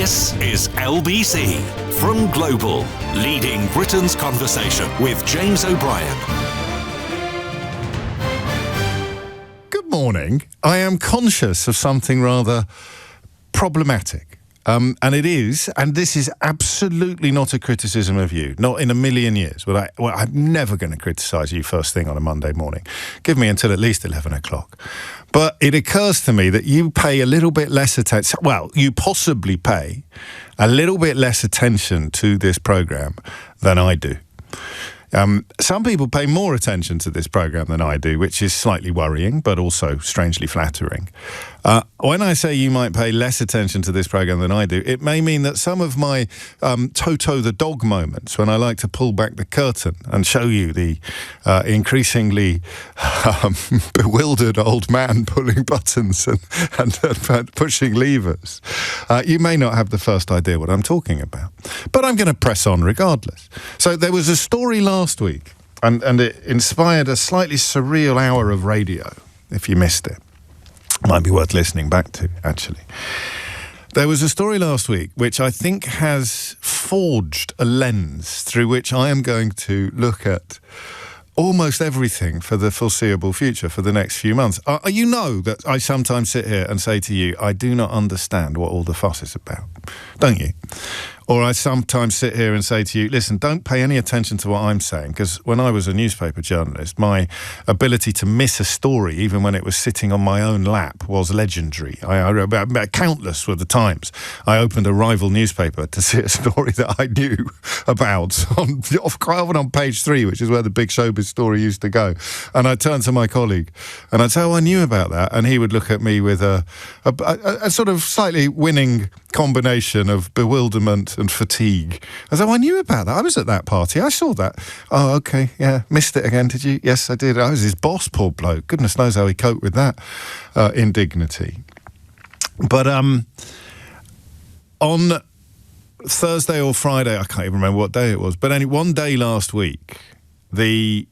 This is LBC from Global, leading Britain's conversation with James O'Brien. Good morning. I am conscious of something rather problematic. And this is absolutely not a criticism of you, not in a million years. I'm never going to criticise you first thing on a Monday morning. Give me until at least 11 o'clock. But it occurs to me that you pay a little bit less attention. Well, you possibly pay a little bit less attention to this programme than I do. Some people pay more attention to this programme than I do, which is slightly worrying, but also strangely flattering. When I say you might pay less attention to this programme than I do, it may mean that some of my Toto the dog moments, when I like to pull back the curtain and show you the increasingly bewildered old man pulling buttons and pushing levers, you may not have the first idea what I'm talking about. But I'm going to press on regardless. So there was a story last week, and it inspired a slightly surreal hour of radio, if you missed it. Might be worth listening back to, actually. There was a story last week which I think has forged a lens through which I am going to look at almost everything for the foreseeable future, for the next few months. You know that I sometimes sit here and say to you, I do not understand what all the fuss is about, don't you? Or I sometimes sit here and say to you, listen, don't pay any attention to what I'm saying, because when I was a newspaper journalist, my ability to miss a story, even when it was sitting on my own lap, was legendary. I wrote about countless were the times I opened a rival newspaper to see a story that I knew about, quite often on page 3, which is where the big showbiz story used to go. And I'd turn to my colleague and I'd say, oh, I knew about that. And he would look at me with a sort of slightly winning combination of bewilderment and fatigue. I said, oh, I knew about that. I was at that party. I saw that. Oh, okay. Yeah. Missed it again, did you? Yes, I did. I was his boss, poor bloke. Goodness knows how he coped with that indignity. But on Thursday or Friday, I can't even remember what day it was, but only one day last week, the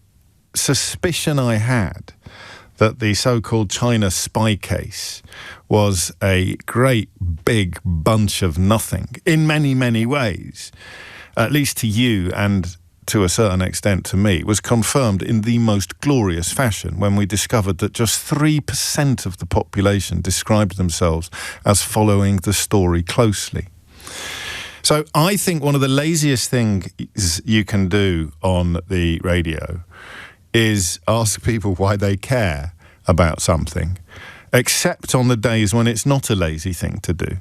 suspicion I had that the so-called China spy case was a great big bunch of nothing in many, many ways, at least to you and to a certain extent to me, was confirmed in the most glorious fashion when we discovered that just 3% of the population described themselves as following the story closely. So I think one of the laziest things you can do on the radio is ask people why they care about something, except on the days when it's not a lazy thing to do.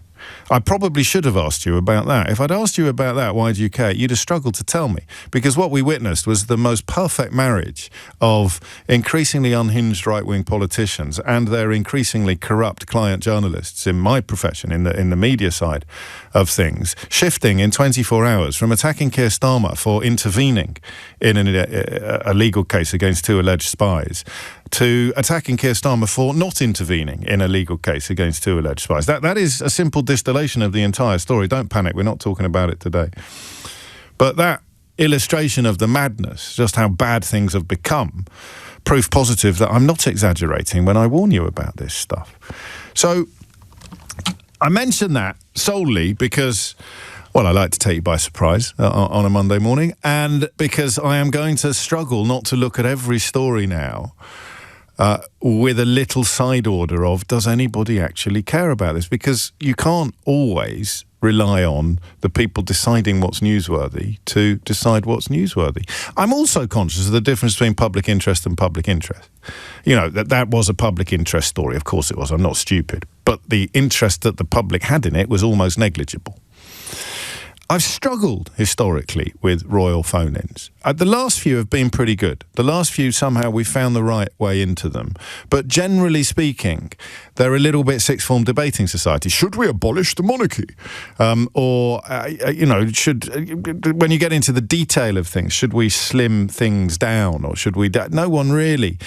I probably should have asked you about that. If I'd asked you about that, why do you care? You'd have struggled to tell me, because what we witnessed was the most perfect marriage of increasingly unhinged right-wing politicians and their increasingly corrupt client journalists in my profession, in the media side of things, shifting in 24 hours from attacking Keir Starmer for intervening in a legal case against 2 alleged spies to attacking Keir Starmer for not intervening in a legal case against 2 alleged spies. That is a simple distillation of the entire story. Don't panic, we're not talking about it today. But that illustration of the madness, just how bad things have become, proof positive that I'm not exaggerating when I warn you about this stuff. So I mention that solely because, well, I like to take you by surprise on a Monday morning, and because I am going to struggle not to look at every story now with a little side order of, does anybody actually care about this? Because you can't always rely on the people deciding what's newsworthy to decide what's newsworthy. I'm also conscious of the difference between public interest and public interest. You know, that was a public interest story. Of course it was. I'm not stupid. But the interest that the public had in it was almost negligible. I've struggled historically with royal phone-ins. The last few have been pretty good. The last few, somehow we found the right way into them. But generally speaking, they're a little bit sixth form debating society. Should we abolish the monarchy? When you get into the detail of things, should we slim things down, or should we... No one really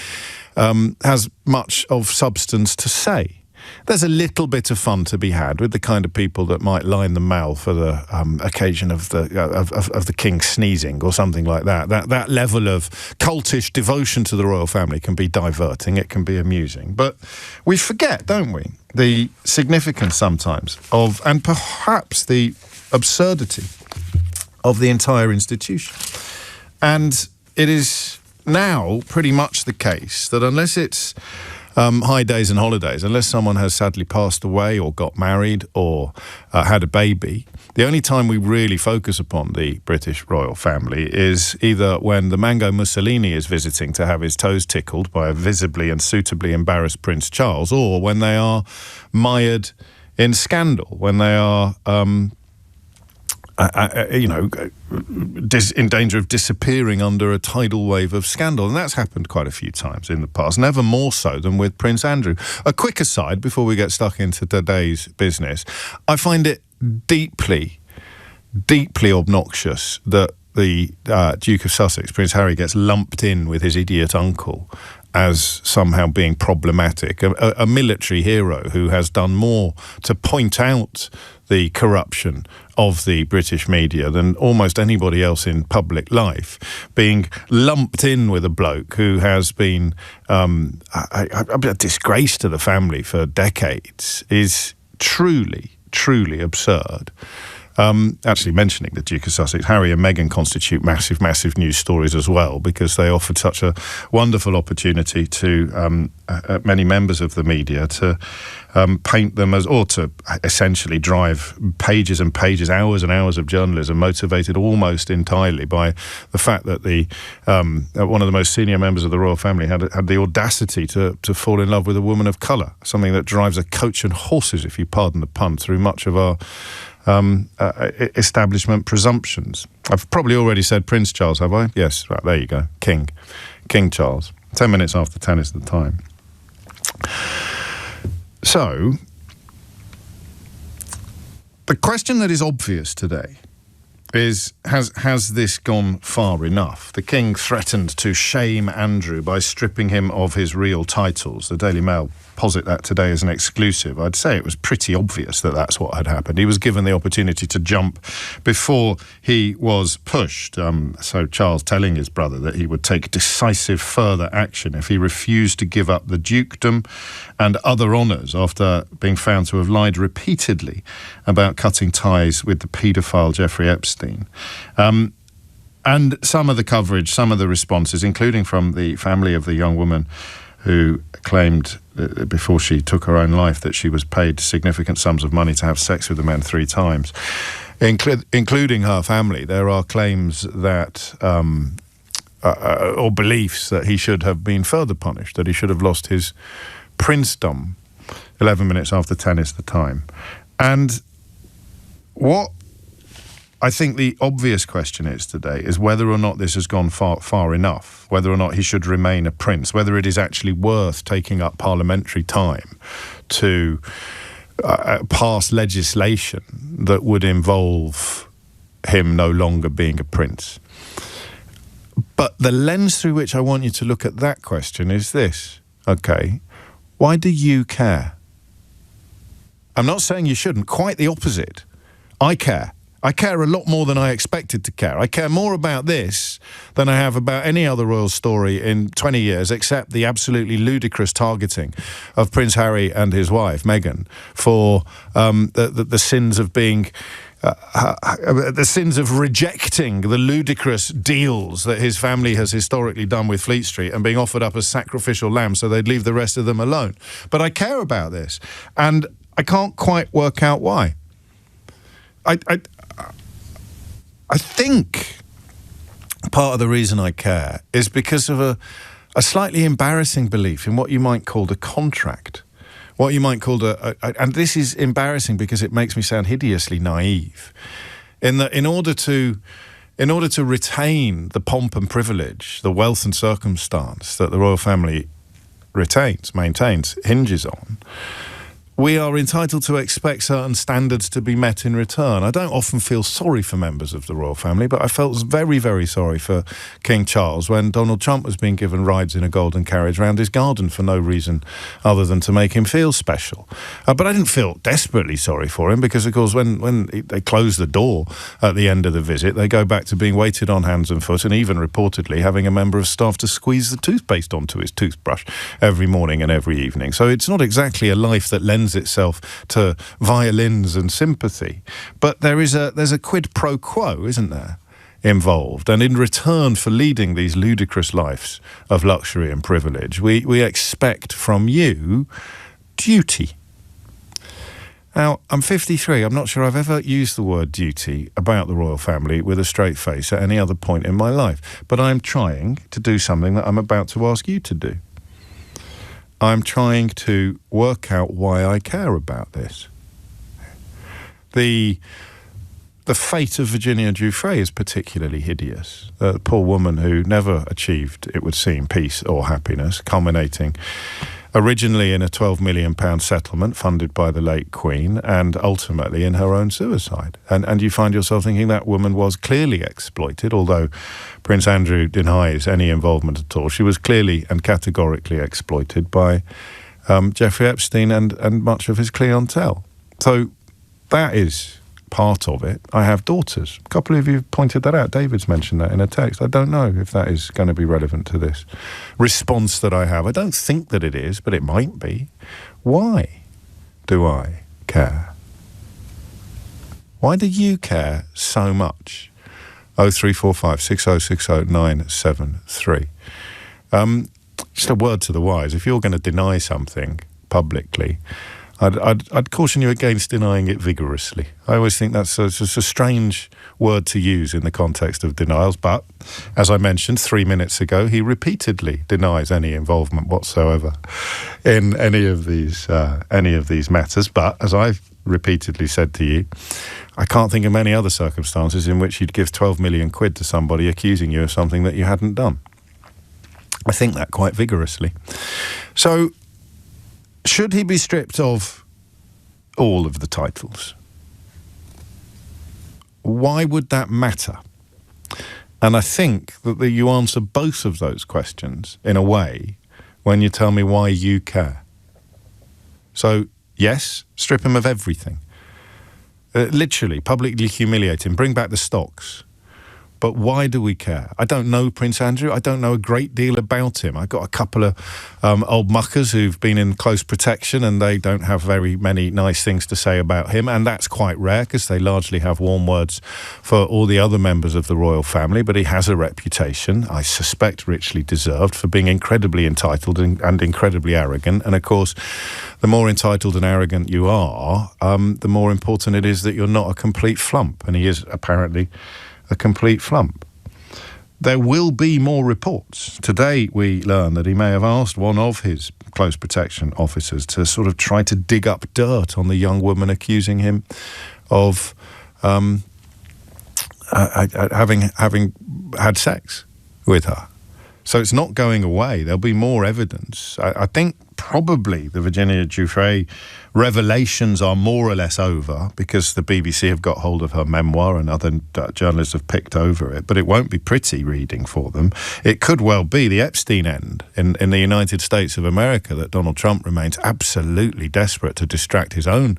has much of substance to say. there's a little bit of fun to be had with the kind of people that might line the mall for the occasion of the king sneezing or something like that. That level of cultish devotion to the royal family can be diverting. It can be amusing. But we forget, don't we, the significance sometimes of, and perhaps the absurdity of the entire institution. And it is now pretty much the case that unless it's high days and holidays, unless someone has sadly passed away or got married or had a baby, the only time we really focus upon the British royal family is either when the Mango Mussolini is visiting to have his toes tickled by a visibly and suitably embarrassed Prince Charles, or when they are mired in scandal, when they are in danger of disappearing under a tidal wave of scandal. And that's happened quite a few times in the past, never more so than with Prince Andrew. A quick aside before we get stuck into today's business. I find it deeply, deeply obnoxious that the Duke of Sussex, Prince Harry, gets lumped in with his idiot uncle as somehow being problematic. A military hero who has done more to point out the corruption of the British media than almost anybody else in public life, being lumped in with a bloke who has been a disgrace to the family for decades is truly, truly absurd. Actually, mentioning the Duke of Sussex, Harry and Meghan constitute massive, massive news stories as well, because they offered such a wonderful opportunity to many members of the media to paint them as, or to essentially drive pages and pages, hours and hours of journalism motivated almost entirely by the fact that the one of the most senior members of the royal family had the audacity to fall in love with a woman of colour, something that drives a coach and horses, if you pardon the pun, through much of our establishment presumptions. I've probably already said Prince Charles, have I? Yes, right, there you go. King Charles. 10 minutes after 10 is the time. So, the question that is obvious today is, has this gone far enough? The King threatened to shame Andrew by stripping him of his real titles. The Daily Mail posit that today as an exclusive. I'd say it was pretty obvious that that's what had happened. He was given the opportunity to jump before he was pushed. So Charles telling his brother that he would take decisive further action if he refused to give up the dukedom and other honours after being found to have lied repeatedly about cutting ties with the paedophile Jeffrey Epstein. And some of the coverage, some of the responses, including from the family of the young woman who claimed before she took her own life that she was paid significant sums of money to have sex with the man 3 times, including her family. There are claims that, or beliefs that he should have been further punished, that he should have lost his princedom. 11 minutes after 10 is the time. And what I think the obvious question is today is whether or not this has gone far enough, whether or not he should remain a prince, whether it is actually worth taking up parliamentary time to pass legislation that would involve him no longer being a prince. But the lens through which I want you to look at that question is this. Okay, why do you care? I'm not saying you shouldn't, quite the opposite. I care. I care a lot more than I expected to care. I care more about this than I have about any other royal story in 20 years, except the absolutely ludicrous targeting of Prince Harry and his wife, Meghan, for the sins of being... the sins of rejecting the ludicrous deals that his family has historically done with Fleet Street and being offered up as sacrificial lambs so they'd leave the rest of them alone. But I care about this, and I can't quite work out why. I think part of the reason I care is because of a slightly embarrassing belief in what you might call the contract. What you might call and this is embarrassing because it makes me sound hideously naive, in that in order to retain the pomp and privilege, the wealth and circumstance that the royal family maintains, hinges on, we are entitled to expect certain standards to be met in return. I don't often feel sorry for members of the royal family, but I felt very, very sorry for King Charles when Donald Trump was being given rides in a golden carriage round his garden for no reason other than to make him feel special. But I didn't feel desperately sorry for him because, of course, when they close the door at the end of the visit, they go back to being waited on hands and foot and even reportedly having a member of staff to squeeze the toothpaste onto his toothbrush every morning and every evening. So it's not exactly a life that lends itself to violins and sympathy, but there's a quid pro quo, isn't there, involved, and in return for leading these ludicrous lives of luxury and privilege, we expect from you duty. Now, I'm 53. I'm not sure I've ever used the word duty about the royal family with a straight face at any other point in my life, but I'm trying to do something that I'm about to ask you to do. I'm trying to work out why I care about this. The fate of Virginia Giuffre is particularly hideous. The poor woman who never achieved, it would seem, peace or happiness, culminating originally in a £12 million settlement funded by the late Queen and ultimately in her own suicide. And you find yourself thinking that woman was clearly exploited, although Prince Andrew denies any involvement at all. She was clearly and categorically exploited by Jeffrey Epstein and much of his clientele. So that is part of it. I have daughters. A couple of you pointed that out. David's mentioned that in a text. I don't know if that is going to be relevant to this response that I have. I don't think that it is, but it might be. Why do I care? Why do you care so much? 0345 6060 973. Just a word to the wise. If you're going to deny something publicly, I'd caution you against denying it vigorously. I always think that's just a strange word to use in the context of denials. But as I mentioned 3 minutes ago, he repeatedly denies any involvement whatsoever in any of these matters. But as I've repeatedly said to you, I can't think of many other circumstances in which you'd give 12 million quid to somebody accusing you of something that you hadn't done. I think that quite vigorously. So, should he be stripped of all of the titles? Why would that matter? And I think that you answer both of those questions in a way when you tell me why you care. So, yes, strip him of everything. Literally, publicly humiliate him, bring back the stocks. But why do we care? I don't know Prince Andrew. I don't know a great deal about him. I've got a couple of old muckers who've been in close protection and they don't have very many nice things to say about him. And that's quite rare because they largely have warm words for all the other members of the royal family. But he has a reputation, I suspect richly deserved, for being incredibly entitled and incredibly arrogant. And of course, the more entitled and arrogant you are, the more important it is that you're not a complete flump. And he is apparently a complete flump. There will be more reports. Today we learn that he may have asked one of his close protection officers to sort of try to dig up dirt on the young woman accusing him of having had sex with her. So it's not going away. There'll be more evidence. I think probably the Virginia Giuffre revelations are more or less over because the BBC have got hold of her memoir and other journalists have picked over it. But it won't be pretty reading for them. It could well be the Epstein end in the United States of America that Donald Trump remains absolutely desperate to distract his own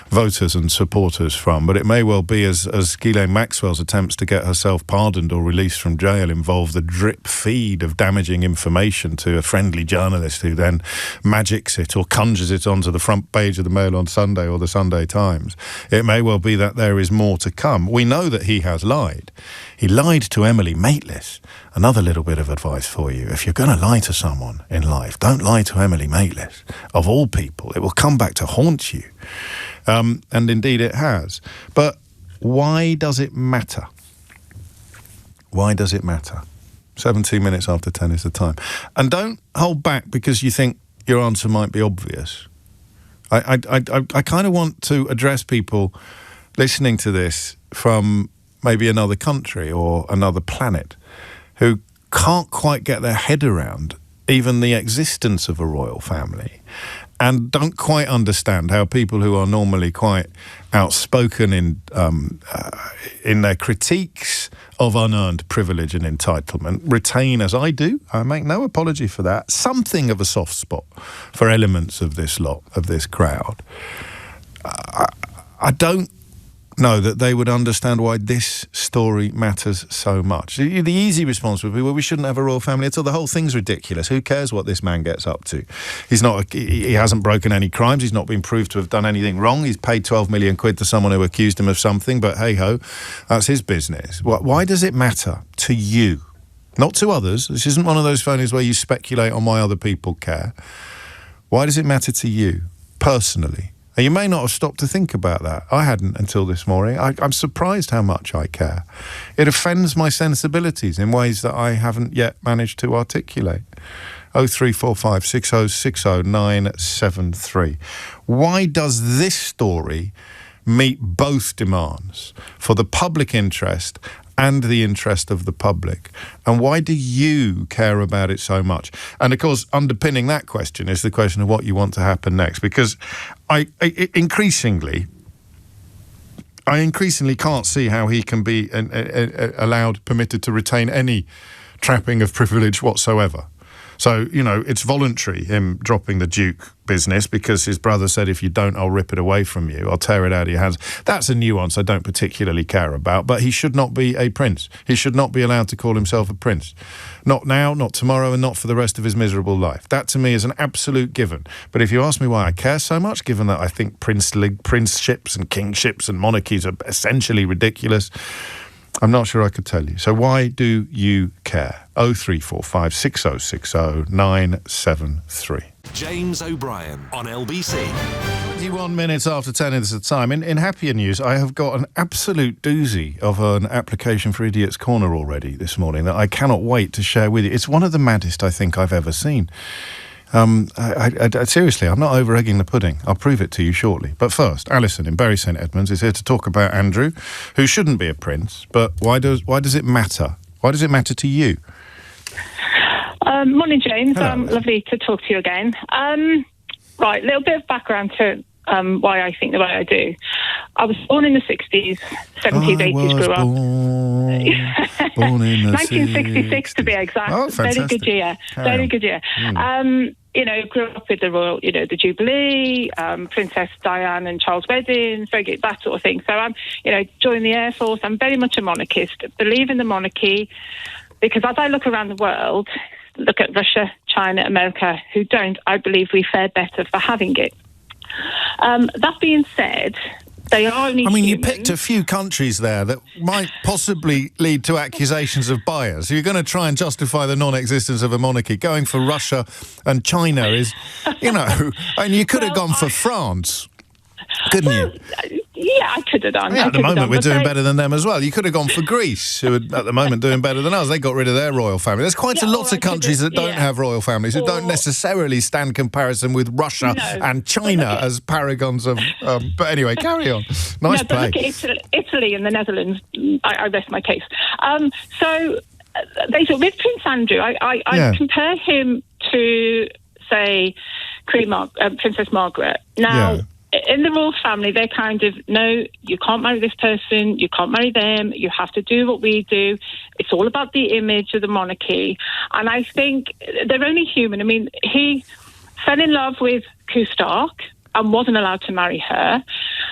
voters and supporters from. But it may well be, as Ghislaine Maxwell's attempts to get herself pardoned or released from jail involve the drip feed of damaging information to a friendly journalist who then magics it or conjures it onto the front page of the Mail on Sunday or the Sunday Times. It may well be that there is more to come. We know that he has lied. He lied to Emily Maitlis. Another little bit of advice for you. If you're going to lie to someone in life, don't lie to Emily Maitlis. Of all people, it will come back to haunt you. And indeed it has. But why does it matter? Why does it matter? 17 minutes after 10 is the time. And don't hold back because you think your answer might be obvious. I kind of want to address people listening to this from maybe another country or another planet who can't quite get their head around even the existence of a royal family and don't quite understand how people who are normally quite outspoken in their critiques of unearned privilege and entitlement retain, as I do, I make no apology for that, something of a soft spot for elements of this lot, of this crowd. I don't know that they would understand why this story matters so much. The easy response would be, well, we shouldn't have a royal family at all. The whole thing's ridiculous. Who cares what this man gets up to? He hasn't broken any crimes. He's not been proved to have done anything wrong. He's paid 12 million quid to someone who accused him of something, but hey-ho, that's his business. Why does it matter to you? Not to others. This isn't one of those phones where you speculate on why other people care. Why does it matter to you, personally? And you may not have stopped to think about that. I hadn't until this morning. I'm surprised how much I care. It offends my sensibilities in ways that I haven't yet managed to articulate. 0345 6060 973. Why does this story meet both demands for the public interest and the interest of the public? And why do you care about it so much? And of course, underpinning that question is the question of what you want to happen next, because I increasingly can't see how he can be permitted to retain any trapping of privilege whatsoever. So, it's voluntary, him dropping the Duke business, because his brother said, if you don't, I'll rip it away from you. I'll tear it out of your hands. That's a nuance I don't particularly care about, but he should not be a prince. He should not be allowed to call himself a prince. Not now, not tomorrow, and not for the rest of his miserable life. That, to me, is an absolute given. But if you ask me why I care so much, given that I think princeships and kingships and monarchies are essentially ridiculous, I'm not sure I could tell you. So why do you care? 0345 6060 973. James O'Brien on LBC. 21 minutes after 10 is the time. In happier news, I have got an absolute doozy of an application for Idiot's Corner already this morning that I cannot wait to share with you. It's one of the maddest I think I've ever seen. Seriously, I'm not over-egging the pudding. I'll prove it to you shortly. But first, Alison in Bury St Edmunds is here to talk about Andrew, who shouldn't be a prince. But why does it matter? Why does it matter to you? Morning, James. Hello. Lovely to talk to you again. Right, a little bit of background to why I think the way I do. I was born in the 60s, 70s, 80s, grew up. Born in the 1966 to be 60s. exact. Oh, very good year. Very good year. Grew up with the royal, the Jubilee, Princess Diane and Charles' weddings, that sort of thing. So I'm, joined the Air Force. I'm very much a monarchist, believe in the monarchy, because as I look around the world, look at Russia, China, America, who don't, I believe we fare better for having it. That being said, they are only you human. picked a few countries there that might possibly lead to accusations of bias. You're going to try and justify the non-existence of a monarchy. Going for Russia and China is, and you could have gone for France, couldn't you? Yeah, I could have done. Yeah, at the moment, we're doing better than them as well. You could have gone for Greece, who are at the moment doing better than us. They got rid of their royal family. There's quite a lot of countries that don't have royal families, who don't necessarily stand comparison with Russia and China as paragons of... but anyway, carry on. Nice play. Look at Italy and the Netherlands. I rest my case. So with Prince Andrew, I compare him to, say, Princess Margaret. Now... in the royal family, they're kind of, no, you can't marry this person, you can't marry them, you have to do what we do. It's all about the image of the monarchy. And I think they're only human. He fell in love with Stark and wasn't allowed to marry her.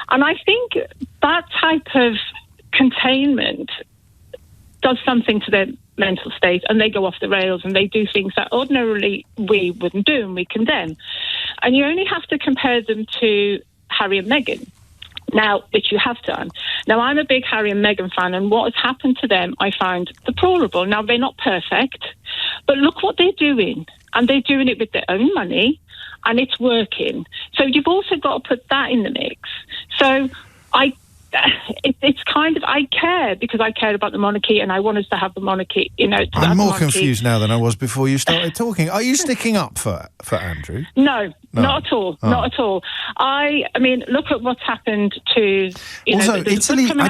And I think that type of containment does something to their mental state, and they go off the rails and they do things that ordinarily we wouldn't do and we condemn. And you only have to compare them to Harry and Meghan, now, which you have done. Now, I'm a big Harry and Meghan fan, and what has happened to them I find deplorable. Now, they're not perfect, but look what they're doing. And they're doing it with their own money, and it's working. So you've also got to put that in the mix. So it's kind of, I care because I care about the monarchy and I want us to have the monarchy, I'm more confused now than I was before you started talking. Are you sticking up for Andrew? No, not at all. Oh. Not at all. I mean, look at what's happened to, also, Italy. I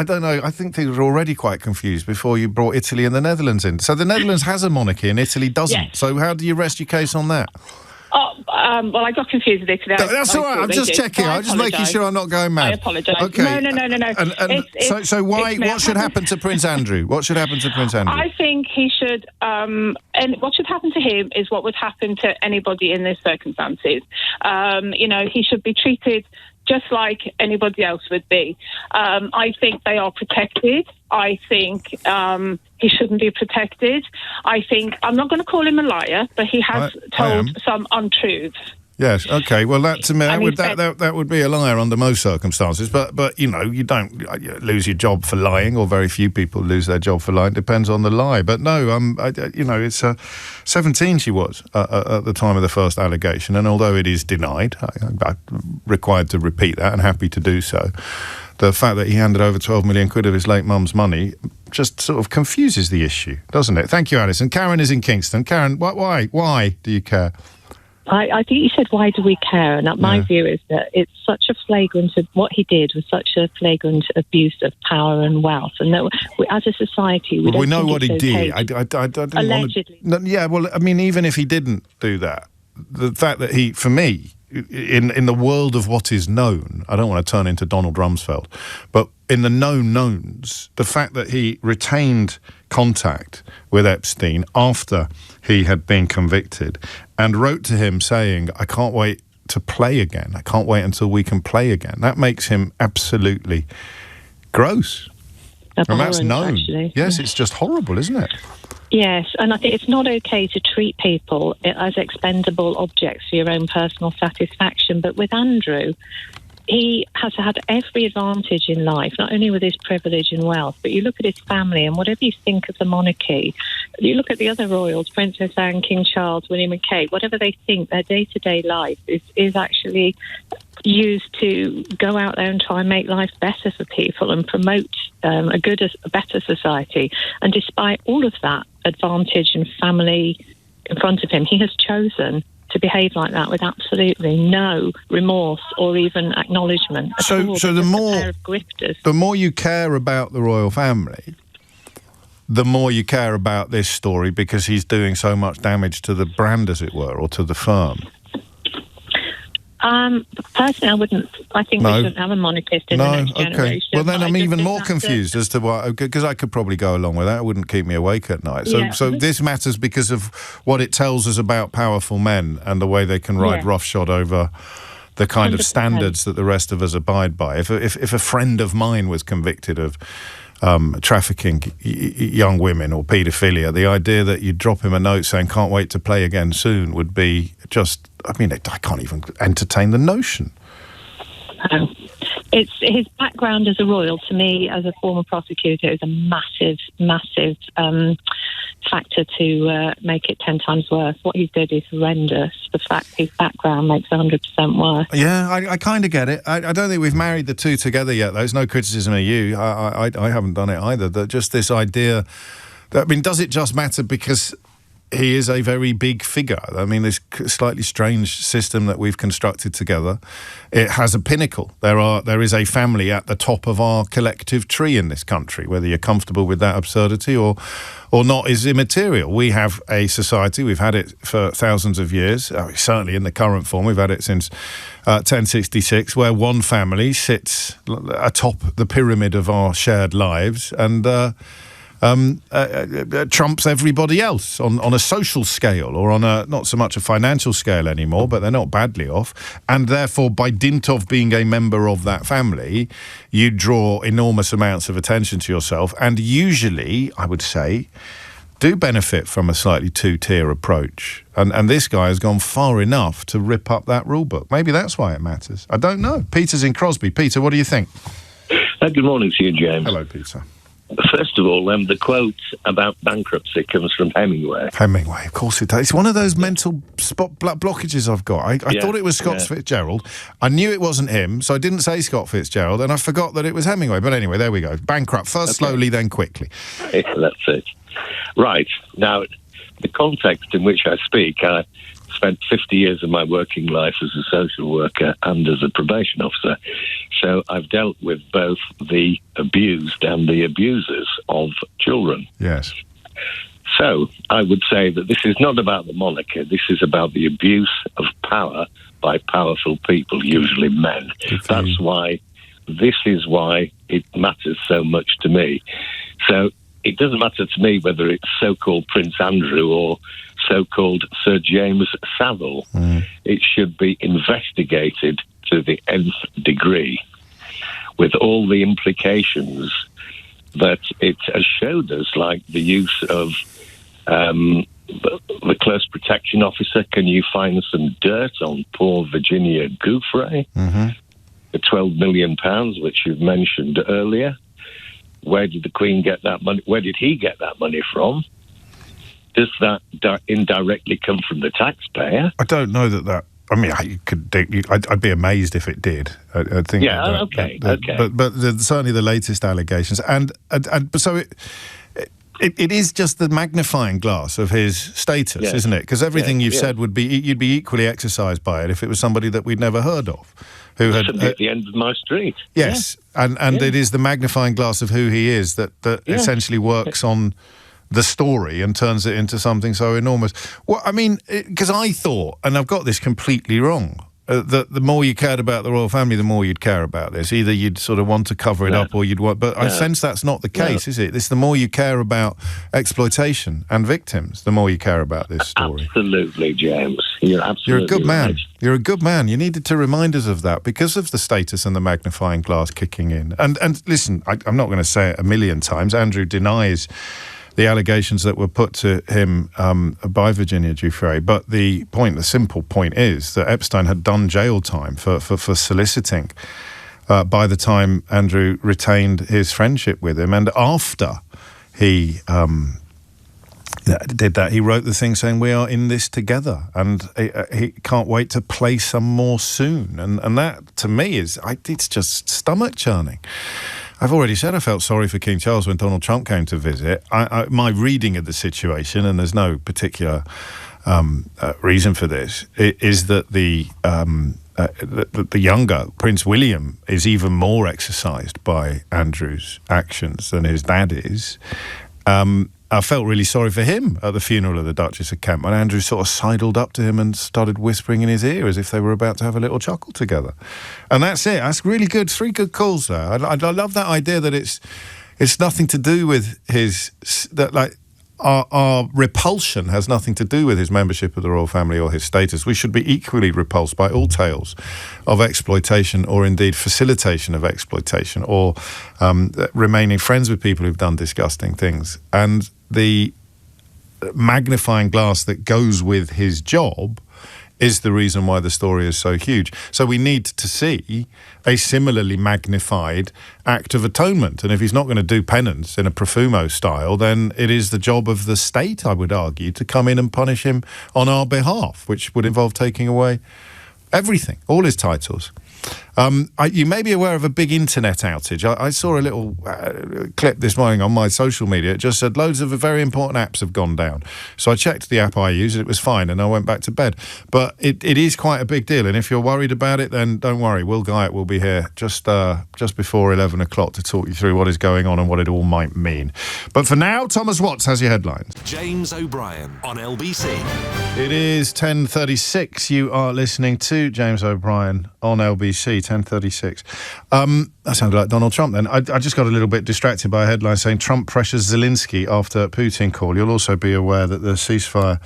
don't know. I think things were already quite confused before you brought Italy and the Netherlands in. So the Netherlands has a monarchy and Italy doesn't. Yes. So how do you rest your case on that? Well, I got confused with it today. That's all right. I'm just checking. I'm just making sure I'm not going mad. I apologise. Okay. No. So what should happen to Prince Andrew? What should happen to Prince Andrew? I think he should, and what should happen to him is what would happen to anybody in these circumstances. He should be treated just like anybody else would be. I think they are protected. I think he shouldn't be protected. I think, I'm not going to call him a liar, but he has told some untruths. Yes. Okay. Well, that to me that would be a liar under most circumstances. But you don't lose your job for lying, or very few people lose their job for lying. Depends on the lie. But no, it's 17 she was at the time of the first allegation, and although it is denied, I'm required to repeat that and happy to do so. The fact that he handed over 12 million quid of his late mum's money just sort of confuses the issue, doesn't it? Thank you, Alison. Karen is in Kingston. Karen, why do you care? I think you said, why do we care? And my view is that it's such a flagrant, what he did was such a flagrant abuse of power and wealth. And that as a society, we know what he did. I don't allegedly. Well, I mean, even if he didn't do that, the fact that he, for me, in the world of what is known, I don't want to turn into Donald Rumsfeld, but in the known knowns, the fact that he retained contact with Epstein after he had been convicted and wrote to him saying, I can't wait to play again. I can't wait until we can play again. That makes him absolutely gross. And that's known. Actually. Yes, it's just horrible, isn't it? Yes, and I think it's not okay to treat people as expendable objects for your own personal satisfaction. But with Andrew, he has had every advantage in life, not only with his privilege and wealth, but you look at his family, and whatever you think of the monarchy, you look at the other royals, Princess Anne, King Charles, William and Kate, whatever they think, their day-to-day life is actually used to go out there and try and make life better for people and promote a better society. And despite all of that advantage and family in front of him, he has chosen to behave like that with absolutely no remorse or even acknowledgement. So the more you care about the royal family, the more you care about this story, because he's doing so much damage to the brand, as it were, or to the firm. Personally, I think we shouldn't have a monarchist in the next generation. Well, then I'm even more confused as to why, because I could probably go along with that. It wouldn't keep me awake at night. So this matters because of what it tells us about powerful men and the way they can ride roughshod over the kind 100%. Of standards that the rest of us abide by. If a friend of mine was convicted of trafficking young women or paedophilia, the idea that you drop him a note saying can't wait to play again soon would be just, I can't even entertain the notion. It's his background as a royal, to me, as a former prosecutor, is a massive factor to make it 10 times worse. What he did is horrendous. The fact his background makes 100% worse. Yeah, I kind of get it. I don't think we've married the two together yet, though. It's no criticism of you. I haven't done it either. That just this idea that, does it just matter because he is a very big figure? This slightly strange system that we've constructed together, it has a pinnacle. There is a family at the top of our collective tree in this country. Whether you're comfortable with that absurdity or not is immaterial. We have a society, we've had it for thousands of years, certainly in the current form, we've had it since 1066, where one family sits atop the pyramid of our shared lives and trumps everybody else on a social scale, or on a not so much a financial scale anymore, but they're not badly off. And therefore, by dint of being a member of that family, you draw enormous amounts of attention to yourself, and usually, I would say, do benefit from a slightly two-tier approach. And this guy has gone far enough to rip up that rule book. Maybe that's why it matters. I don't know. Peter's in Crosby. Peter, what do you think? Good morning to you, James. Hello, Peter. First of all, the quote about bankruptcy comes from Hemingway. Hemingway, of course it does. It's one of those mental blockages I've got. I thought it was Scott Fitzgerald. I knew it wasn't him, so I didn't say Scott Fitzgerald, and I forgot that it was Hemingway. But anyway, there we go. Bankrupt. First slowly, then quickly. Yeah, that's it. Right. Now, the context in which I speak, I spent 50 years of my working life as a social worker and as a probation officer. So I've dealt with both the abused and the abusers of children. Yes. So I would say that this is not about the monarchy. This is about the abuse of power by powerful people, usually men. This is why it matters so much to me. So it doesn't matter to me whether it's so-called Prince Andrew or so-called Sir James Savile. It should be investigated to the nth degree, with all the implications that it has showed us, like the use of the close protection officer. Can you find some dirt on poor Virginia Giuffre? The £12 million, which you've mentioned earlier. Where did the Queen get that money? Where did he get that money from? Does that indirectly come from the taxpayer? I don't know that. I mean, I'd be amazed if it did. I think. Yeah. Okay. But certainly the latest allegations, and so it is just the magnifying glass of his status, isn't it? Because everything you've said you'd be equally exercised by it if it was somebody that we'd never heard of, who had at the end of my street. Yes, and it is the magnifying glass of who he is that essentially works on the story and turns it into something so enormous. Well, I mean, because I thought, and I've got this completely wrong, that the more you cared about the royal family, the more you'd care about this. Either you'd sort of want to cover it up or you'd want... But I sense that's not the case, is it? It's the more you care about exploitation and victims, the more you care about this story. Absolutely, James. You're absolutely You're a good man. right. You're a good man. You needed to remind us of that because of the status and the magnifying glass kicking in. And listen, I'm not going to say it a million times. Andrew denies the allegations that were put to him by Virginia Giuffre. But the simple point is that Epstein had done jail time for soliciting by the time Andrew retained his friendship with him. And after he did that, he wrote the thing saying, "We are in this together." And he can't wait to play some more soon. And that, to me, it's just stomach-churning. I've already said I felt sorry for King Charles when Donald Trump came to visit. My reading of the situation, and there's no particular reason for this, is that the younger Prince William is even more exercised by Andrew's actions than his dad is. I felt really sorry for him at the funeral of the Duchess of Kent when Andrew sort of sidled up to him and started whispering in his ear as if they were about to have a little chuckle together. And that's it. That's really good. 3 good calls there. I love that idea that it's nothing to do with our repulsion has nothing to do with his membership of the royal family or his status. We should be equally repulsed by all tales of exploitation or indeed facilitation of exploitation or remaining friends with people who've done disgusting things. And the magnifying glass that goes with his job is the reason why the story is so huge. So we need to see a similarly magnified act of atonement. And if he's not going to do penance in a Profumo style, then it is the job of the state, I would argue, to come in and punish him on our behalf, which would involve taking away everything, all his titles. You may be aware of a big internet outage. I saw a little clip this morning on my social media. It just said loads of very important apps have gone down. So I checked the app I use, and it was fine, and I went back to bed. But it is quite a big deal, and if you're worried about it, then don't worry. Will Guyatt will be here just before 11 o'clock to talk you through what is going on and what it all might mean. But for now, Thomas Watts has your headlines. James O'Brien on LBC. It is 10:36. You are listening to James O'Brien on LBC, 10:36. That sounded like Donald Trump then. I just got a little bit distracted by a headline saying Trump pressures Zelensky after Putin call. You'll also be aware that the ceasefire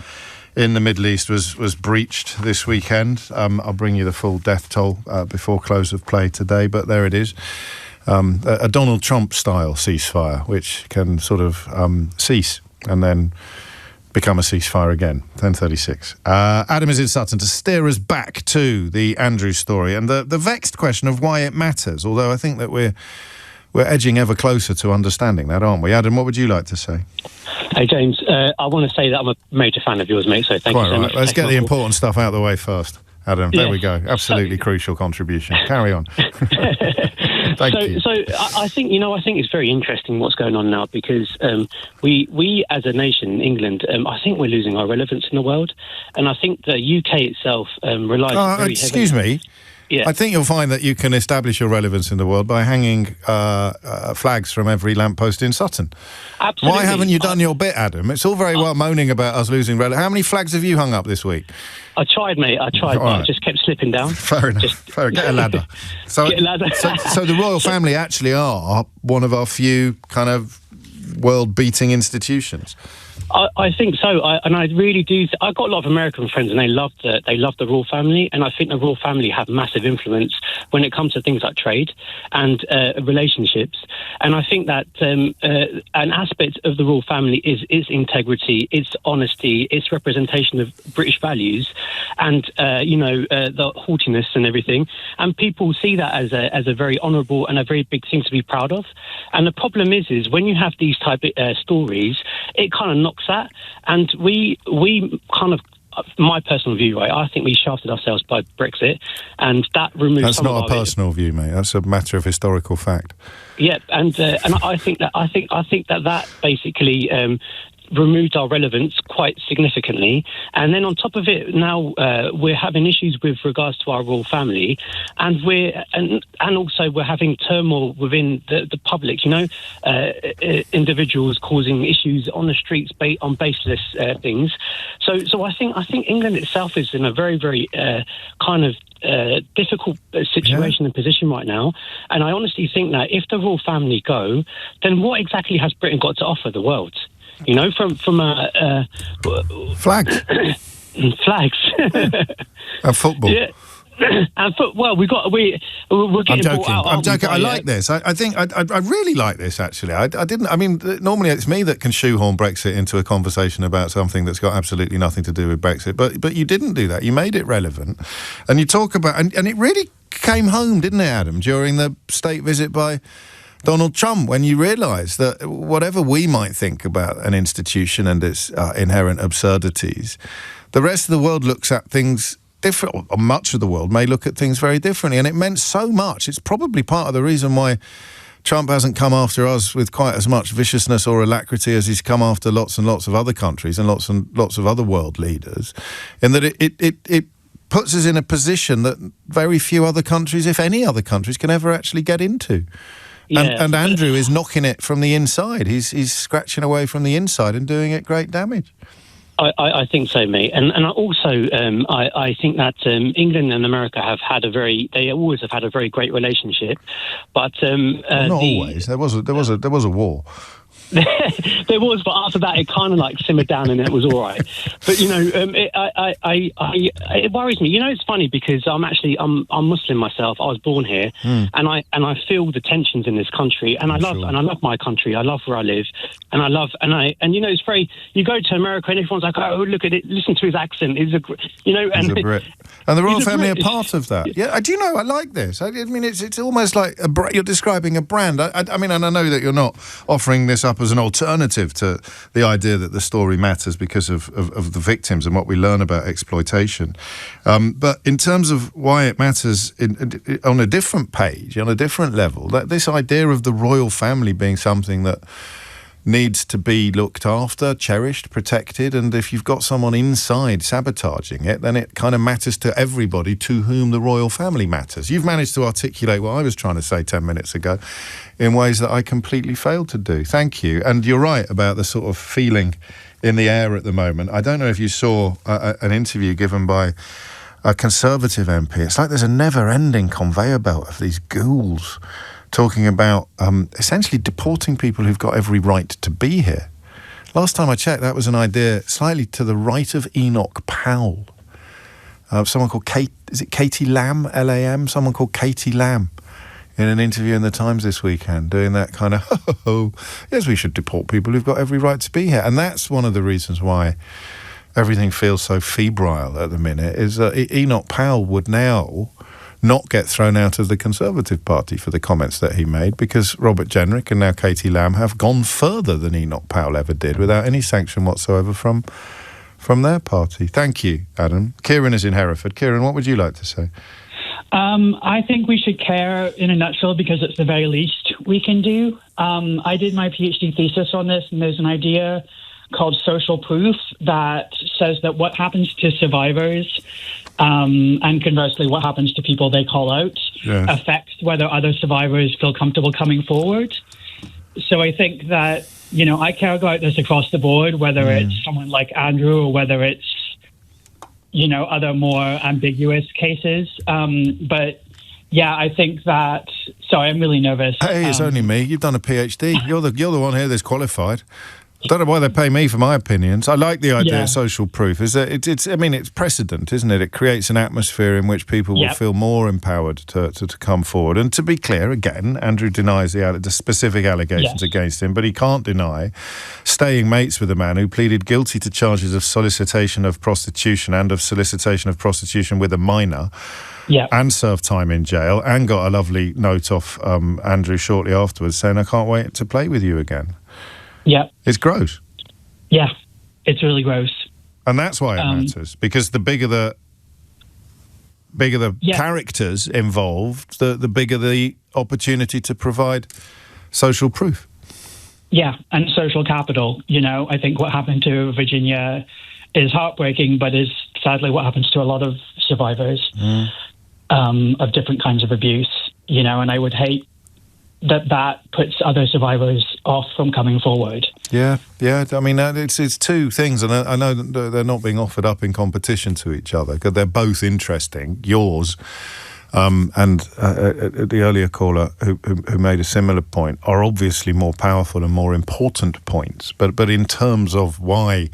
in the Middle East was breached this weekend. I'll bring you the full death toll before close of play today, but there it is. A Donald Trump-style ceasefire, which can sort of cease and then become a ceasefire again. 10:36. Adam is in Sutton to steer us back to the Andrew story and the vexed question of why it matters, although I think that we're edging ever closer to understanding that, aren't we? Adam, what would you like to say? Hey, James, I want to say that I'm a major fan of yours, mate, so thank you so much. Let's get the important stuff out of the way first, Adam. There we go. Absolutely crucial contribution. Carry on. Thank you. So I think it's very interesting what's going on now because we as a nation, England, I think we're losing our relevance in the world, and I think the UK itself relies very excuse heavily. me. Yeah. I think you'll find that you can establish your relevance in the world by hanging flags from every lamppost in Sutton. Absolutely. Why haven't you done your bit, Adam? It's all very well moaning about us losing relevance. How many flags have you hung up this week? I tried, mate. But I just kept slipping down. Fair enough. Get a ladder. Get a ladder. So the royal family actually are one of our few kind of world-beating institutions. I think so, and I really do. I've got a lot of American friends, and they love the royal family, and I think the royal family have massive influence when it comes to things like trade and relationships. And I think that an aspect of the royal family is integrity, its honesty, its representation of British values, and the haughtiness and everything. And people see that as a very honourable and a very big thing to be proud of. And the problem is when you have these type of stories, it kind of knocks that. And we kind of, my personal view, right, I think we shafted ourselves by Brexit, and that removed. That's not a personal view, mate. That's a matter of historical fact. Yeah, and I think that basically removed our relevance quite significantly. And then on top of it, now we're having issues with regards to our royal family, and also we're having turmoil within the public. Individuals causing issues on the streets on baseless things. So I think England itself is in a very, very kind of difficult situation and position right now. And I honestly think that if the royal family go, then what exactly has Britain got to offer the world? From flags, flags, and football. Yeah. And we're getting brought out. I'm joking. I like this. I think I really like this. Actually, I didn't. I mean, normally it's me that can shoehorn Brexit into a conversation about something that's got absolutely nothing to do with Brexit. But you didn't do that. You made it relevant, and you talk about and it really came home, didn't it, Adam, during the state visit by Donald Trump, when you realise that whatever we might think about an institution and its inherent absurdities, the rest of the world looks at things different, or much of the world may look at things very differently, and it meant so much. It's probably part of the reason why Trump hasn't come after us with quite as much viciousness or alacrity as he's come after lots and lots of other countries and lots of other world leaders, in that it puts us in a position that very few other countries, if any other countries, can ever actually get into. Yeah. And Andrew is knocking it from the inside. He's scratching away from the inside and doing it great damage. I think so, mate. And I also I think that England and America they always have had a very great relationship, but not always. There was a war. There was, but after that it kind of like simmered down and it was all right. But it worries me. It's funny because I'm Muslim myself. I was born here, and I feel the tensions in this country, and I love my country. I love where I live, and it's very. You go to America and everyone's like, oh, look at it, listen to his accent. He's a Brit, and the royal family are part of that. Yeah, do you know? I like this. I mean, it's almost like you're describing a brand. I mean, and I know that you're not offering this up as an alternative to the idea that the story matters because of the victims and what we learn about exploitation. But in terms of why it matters on a different page, on a different level, that this idea of the royal family being something that needs to be looked after, cherished, protected, and if you've got someone inside sabotaging it, then it kind of matters to everybody to whom the royal family matters. You've managed to articulate what I was trying to say 10 minutes ago in ways that I completely failed to do. Thank you. And you're right about the sort of feeling in the air at the moment. I don't know if you saw an interview given by a Conservative MP. It's like there's a never-ending conveyor belt of these ghouls talking about essentially deporting people who've got every right to be here. Last time I checked, that was an idea slightly to the right of Enoch Powell. Someone called Katie Lam, L-A-M? Someone called Katie Lam in an interview in the Times this weekend, doing that kind of, yes, we should deport people who've got every right to be here. And that's one of the reasons why everything feels so febrile at the minute, is that Enoch Powell would now not get thrown out of the Conservative Party for the comments that he made, because Robert Jenrick and now Katie Lam have gone further than Enoch Powell ever did without any sanction whatsoever from their party. Thank you, Adam. Kieran is in Hereford. Kieran, what would you like to say? I think we should care in a nutshell because it's the very least we can do. I did my PhD thesis on this, and there's an idea called social proof that says that what happens to survivors And conversely, what happens to people they call out affects whether other survivors feel comfortable coming forward. So I think that, I care about this across the board, whether it's someone like Andrew or whether it's, other more ambiguous cases. But yeah, I think that. Sorry, I'm really nervous. Hey, it's only me. You've done a PhD. You're the one here that's qualified. I don't know why they pay me for my opinions. I like the idea of social proof. Is that it's precedent, isn't it? It creates an atmosphere in which people will feel more empowered to come forward. And to be clear, again, Andrew denies the specific allegations against him, but he can't deny staying mates with a man who pleaded guilty to charges of solicitation of prostitution and of solicitation of prostitution with a minor. Yeah, and served time in jail, and got a lovely note off Andrew shortly afterwards saying, "I can't wait to play with you again." Yeah, it's gross. Yeah, it's really gross, and that's why it matters, because the bigger the characters involved, the bigger the opportunity to provide social proof. Yeah, and social capital. I think what happened to Virginia is heartbreaking, but is sadly what happens to a lot of survivors. Of different kinds of abuse, and I would hate that puts other survivors off from coming forward. Yeah. I mean, it's two things, and I know that they're not being offered up in competition to each other, because they're both interesting. Yours and the earlier caller who made a similar point are obviously more powerful and more important points, but in terms of why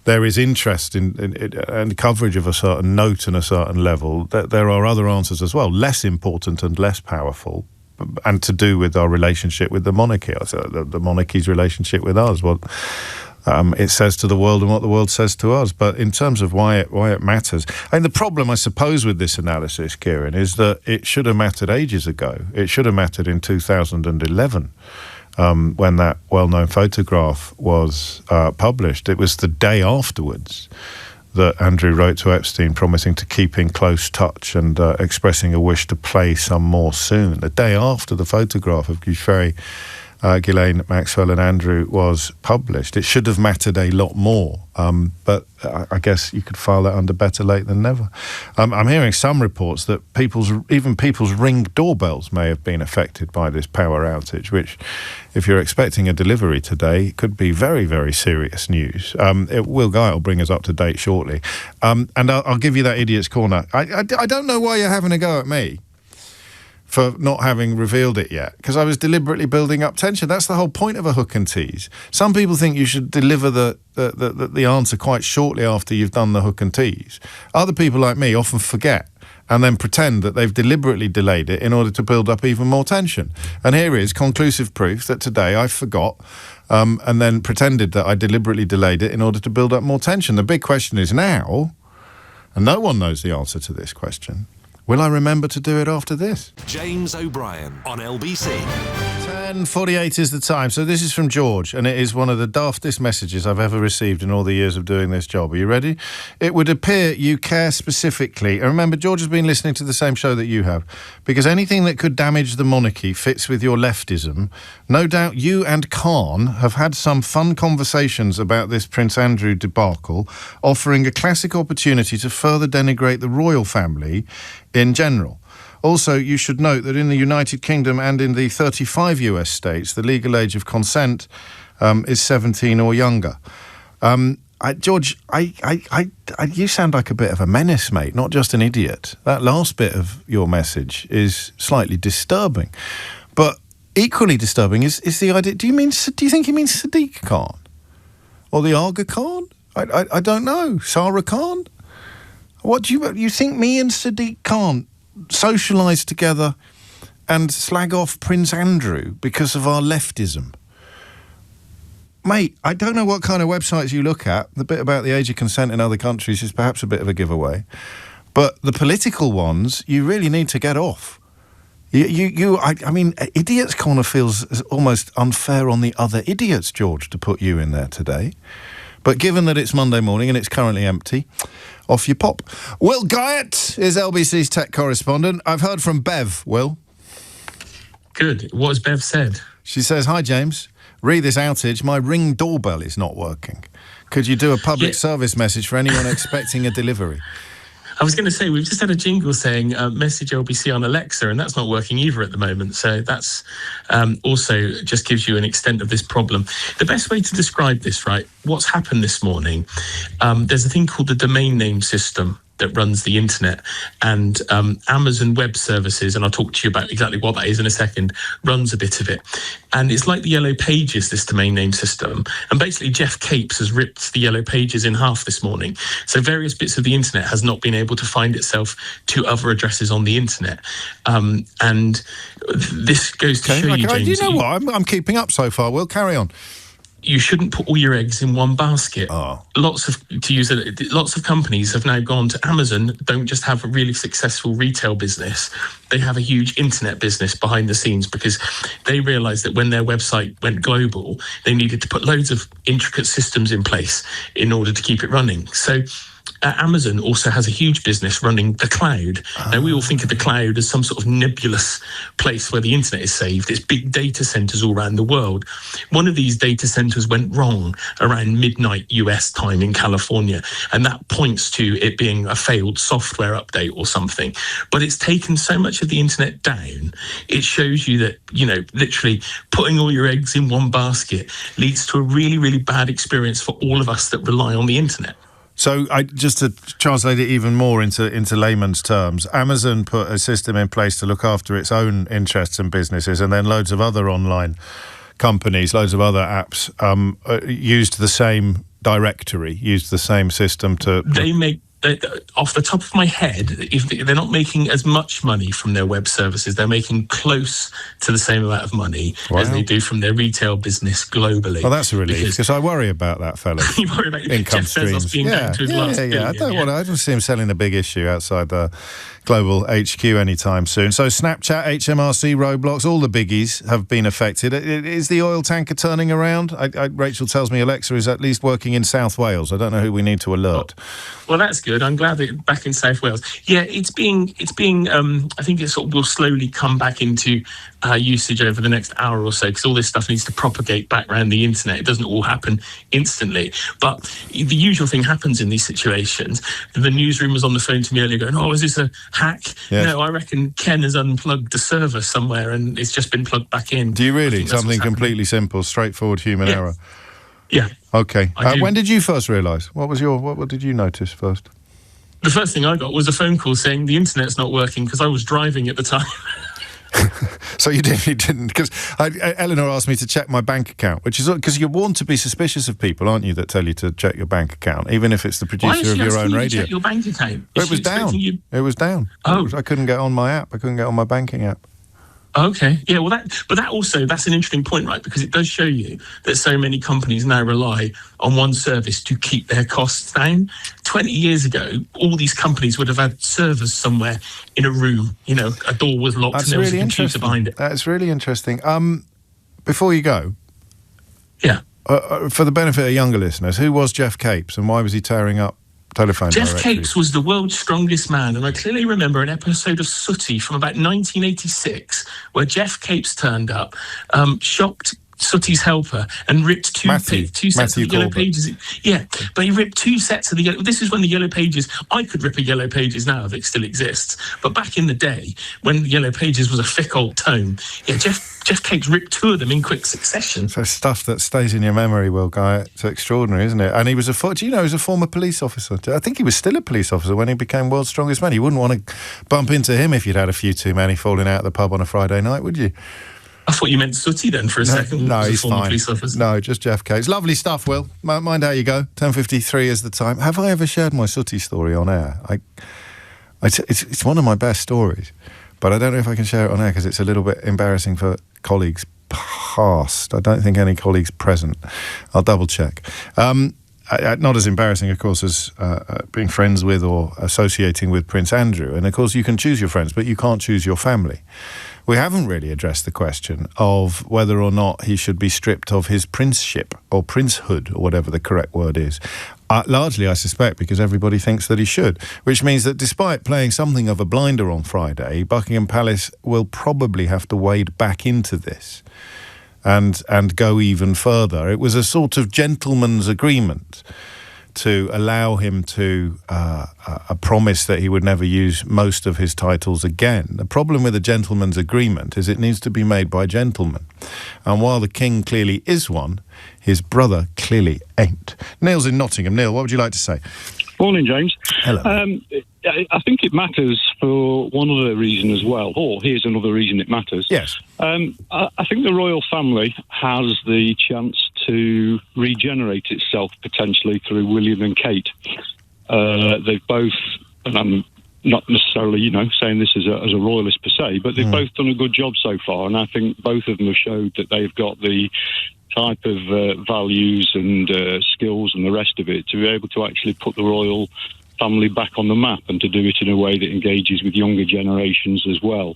there is interest in coverage of a certain note and a certain level, there are other answers as well, less important and less powerful, and to do with our relationship with the monarchy, the monarchy's relationship with us, what it says to the world and what the world says to us. But in terms of why it matters, and the problem, I suppose, with this analysis, Kieran, is that it should have mattered ages ago. It should have mattered in 2011. When that well-known photograph was published. It was the day afterwards that Andrew wrote to Epstein promising to keep in close touch and expressing a wish to play some more soon. The day after the photograph of Ghislaine Maxwell and Andrew was published. It should have mattered a lot more, but I guess you could file that under better late than never. I'm hearing some reports that people's Ring doorbells may have been affected by this power outage, which, if you're expecting a delivery today, could be very, very serious news. Will Guyatt will bring us up to date shortly. And I'll give you that idiot's corner. I don't know why you're having a go at me for not having revealed it yet, because I was deliberately building up tension. That's the whole point of a hook and tease. Some people think you should deliver the answer quite shortly after you've done the hook and tease. Other people like me often forget and then pretend that they've deliberately delayed it in order to build up even more tension. And here is conclusive proof that today I forgot and then pretended that I deliberately delayed it in order to build up more tension. The big question is now, and no one knows the answer to this question, will I remember to do it after this? James O'Brien on LBC. 10:48 is the time. So this is from George, and it is one of the daftest messages I've ever received in all the years of doing this job. Are you ready? It would appear you care specifically. And remember, George has been listening to the same show that you have, because anything that could damage the monarchy fits with your leftism. No doubt you and Khan have had some fun conversations about this Prince Andrew debacle, offering a classic opportunity to further denigrate the royal family in general. Also, you should note that in the United Kingdom and in the 35 US states, the legal age of consent is 17 or younger. George, you sound like a bit of a menace, mate, not just an idiot. That last bit of your message is slightly disturbing. But equally disturbing is the idea. Do you think he means Sadiq Khan? Or the Aga Khan? I don't know. Sarah Khan? What do you think me and Sadiq Khan socialise together and slag off Prince Andrew because of our leftism? Mate, I don't know what kind of websites you look at. The bit about the age of consent in other countries is perhaps a bit of a giveaway. But the political ones, you really need to get off. I mean, Idiots Corner feels almost unfair on the other idiots, George, to put you in there today. But given that it's Monday morning and it's currently empty, off you pop. Will Guyatt is LBC's tech correspondent. I've heard from Bev, Will. Good. What has Bev said? She says, "Hi, James. Re this outage. My Ring doorbell is not working. Could you do a public service message for anyone expecting a delivery?" I was going to say, we've just had a jingle saying message LBC on Alexa, and that's not working either at the moment. So that's also just gives you an extent of this problem. The best way to describe this, right, what's happened this morning, there's a thing called the domain name system that runs the internet, and Amazon Web Services, and I'll talk to you about exactly what that is in a second, runs a bit of it. And it's like the Yellow Pages, this domain name system. And basically Jeff Capes has ripped the Yellow Pages in half this morning. So various bits of the internet has not been able to find itself to other addresses on the internet. And this goes to show you, James. Do you know what? I'm keeping up so far. We'll carry on. You shouldn't put all your eggs in one basket. Oh. Lots of companies have now gone to Amazon, don't just have a really successful retail business, they have a huge internet business behind the scenes, because they realised that when their website went global, they needed to put loads of intricate systems in place in order to keep it running. So Amazon also has a huge business running the cloud. Now, we all think of the cloud as some sort of nebulous place where the internet is saved. It's big data centers all around the world. One of these data centers went wrong around midnight US time in California, and that points to it being a failed software update or something. But it's taken so much of the internet down, it shows you that, you know, literally putting all your eggs in one basket leads to a really, really bad experience for all of us that rely on the internet. So, just to translate it even more into layman's terms, Amazon put a system in place to look after its own interests and businesses, and then loads of other online companies, loads of other apps used the same directory, used the same system to... Off the top of my head, if they're not making as much money from their web services, they're making close to the same amount of money as they do from their retail business globally. Well, that's a relief, because I worry about that fella. You worry about income Jeff streams. Bezos being down to his last billion. I don't see him selling a big issue outside the global HQ anytime soon. So Snapchat, HMRC, Roblox, all the biggies have been affected. Is the oil tanker turning around? Rachel tells me Alexa is at least working in South Wales. I don't know who we need to alert. Well, that's good. I'm glad that it's back in South Wales. Yeah, it's being. I think it sort of will slowly come back into usage over the next hour or so, because all this stuff needs to propagate back around the internet. It doesn't all happen instantly. But the usual thing happens in these situations. The newsroom was on the phone to me earlier going, is this a hack? Yes. No, I reckon Ken has unplugged the server somewhere and it's just been plugged back in. Do you really? Something completely simple, straightforward human error? Yeah. Okay. When did you first realise? What did you notice first? The first thing I got was a phone call saying the internet's not working, because I was driving at the time. So you didn't, because Eleanor asked me to check my bank account, which is because you're warned to be suspicious of people, aren't you, that tell you to check your bank account, even if it's the producer of your own radio. Check your bank account? It was down. It was down. Oh. I couldn't get on my app. I couldn't get on my banking app. Okay. Yeah, well, that's an interesting point, right? Because it does show you that so many companies now rely on one service to keep their costs down. 20 years ago, all these companies would have had servers somewhere in a room. You know, a door was locked and there was a computer behind it. That's really interesting. Before you go... Yeah. For the benefit of younger listeners, who was Jeff Capes and why was he tearing up telephone Jeff directories? Capes was the world's strongest man, and I clearly remember an episode of Sooty from about 1986 where Jeff Capes turned up, shocked Sooty's helper, and ripped two sets of the Yellow Pages. Yeah, but he ripped two sets of the Yellow... This is when the Yellow Pages... I could rip a Yellow Pages now if it still exists, but back in the day, when the Yellow Pages was a thick old tome, yeah, Jeff Capes ripped two of them in quick succession. So stuff that stays in your memory, Will Guyatt. It's extraordinary, isn't it? And he was he was a former police officer. I think he was still a police officer when he became world's strongest man. You wouldn't want to bump into him if you'd had a few too many falling out at the pub on a Friday night, would you? I thought you meant Sooty then for a second. No, he's fine. Police officer. No, just Jeff Capes. Lovely stuff, Will. Mind how you go. 10:53 is the time. Have I ever shared my Sooty story on air? It's one of my best stories, but I don't know if I can share it on air because it's a little bit embarrassing for colleagues past. I don't think any colleagues present. I'll double check. Not as embarrassing, of course, as being friends with or associating with Prince Andrew. And, of course, you can choose your friends, but you can't choose your family. We haven't really addressed the question of whether or not he should be stripped of his princeship or princehood or whatever the correct word is. Largely, I suspect, because everybody thinks that he should, which means that despite playing something of a blinder on Friday, Buckingham Palace will probably have to wade back into this and go even further. It was a sort of gentleman's agreement to allow him to promise that he would never use most of his titles again. The problem with a gentleman's agreement is it needs to be made by gentlemen. And while the King clearly is one, his brother clearly ain't. Neil's in Nottingham. Neil, what would you like to say? Morning, James. Hello. I think it matters for one other reason as well, or here's another reason it matters. Yes. I think the royal family has the chance to regenerate itself potentially through William and Kate. They've both, and I'm not necessarily, saying this as a royalist per se, but they've both done a good job so far, and I think both of them have showed that they've got the type of values and skills and the rest of it to be able to actually put the royal family back on the map and to do it in a way that engages with younger generations as well.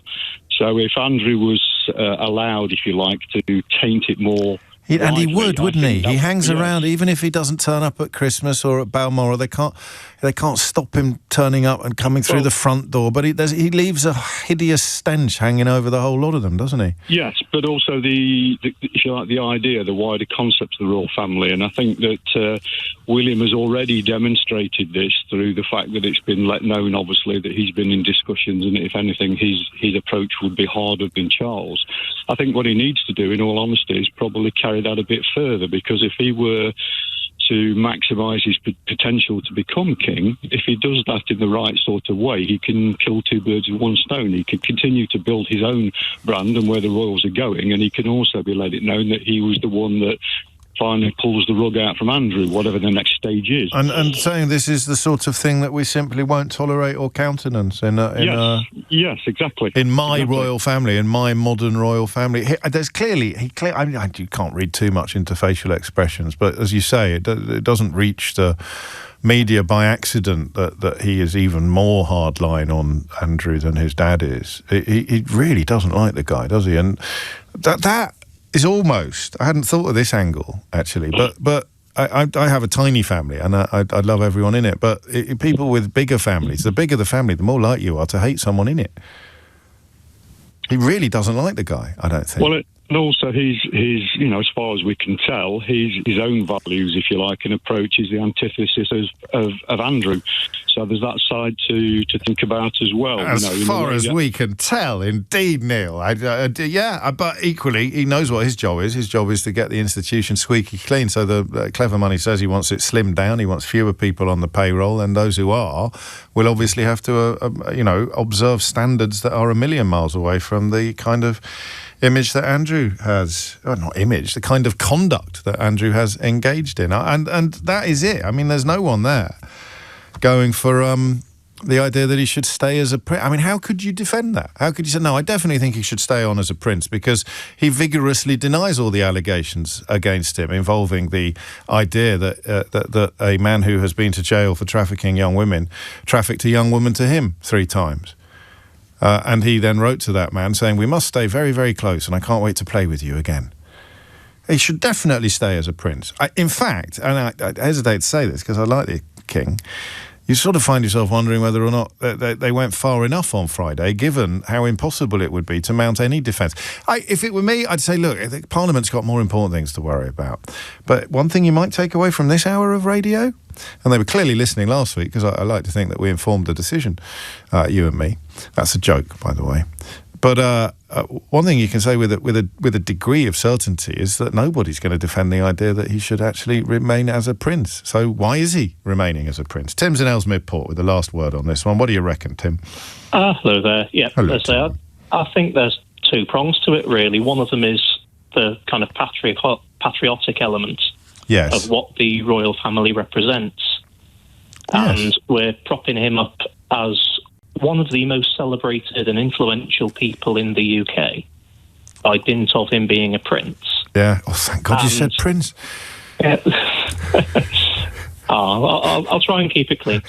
So if Andrew was allowed, if you like, to taint it more... And he would, wouldn't he? He hangs around, even if he doesn't turn up at Christmas or at Balmoral. They can't stop him turning up and coming through the front door. But he leaves a hideous stench hanging over the whole lot of them, doesn't he? Yes, but also the if you like, the idea, the wider concept of the royal family. And I think that William has already demonstrated this through the fact that it's been let known, obviously, that he's been in discussions, and if anything, his approach would be harder than Charles. I think what he needs to do, in all honesty, is probably carry that a bit further, because if he were to maximise his potential to become king, if he does that in the right sort of way, he can kill two birds with one stone. He can continue to build his own brand and where the royals are going, and he can also be let it known that he was the one that finally pulls the rug out from Andrew, whatever the next stage is. And saying this is the sort of thing that we simply won't tolerate or countenance yes, exactly. In my royal family, in my modern royal family. There's clearly, I mean, you can't read too much into facial expressions, but as you say, it doesn't reach the media by accident that he is even more hardline on Andrew than his dad is. He really doesn't like the guy, does he? And that is almost, I hadn't thought of this angle actually, but I have a tiny family and I love everyone in it, but people with bigger families, the bigger the family, the more likely you are to hate someone in it. He really doesn't like the guy, I don't think. Well, and also his as far as we can tell, his own values, if you like, and approach is the antithesis of Andrew. So there's that side to think about as well. As far as we can tell, indeed, Neil. But equally, he knows what his job is. His job is to get the institution squeaky clean. So the Clever Money says he wants it slimmed down. He wants fewer people on the payroll, and those who are will obviously have to, observe standards that are a million miles away from the kind of image that Andrew has, the kind of conduct that Andrew has engaged in. And that is it. I mean, there's no one there going for the idea that he should stay as a prince. I mean, how could you defend that? How could you say, no, I definitely think he should stay on as a prince, because he vigorously denies all the allegations against him involving the idea that a man who has been to jail for trafficking young women trafficked a young woman to him 3 times. And he then wrote to that man saying, we must stay very, very close and I can't wait to play with you again. He should definitely stay as a prince. In fact, and I hesitate to say this because I like the king, you sort of find yourself wondering whether or not they went far enough on Friday, given how impossible it would be to mount any defence. If it were me, I'd say, look, Parliament's got more important things to worry about. But one thing you might take away from this hour of radio, and they were clearly listening last week, because I like to think that we informed the decision, you and me. That's a joke, by the way. But one thing you can say with a degree of certainty is that nobody's going to defend the idea that he should actually remain as a prince. So why is he remaining as a prince? Tim's in Ellesmere Port with the last word on this one. What do you reckon, Tim? Hello there. Yeah, hello, I think there's 2 prongs to it, really. One of them is the kind of patriotic element of what the royal family represents. Yes. And we're propping him up as one of the most celebrated and influential people in the UK by dint of him being a prince. Yeah. Oh, thank God you said prince. Yeah. I'll try and keep it clean.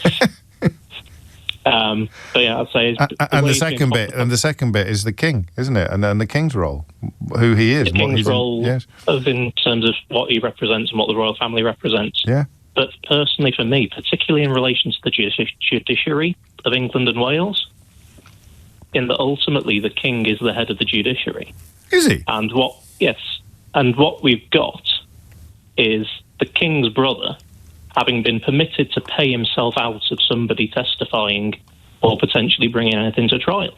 But yeah, I'd say... And the second bit is the king, isn't it? And the king's role, who he is. The king's role, in terms of what he represents and what the royal family represents. Yeah. But personally for me, particularly in relation to the judiciary of England and Wales, in that ultimately the king is the head of the judiciary. Is he? And what we've got is the king's brother having been permitted to pay himself out of somebody testifying or potentially bringing anything to trial.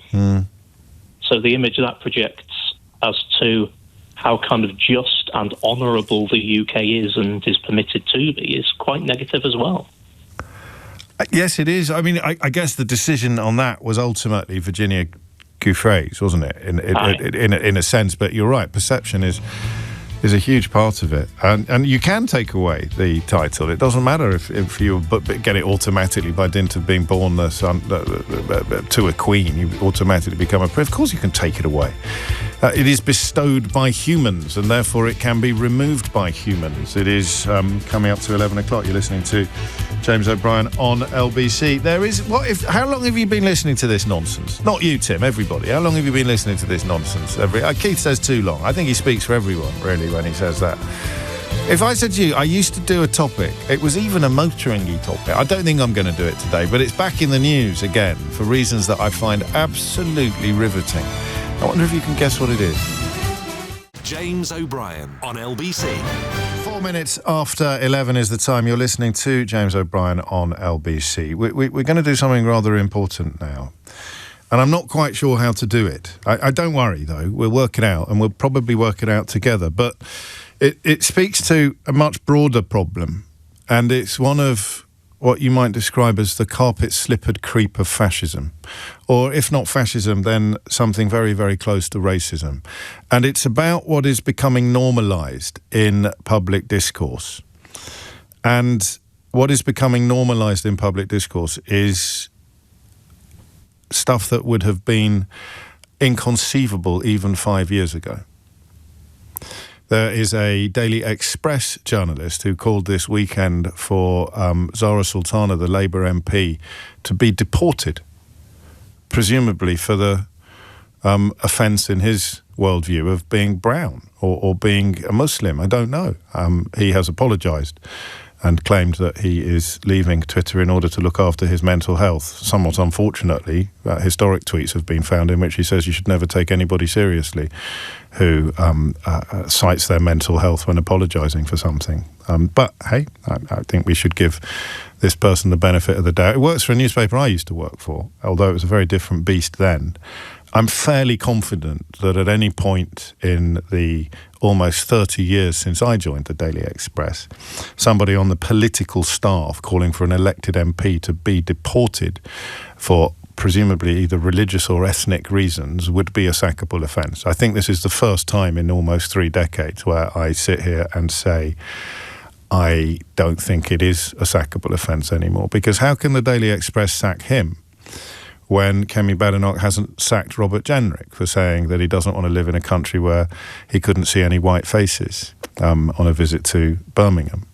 So the image that projects as to how kind of just and honourable the UK is and is permitted to be is quite negative as well. Yes, it is. I mean, I guess the decision on that was ultimately Virginia Giuffre's, wasn't it? In a sense, but you're right. Perception is a huge part of it, and you can take away the title. It doesn't matter if you get it automatically by dint of being born the son to a queen. You automatically become a prince. Of course, you can take it away. It is bestowed by humans, and therefore it can be removed by humans. It is coming up to 11 o'clock. You're listening to James O'Brien on LBC. How long have you been listening to this nonsense? Not you, Tim, everybody. How long have you been listening to this nonsense? Keith says too long. I think he speaks for everyone, really, when he says that. If I said to you, I used to do a topic, it was even a motoring-y topic. I don't think I'm going to do it today, but it's back in the news again for reasons that I find absolutely riveting. I wonder if you can guess what it is. James O'Brien on LBC. 4 minutes after 11 is the time. You're listening to James O'Brien on LBC. We're going to do something rather important now. And I'm not quite sure how to do it. I don't worry, though. We'll work it out, and we'll probably work it out together. But it speaks to a much broader problem. And it's one of what you might describe as the carpet-slippered creep of fascism. Or if not fascism, then something very, very close to racism. And it's about what is becoming normalised in public discourse. And what is becoming normalised in public discourse is stuff that would have been inconceivable even 5 years ago. There is a Daily Express journalist who called this weekend for Zara Sultana, the Labour MP, to be deported, presumably for the offence in his worldview of being brown or being a Muslim. I don't know. He has apologised and claimed that he is leaving Twitter in order to look after his mental health. Somewhat unfortunately, historic tweets have been found in which he says you should never take anybody seriously who cites their mental health when apologising for something. But hey, I think we should give this person the benefit of the doubt. It works for a newspaper I used to work for, although it was a very different beast then. I'm fairly confident that at any point in the almost 30 years since I joined the Daily Express, somebody on the political staff calling for an elected MP to be deported for presumably either religious or ethnic reasons would be a sackable offence. I think this is the first time in almost 3 decades where I sit here and say I don't think it is a sackable offence anymore, because how can the Daily Express sack him when Kemi Badenoch hasn't sacked Robert Jenrick for saying that he doesn't want to live in a country where he couldn't see any white faces on a visit to Birmingham?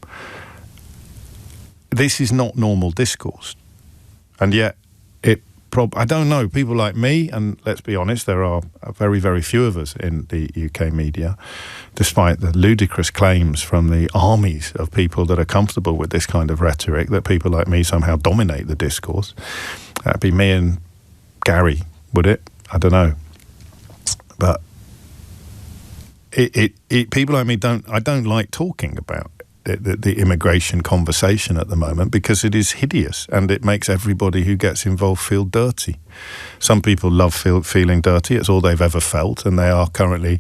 This is not normal discourse. And yet, I don't know, people like me, and let's be honest, there are very, very few of us in the UK media, despite the ludicrous claims from the armies of people that are comfortable with this kind of rhetoric, that people like me somehow dominate the discourse. That'd be me and Gary, would it? I don't know. But people like me I don't like talking about the immigration conversation at the moment, because it is hideous and it makes everybody who gets involved feel dirty. Some people love feeling dirty. It's all they've ever felt, and they are currently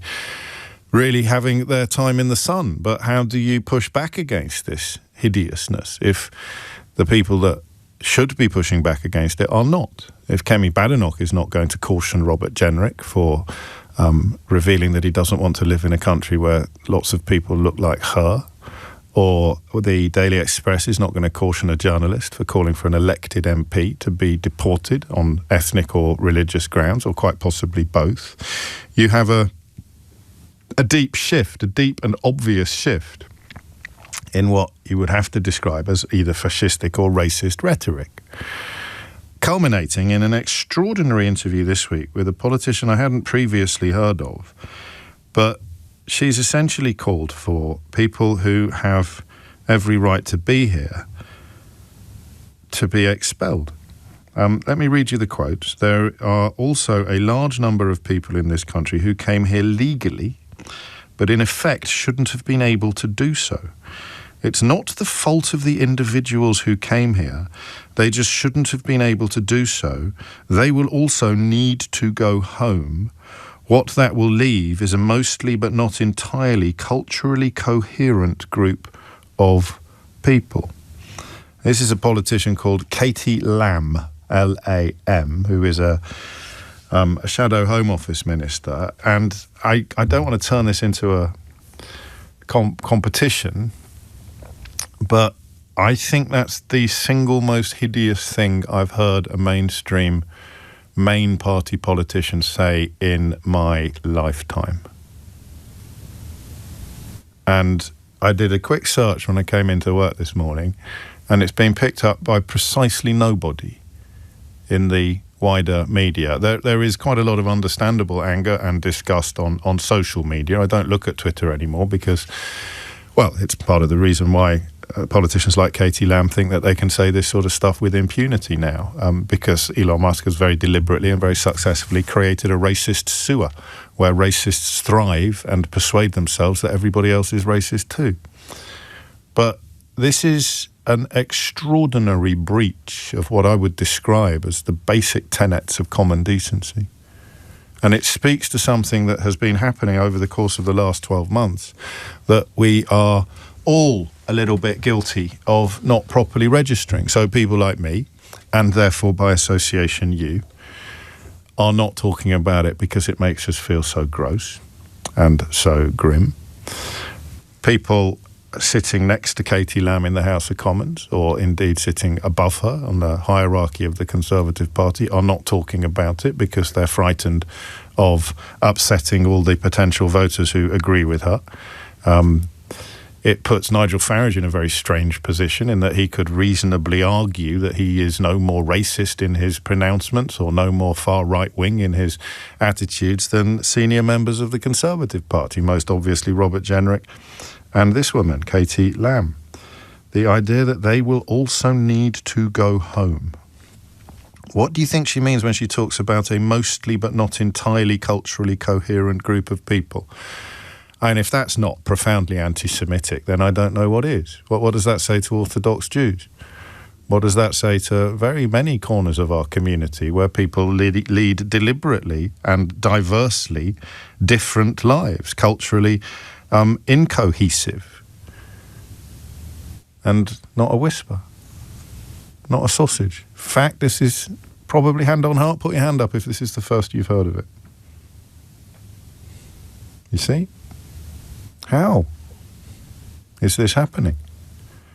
really having their time in the sun. But how do you push back against this hideousness if the people that should be pushing back against it are not? If Kemi Badenoch is not going to caution Robert Jenrick for revealing that he doesn't want to live in a country where lots of people look like her, or the Daily Express is not going to caution a journalist for calling for an elected MP to be deported on ethnic or religious grounds, or quite possibly both, you have a deep shift, a deep and obvious shift in what you would have to describe as either fascistic or racist rhetoric, culminating in an extraordinary interview this week with a politician I hadn't previously heard of, but she's essentially called for people who have every right to be here to be expelled. Let me read you the quotes. There are also a large number of people in this country who came here legally, but in effect shouldn't have been able to do so. It's not the fault of the individuals who came here. They just shouldn't have been able to do so. They will also need to go home. What that will leave is a mostly but not entirely culturally coherent group of people. This is a politician called Katie Lam, L-A-M, who is a shadow Home Office minister. And I don't want to turn this into a competition, but I think that's the single most hideous thing I've heard a mainstream main party politician say in my lifetime. And I did a quick search when I came into work this morning, and it's been picked up by precisely nobody in the wider media. There is quite a lot of understandable anger and disgust on social media. I don't look at Twitter anymore because, well, it's part of the reason why politicians like Katie Lam think that they can say this sort of stuff with impunity now, because Elon Musk has very deliberately and very successfully created a racist sewer where racists thrive and persuade themselves that everybody else is racist too. But this is an extraordinary breach of what I would describe as the basic tenets of common decency. And it speaks to something that has been happening over the course of the last 12 months, that we are all a little bit guilty of not properly registering. So people like me, and therefore by association you, are not talking about it because it makes us feel so gross and so grim. People sitting next to Katie Lam in the House of Commons, or indeed sitting above her on the hierarchy of the Conservative Party, are not talking about it because they're frightened of upsetting all the potential voters who agree with her. It puts Nigel Farage in a very strange position in that he could reasonably argue that he is no more racist in his pronouncements or no more far right-wing in his attitudes than senior members of the Conservative Party, most obviously Robert Jenrick and this woman, Katie Lam. The idea that they will also need to go home. What do you think she means when she talks about a mostly but not entirely culturally coherent group of people? And if that's not profoundly anti-Semitic, then I don't know what is. What does that say to Orthodox Jews? What does that say to very many corners of our community where people lead deliberately and diversely different lives, culturally incohesive? And not a whisper, not a sausage. In fact, this is probably, hand on heart, put your hand up if this is the first you've heard of it. You see? How is this happening?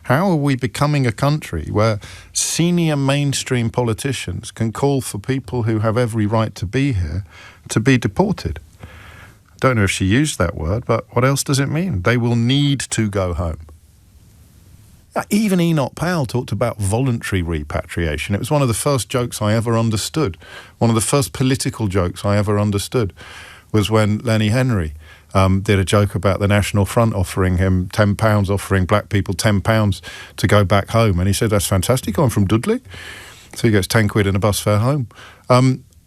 How are we becoming a country where senior mainstream politicians can call for people who have every right to be here to be deported? I don't know if she used that word, but what else does it mean? They will need to go home. Even Enoch Powell talked about voluntary repatriation. It was one of the first jokes I ever understood. One of the first political jokes I ever understood was when Lenny Henry did a joke about the National Front offering him £10, offering black people £10 to go back home. And he said, that's fantastic, I'm from Dudley. So he gets 10 quid and a bus fare home.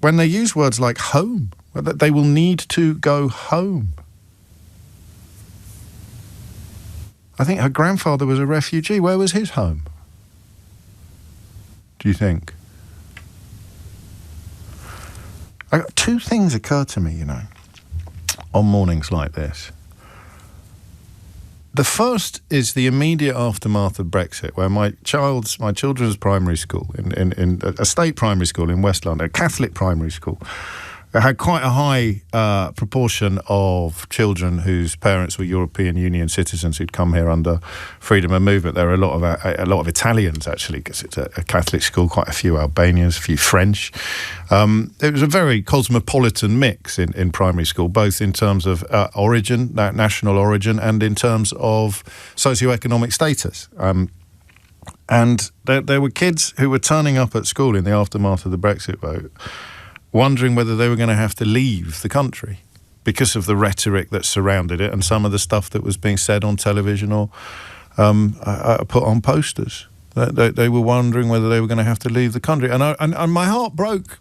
When they use words like home, they will need to go home. I think her grandfather was a refugee. Where was his home? Do you think? Two things occur to me, on mornings like this. The first is the immediate aftermath of Brexit, where my children's primary school, in a state primary school in West London, a Catholic primary school, had quite a high proportion of children whose parents were European Union citizens who'd come here under freedom of movement. There were a lot of Italians, actually, because it's a Catholic school, quite a few Albanians, a few French. It was a very cosmopolitan mix in primary school, both in terms of origin, national origin, and in terms of socioeconomic status. And there were kids who were turning up at school in the aftermath of the Brexit vote, wondering whether they were going to have to leave the country because of the rhetoric that surrounded it and some of the stuff that was being said on television or put on posters. They were wondering whether they were going to have to leave the country. And my heart broke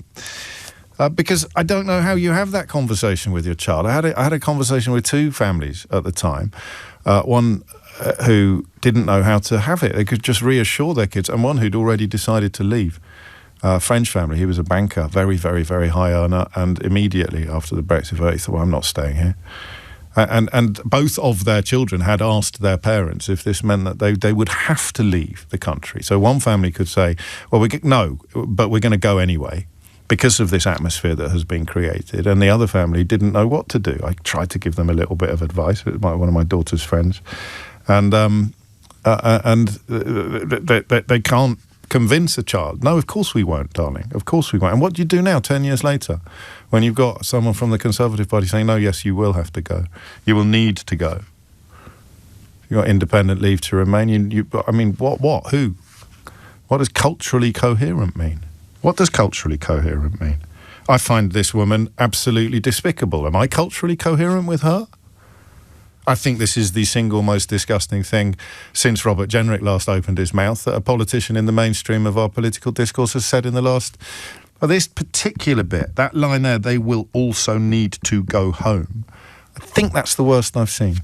Because I don't know how you have that conversation with your child. I had a conversation with two families at the time. One who didn't know how to have it. They could just reassure their kids, and one who'd already decided to leave. French family. He was a banker, very, very, very high earner, and immediately after the Brexit vote, he thought, well, I'm not staying here. And both of their children had asked their parents if this meant that they would have to leave the country. So one family could say, well, no, but we're going to go anyway because of this atmosphere that has been created. And the other family didn't know what to do. I tried to give them a little bit of advice. It was one of my daughter's friends. And they can't convince a child. No, of course we won't, darling. Of course we won't. And what do you do now, 10 years later, when you've got someone from the Conservative Party saying, no, yes, you will have to go. You will need to go. You've got independent leave to remain. What? Who? What does culturally coherent mean? What does culturally coherent mean? I find this woman absolutely despicable. Am I culturally coherent with her? I think this is the single most disgusting thing since Robert Jenrick last opened his mouth that a politician in the mainstream of our political discourse has said in the last... Well, this particular bit, that line there, they will also need to go home. I think that's the worst I've seen.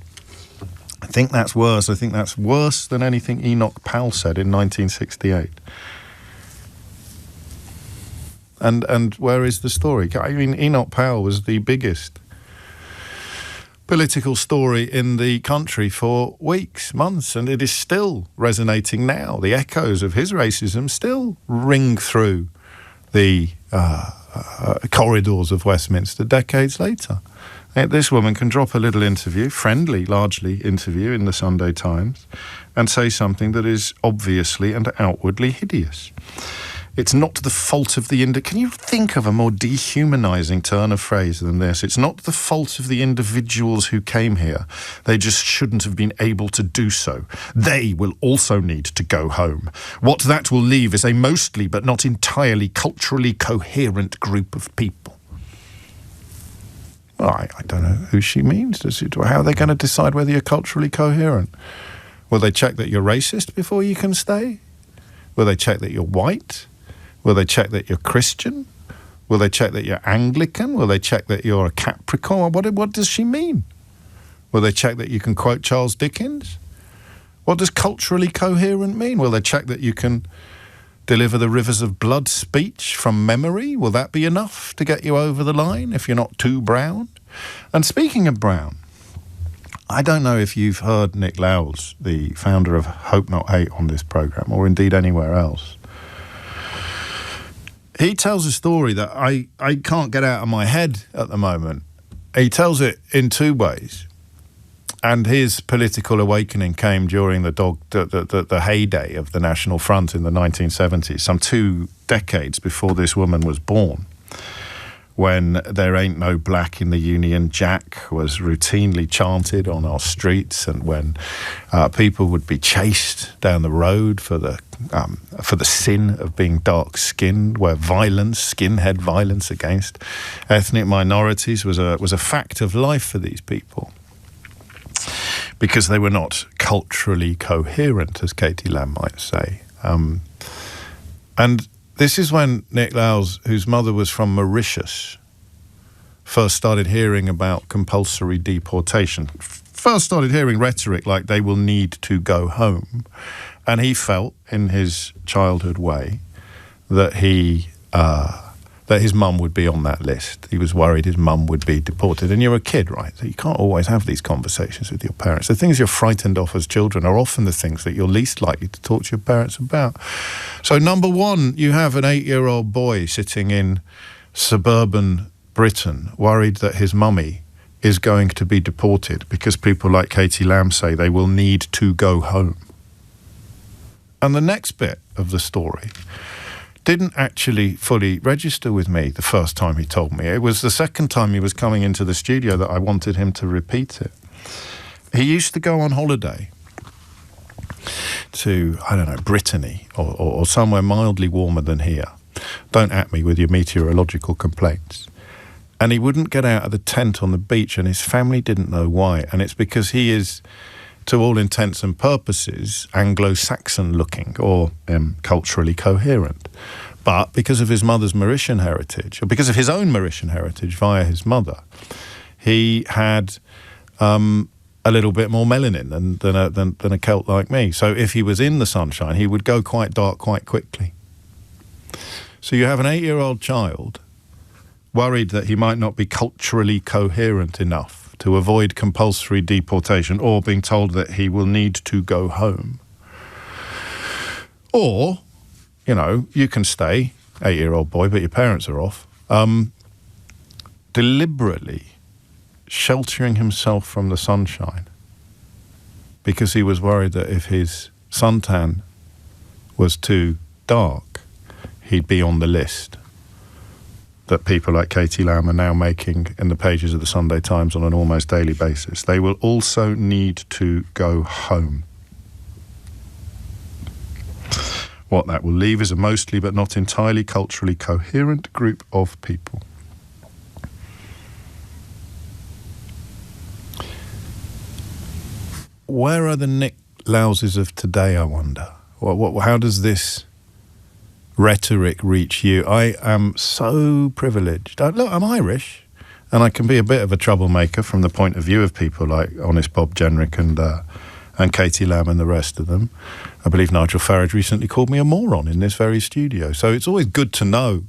I think that's worse. I think that's worse than anything Enoch Powell said in 1968. And where is the story? I mean, Enoch Powell was the biggest political story in the country for weeks, months, and it is still resonating now. The echoes of his racism still ring through the corridors of Westminster decades later. This woman can drop a little interview, friendly, largely interview in the Sunday Times, and say something that is obviously and outwardly hideous. It's not the fault of the... Can you think of a more dehumanising turn of phrase than this? It's not the fault of the individuals who came here. They just shouldn't have been able to do so. They will also need to go home. What that will leave is a mostly but not entirely culturally coherent group of people. Well, I don't know who she means. How are they going to decide whether you're culturally coherent? Will they check that you're racist before you can stay? Will they check that you're white? Will they check that you're Christian? Will they check that you're Anglican? Will they check that you're a Capricorn? What does she mean? Will they check that you can quote Charles Dickens? What does culturally coherent mean? Will they check that you can deliver the rivers of blood speech from memory? Will that be enough to get you over the line if you're not too brown? And speaking of brown, I don't know if you've heard Nick Lowles, the founder of Hope Not Hate, on this programme, or indeed anywhere else. He tells a story that I can't get out of my head at the moment. He tells it in two ways. And his political awakening came during the heyday of the National Front in the 1970s, some 2 decades before this woman was born, when "There Ain't No Black in the Union Jack" was routinely chanted on our streets, and when people would be chased down the road for the sin of being dark-skinned, where skinhead violence against ethnic minorities was a fact of life for these people, because they were not culturally coherent, as Katie Lam might say. And this is when Nick Lowles, whose mother was from Mauritius, first started hearing about compulsory deportation. First started hearing rhetoric like they will need to go home. And he felt, in his childhood way, that that his mum would be on that list. He was worried his mum would be deported. And you're a kid, right? So you can't always have these conversations with your parents. The things you're frightened of as children are often the things that you're least likely to talk to your parents about. So number one, you have an 8-year-old boy sitting in suburban Britain, worried that his mummy is going to be deported because people like Katie Lam say they will need to go home. And the next bit of the story didn't actually fully register with me the first time he told me. It was the second time he was coming into the studio that I wanted him to repeat it. He used to go on holiday to, I don't know, Brittany or somewhere mildly warmer than here. Don't at me with your meteorological complaints. And he wouldn't get out of the tent on the beach, and his family didn't know why. And it's because he is, to all intents and purposes, Anglo-Saxon looking or culturally coherent. But because of his mother's Mauritian heritage, or because of his own Mauritian heritage via his mother, he had a little bit more melanin than a Celt like me. So if he was in the sunshine, he would go quite dark quite quickly. So you have an 8-year-old child worried that he might not be culturally coherent enough to avoid compulsory deportation, or being told that he will need to go home. Or, you know, you can stay, 8-year-old boy, but your parents are off, deliberately sheltering himself from the sunshine because he was worried that if his suntan was too dark, he'd be on the list that people like Katie Lam are now making in the pages of the Sunday Times on an almost daily basis. They will also need to go home. What that will leave is a mostly but not entirely culturally coherent group of people. Where are the Nick Louses of today, I wonder? How does this rhetoric reach you? I am so privileged. Look, I'm Irish, and I can be a bit of a troublemaker from the point of view of people like Honest Bob Jenrick and Katie Lam and the rest of them. I believe Nigel Farage recently called me a moron in this very studio. So it's always good to know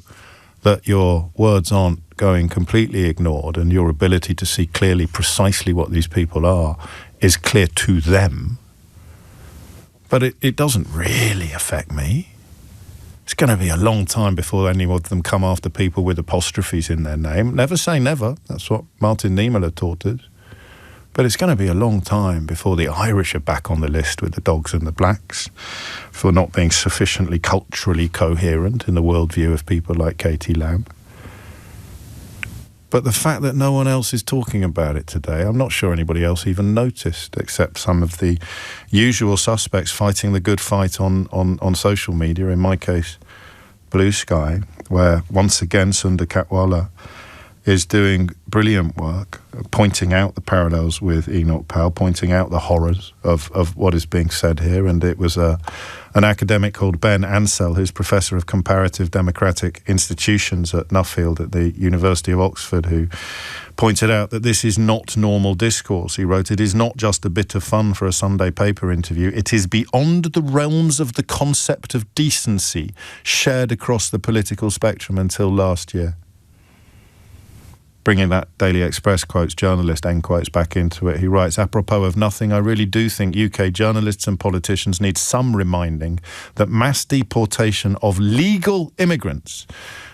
that your words aren't going completely ignored, and your ability to see clearly precisely what these people are is clear to them. But it doesn't really affect me. It's going to be a long time before any of them come after people with apostrophes in their name. Never say never. That's what Martin Niemöller taught us. But it's going to be a long time before the Irish are back on the list with the dogs and the blacks for not being sufficiently culturally coherent in the worldview of people like Katie Lam. But the fact that no one else is talking about it today, I'm not sure anybody else even noticed, except some of the usual suspects fighting the good fight on social media, in my case, Blue Sky, where once again Sundar Katwala is doing brilliant work, pointing out the parallels with Enoch Powell, pointing out the horrors of what is being said here. And it was an academic called Ben Ansell, who's Professor of Comparative Democratic Institutions at Nuffield at the University of Oxford, who pointed out that this is not normal discourse. He wrote, "It is not just a bit of fun for a Sunday paper interview. It is beyond the realms of the concept of decency shared across the political spectrum until last year." Bringing that Daily Express quotes journalist, end quotes, back into it, he writes, "Apropos of nothing, I really do think UK journalists and politicians need some reminding that mass deportation of legal immigrants,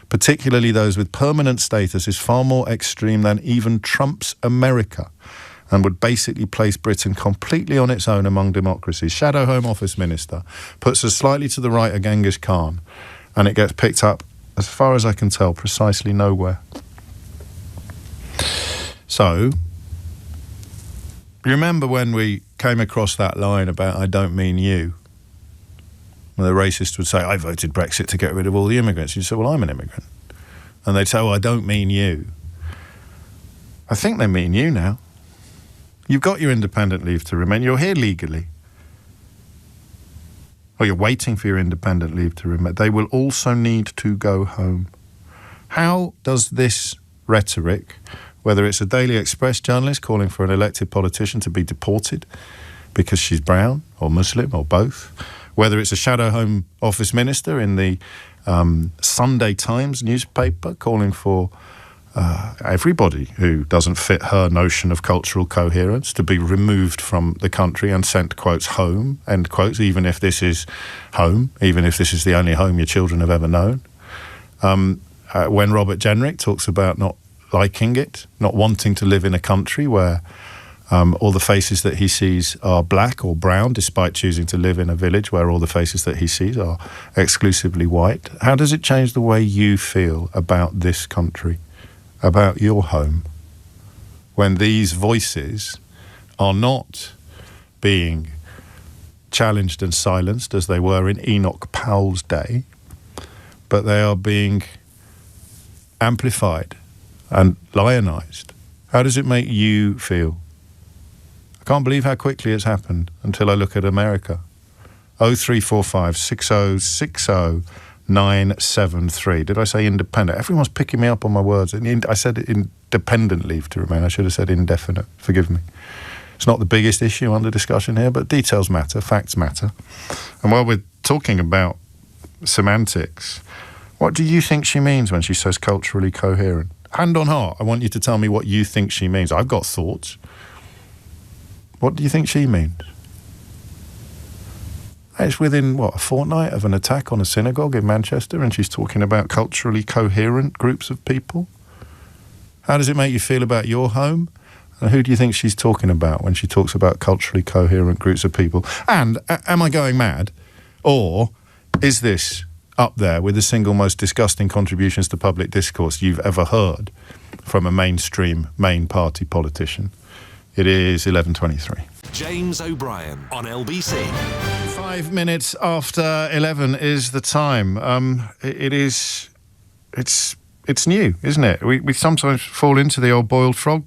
particularly those with permanent status, is far more extreme than even Trump's America, and would basically place Britain completely on its own among democracies." Shadow Home Office Minister puts us slightly to the right of Genghis Khan, and it gets picked up, as far as I can tell, precisely nowhere. So, you remember when we came across that line about "I don't mean you"? Well, the racist would say, "I voted Brexit to get rid of all the immigrants." You say, "Well, I'm an immigrant." And they'd say, "Oh, I don't mean you." I think they mean you now. You've got your independent leave to remain. You're here legally. Or you're waiting for your independent leave to remain. They will also need to go home. How does this rhetoric, whether it's a Daily Express journalist calling for an elected politician to be deported because she's brown or Muslim or both, whether it's a Shadow Home Office minister in the Sunday Times newspaper calling for everybody who doesn't fit her notion of cultural coherence to be removed from the country and sent, quotes, home, end quotes, even if this is home, even if this is the only home your children have ever known. When Robert Jenrick talks about not liking it, not wanting to live in a country where all the faces that he sees are black or brown, despite choosing to live in a village where all the faces that he sees are exclusively white. How does it change the way you feel about this country, about your home, when these voices are not being challenged and silenced as they were in Enoch Powell's day, but they are being amplified and lionized? How does it make you feel? I can't believe how quickly it's happened until I look at America. 0345 6060 973. Did I say independent? Everyone's picking me up on my words. I said independent leave to remain. I should have said indefinite. Forgive me. It's not the biggest issue under discussion here, but details matter, facts matter. And while we're talking about semantics, what do you think she means when she says culturally coherent? Hand on heart, I want you to tell me what you think she means. I've got thoughts. What do you think she means? It's within, a fortnight of an attack on a synagogue in Manchester, and she's talking about culturally coherent groups of people? How does it make you feel about your home? And who do you think she's talking about when she talks about culturally coherent groups of people? And am I going mad? Or is this up there with the single most disgusting contributions to public discourse you've ever heard from a mainstream main party politician? It is 11:23. James O'Brien on LBC. 5 minutes after 11 is the time. It's new, isn't it? We sometimes fall into the old boiled frog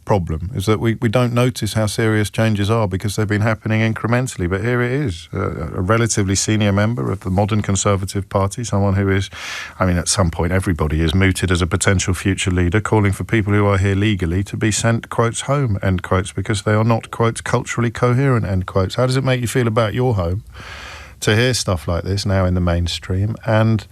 problem, is that we don't notice how serious changes are because they've been happening incrementally. But here it is, a relatively senior member of the modern Conservative Party, someone who is, at some point everybody is mooted as a potential future leader, calling for people who are here legally to be sent, quotes, home, end quotes, because they are not, quotes, culturally coherent, end quotes. How does it make you feel about your home to hear stuff like this now in the mainstream? And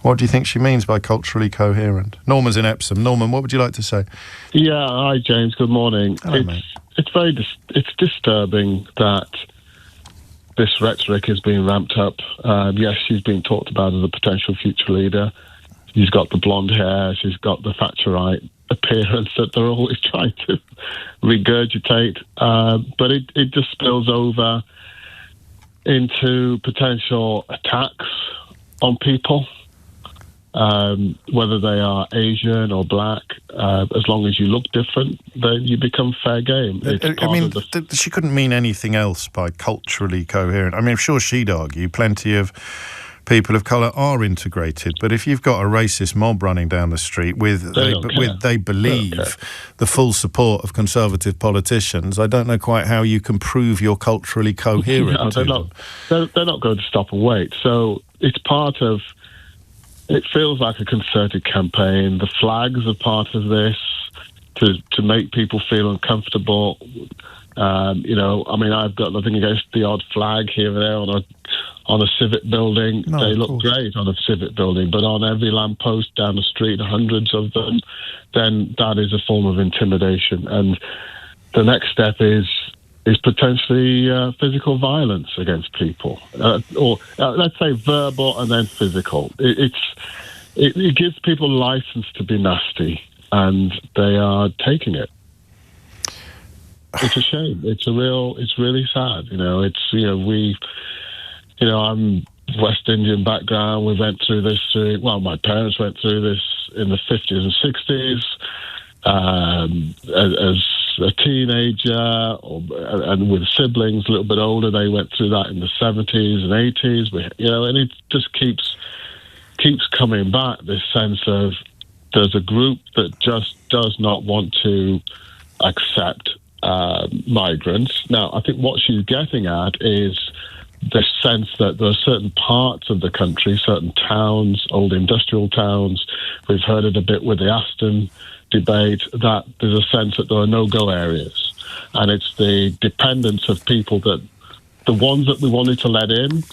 what do you think she means by culturally coherent? Norman's in Epsom. Norman, what would you like to say? Yeah, hi James, good morning. Hello, mate. It's disturbing that this rhetoric is being ramped up. Yes, she's being talked about as a potential future leader. She's got the blonde hair, she's got the Thatcherite appearance that they're always trying to regurgitate. But it just spills over into potential attacks on people. Whether they are Asian or black, as long as you look different, then you become fair game. She couldn't mean anything else by culturally coherent. I'm sure she'd argue plenty of people of colour are integrated, but if you've got a racist mob running down the street they believe the full support of Conservative politicians, I don't know quite how you can prove you're culturally coherent. No, they're not going to stop and wait. So it's part of. It feels like a concerted campaign. The flags are part of this to make people feel uncomfortable. I've got nothing against the odd flag here and there on a civic building. No, they look great on a civic building, but on every lamppost down the street, hundreds of them, then that is a form of intimidation. And the next step is potentially physical violence against people, or let's say verbal and then physical. It gives people license to be nasty, and they are taking it. It's a shame. It's really sad. I'm West Indian background. We went through this. My parents went through this in the 50s and 60s. As a teenager, and with siblings a little bit older, they went through that in the 70s and 80s. And it just keeps coming back. This sense of there's a group that just does not want to accept migrants. Now, I think what she's getting at is the sense that there are certain parts of the country, certain towns, old industrial towns. We've heard it a bit with the Aston debate, that there's a sense that there are no-go areas, and it's the dependence of people, that the ones that we wanted to let in,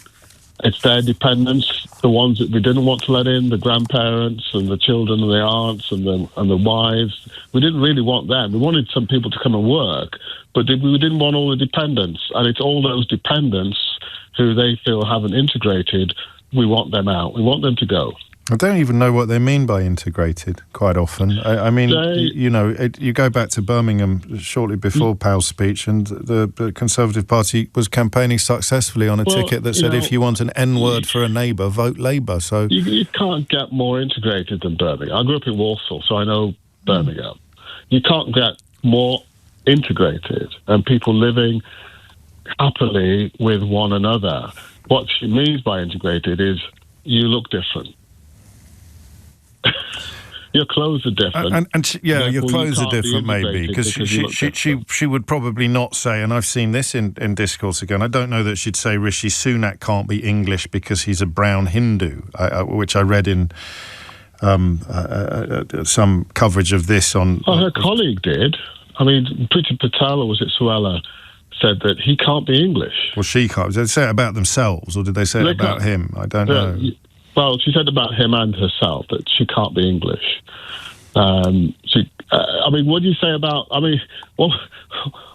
it's their dependents. The ones that we didn't want to let in, the grandparents and the children and the aunts and the wives, we didn't really want them. We wanted some people to come and work, but we didn't want all the dependents. And it's all those dependents who they feel haven't integrated. We want them out. We want them to go. I don't even know what they mean by integrated quite often. You go back to Birmingham shortly before Powell's speech, and the Conservative Party was campaigning successfully on a ticket that said, if you want an N-word for a neighbour, vote Labour. So you can't get more integrated than Birmingham. I grew up in Walsall, so I know Birmingham. You can't get more integrated and people living happily with one another. What she means by integrated is you look different. your clothes are different. Your clothes are different, maybe, because she would probably not say, and I've seen this in discourse again, I don't know that she'd say Rishi Sunak can't be English because he's a brown Hindu, which I read in some coverage of this on... Well, her colleague did. I mean, Priti Patel, or was it Suella, said that he can't be English. Well, she can't. Did they say it about themselves, or did they say it about him? I don't know. Well, she said about him and herself that she can't be English. I mean, what do you say about... I mean, what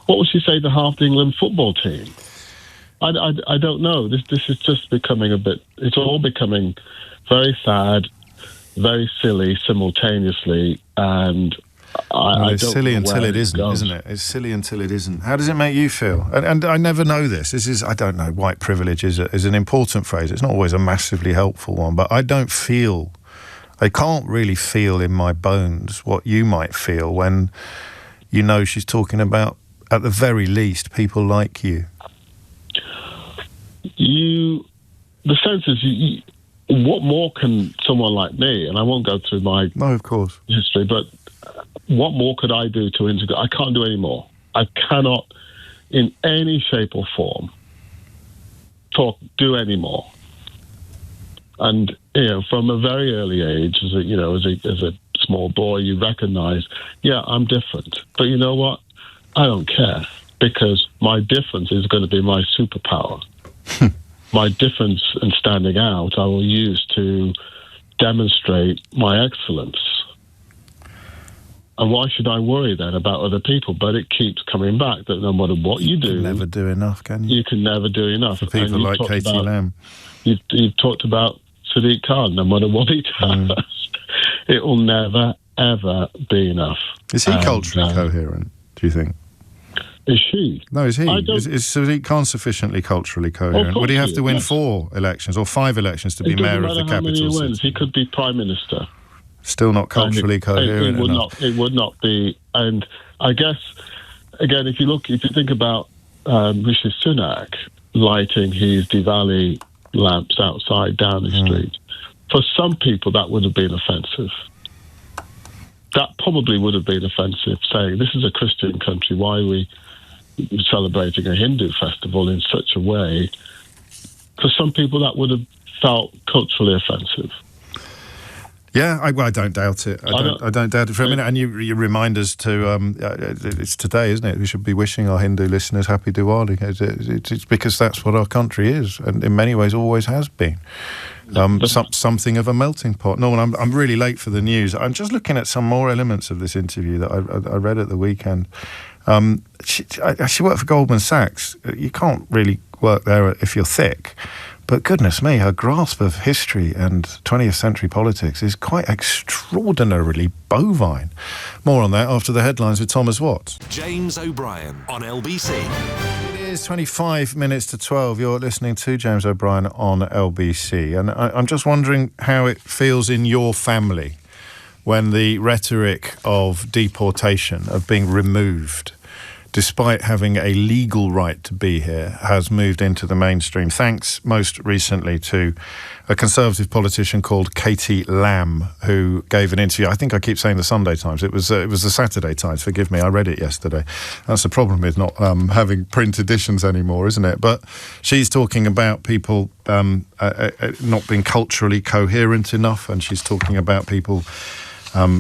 would she say to half the England football team? I don't know. This is just becoming a bit... It's all becoming very sad, very silly simultaneously, and... It's silly until it isn't it? It's silly until it isn't. How does it make you feel? And I never know this. This is, I don't know, white privilege is an important phrase. It's not always a massively helpful one, but I can't really feel in my bones what you might feel when you know she's talking about, at the very least, people like you. The sense is, what more can someone like me, and I won't go through my history, but what more could I do to integrate? I can't do any more. I cannot, in any shape or form, do any more. And from a very early age, as a small boy, you recognise, I'm different. But you know what? I don't care, because my difference is going to be my superpower. My difference and standing out, I will use to demonstrate my excellence. And why should I worry then about other people? But it keeps coming back that no matter what you do... You can never do enough, can you? You can never do enough. For people like Katie Lam. You've talked about Sadiq Khan, no matter what he does. It will never, ever be enough. Is he culturally coherent, do you think? Is she? No, is he? Is Sadiq Khan sufficiently culturally coherent? Would he have to win 4 elections or 5 elections to be mayor of the capital city? He could be prime minister. Still not culturally coherent enough. It would not be. And I guess, again, if you think about Rishi Sunak lighting his Diwali lamps outside Downing Street, for some people that would have been offensive. That probably would have been offensive, saying, this is a Christian country, why are we celebrating a Hindu festival in such a way? For some people that would have felt culturally offensive. Yeah, I don't doubt it. I don't doubt it for a minute. And you remind us to, it's today, isn't it? We should be wishing our Hindu listeners happy Diwali. It's because that's what our country is, and in many ways always has been. Something of a melting pot. Norman, I'm really late for the news. I'm just looking at some more elements of this interview that I read at the weekend. She worked for Goldman Sachs. You can't really work there if you're thick. But goodness me, her grasp of history and 20th century politics is quite extraordinarily bovine. More on that after the headlines with Thomas Watts. James O'Brien on LBC. It is 25 minutes to 12. You're listening to James O'Brien on LBC. And I'm just wondering how it feels in your family when the rhetoric of deportation, of being removed, despite having a legal right to be here, has moved into the mainstream, thanks most recently to a Conservative politician called Katie Lam, who gave an interview. I think I keep saying the Sunday Times. It was the Saturday Times, forgive me, I read it yesterday. That's the problem with not having print editions anymore, isn't it? But she's talking about people not being culturally coherent enough, and she's talking about people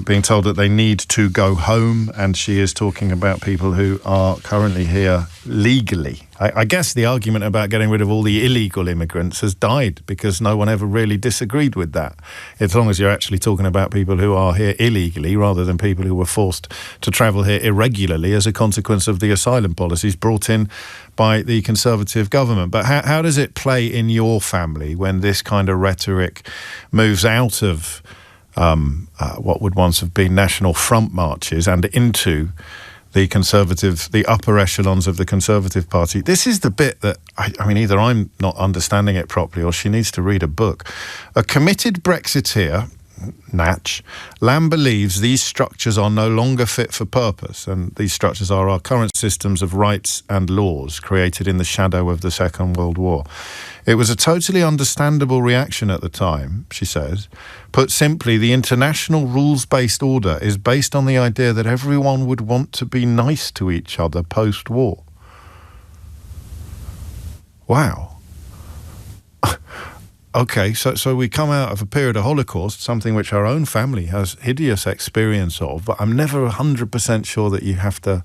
being told that they need to go home, and she is talking about people who are currently here legally. I guess the argument about getting rid of all the illegal immigrants has died because no one ever really disagreed with that. As long as you're actually talking about people who are here illegally rather than people who were forced to travel here irregularly as a consequence of the asylum policies brought in by the Conservative government. But how does it play in your family when this kind of rhetoric moves out of what would once have been National Front marches and into the upper echelons of the Conservative Party? This is the bit that, I mean, either I'm not understanding it properly or she needs to read a book. A committed Brexiteer Natch, Lam believes these structures are no longer fit for purpose, and these structures are our current systems of rights and laws created in the shadow of the Second World War. It was a totally understandable reaction at the time, she says. Put simply, the international rules-based order is based on the idea that everyone would want to be nice to each other post-war. Wow. Okay, so we come out of a period of Holocaust, something which our own family has hideous experience of, but I'm never 100% sure that you have to...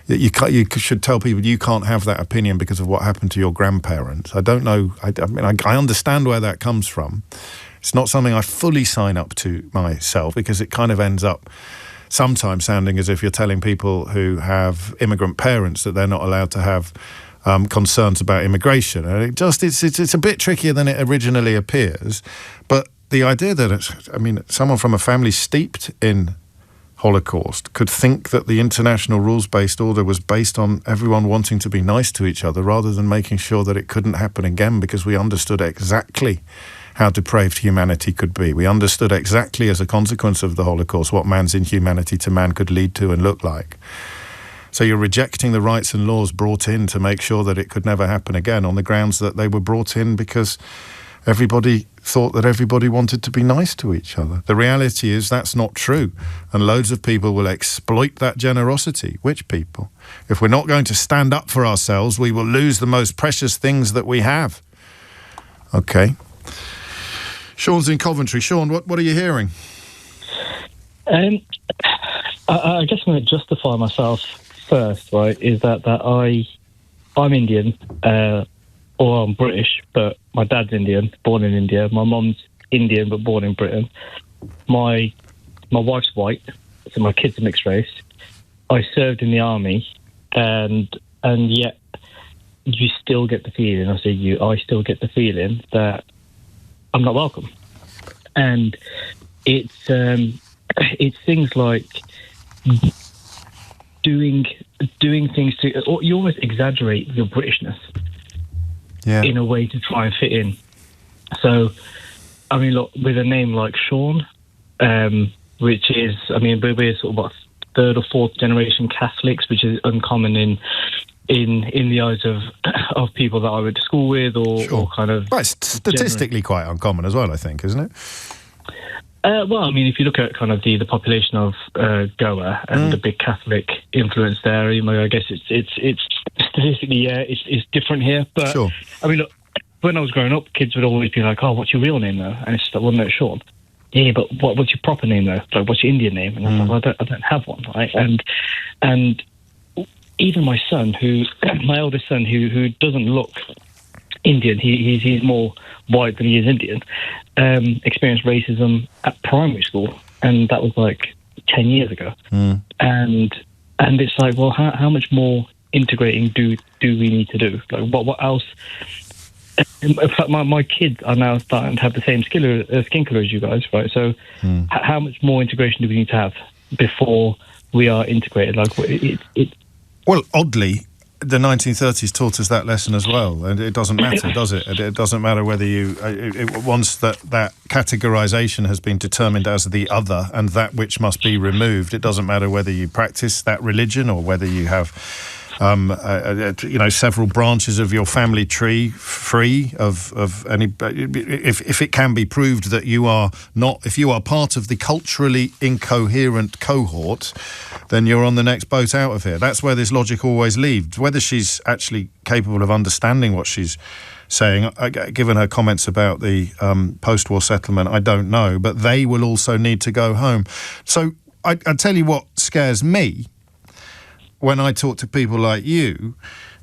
You should tell people you can't have that opinion because of what happened to your grandparents. I don't know. I understand where that comes from. It's not something I fully sign up to myself, because it kind of ends up sometimes sounding as if you're telling people who have immigrant parents that they're not allowed to have concerns about immigration. And it's a bit trickier than it originally appears. But the idea that someone from a family steeped in Holocaust could think that the international rules-based order was based on everyone wanting to be nice to each other rather than making sure that it couldn't happen again, because we understood exactly how depraved humanity could be. We understood exactly, as a consequence of the Holocaust, what man's inhumanity to man could lead to and look like. So you're rejecting the rights and laws brought in to make sure that it could never happen again on the grounds that they were brought in because everybody thought that everybody wanted to be nice to each other. The reality is that's not true, and loads of people will exploit that generosity. Which people? If we're not going to stand up for ourselves, we will lose the most precious things that we have. Okay. Sean's in Coventry. Sean, what are you hearing? I guess I'm going to justify myself first, right, is that I'm Indian, or I'm British, but my dad's Indian, born in India. My mum's Indian, but born in Britain. My wife's white, so my kids are mixed race. I served in the army, and yet you still get the feeling, I still get the feeling that I'm not welcome. And it's things like doing things or you almost exaggerate your Britishness. Yeah. In a way to try and fit in. So, look, with a name like Sean, which is, we're sort of third or fourth generation Catholics, which is uncommon in the eyes of people that I went to school with, or kind of... Well, it's statistically quite uncommon as well, I think, isn't it? If you look at kind of the population of Goa and the big Catholic influence there, I guess it's statistically, it's different here. But sure. Look, when I was growing up, kids would always be like, "Oh, what's your real name though?" And it's like, "Well, no, Sean." Yeah, but what's your proper name though? Like, what's your Indian name? And I'm like, "Well, I don't have one." Right? And even my son, my eldest son, who doesn't look Indian, he's more white than he is Indian, experienced racism at primary school, and that was like 10 years ago. And it's like, well, how much more integrating do we need to do? Like, what else? In fact, my kids are now starting to have the same skin color as you guys, right? So how much more integration do we need to have before we are integrated? Like, Well, oddly, the 1930s taught us that lesson as well, and it doesn't matter, does it? It doesn't matter whether you... once that categorisation has been determined as the other and that which must be removed, it doesn't matter whether you practice that religion or whether you have... several branches of your family tree free of any... If it can be proved that you are not... If you are part of the culturally incoherent cohort, then you're on the next boat out of here. That's where this logic always leads. Whether she's actually capable of understanding what she's saying, given her comments about the post-war settlement, I don't know, but they will also need to go home. So I tell you what scares me when I talk to people like you,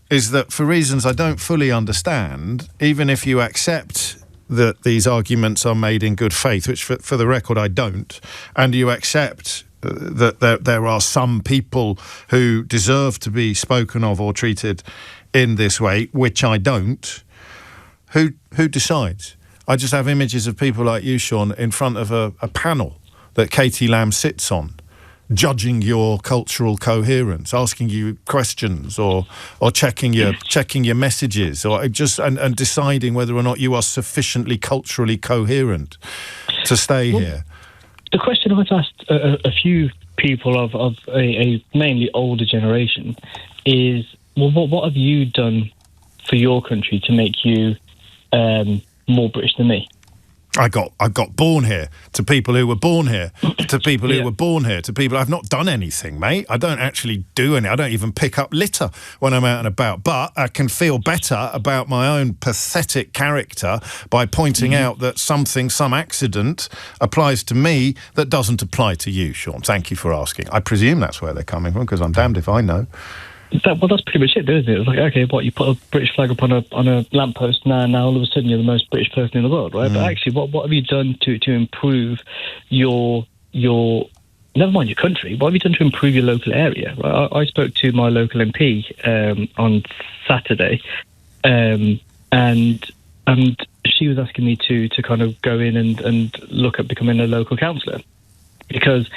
is that for reasons I don't fully understand, even if you accept that these arguments are made in good faith, which for the record I don't, and you accept that there are some people who deserve to be spoken of or treated in this way, which I don't, who decides? I just have images of people like you, Sean, in front of a panel that Katie Lam sits on, judging your cultural coherence, asking you questions, or checking your messages, or just and deciding whether or not you are sufficiently culturally coherent to stay here. The question I've asked a few people of a mainly older generation is, well, what have you done for your country to make you more British than me? I got born here, to people who were born here, to people who were born here, to people. I've not done anything, mate. I don't actually do any. I don't even pick up litter when I'm out and about. But I can feel better about my own pathetic character by pointing out that some accident applies to me that doesn't apply to you, Sean. Thank you for asking. I presume that's where they're coming from, because I'm damned if I know. Well, that's pretty much it, though, isn't it? It's like, okay, you put a British flag up on a lamppost, now all of a sudden you're the most British person in the world, right? But actually, what have you done to improve your never mind your country, what have you done to improve your local area? Right? I spoke to my local MP on Saturday, and she was asking me to kind of go in and look at becoming a local councillor, because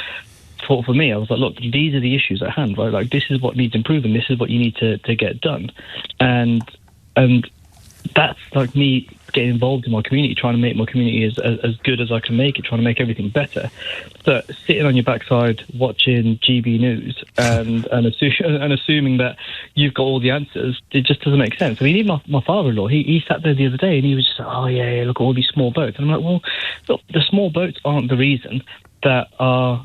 for me, I was like, look, these are the issues at hand, right? Like, this is what needs improving. This is what you need to get done. And that's like me getting involved in my community, trying to make my community as good as I can make it, trying to make everything better. But sitting on your backside watching GB News and assuming that you've got all the answers, it just doesn't make sense. I mean, even my father-in-law, he sat there the other day and he was just like, oh, yeah, look at all these small boats. And I'm like, well, look, the small boats aren't the reason that our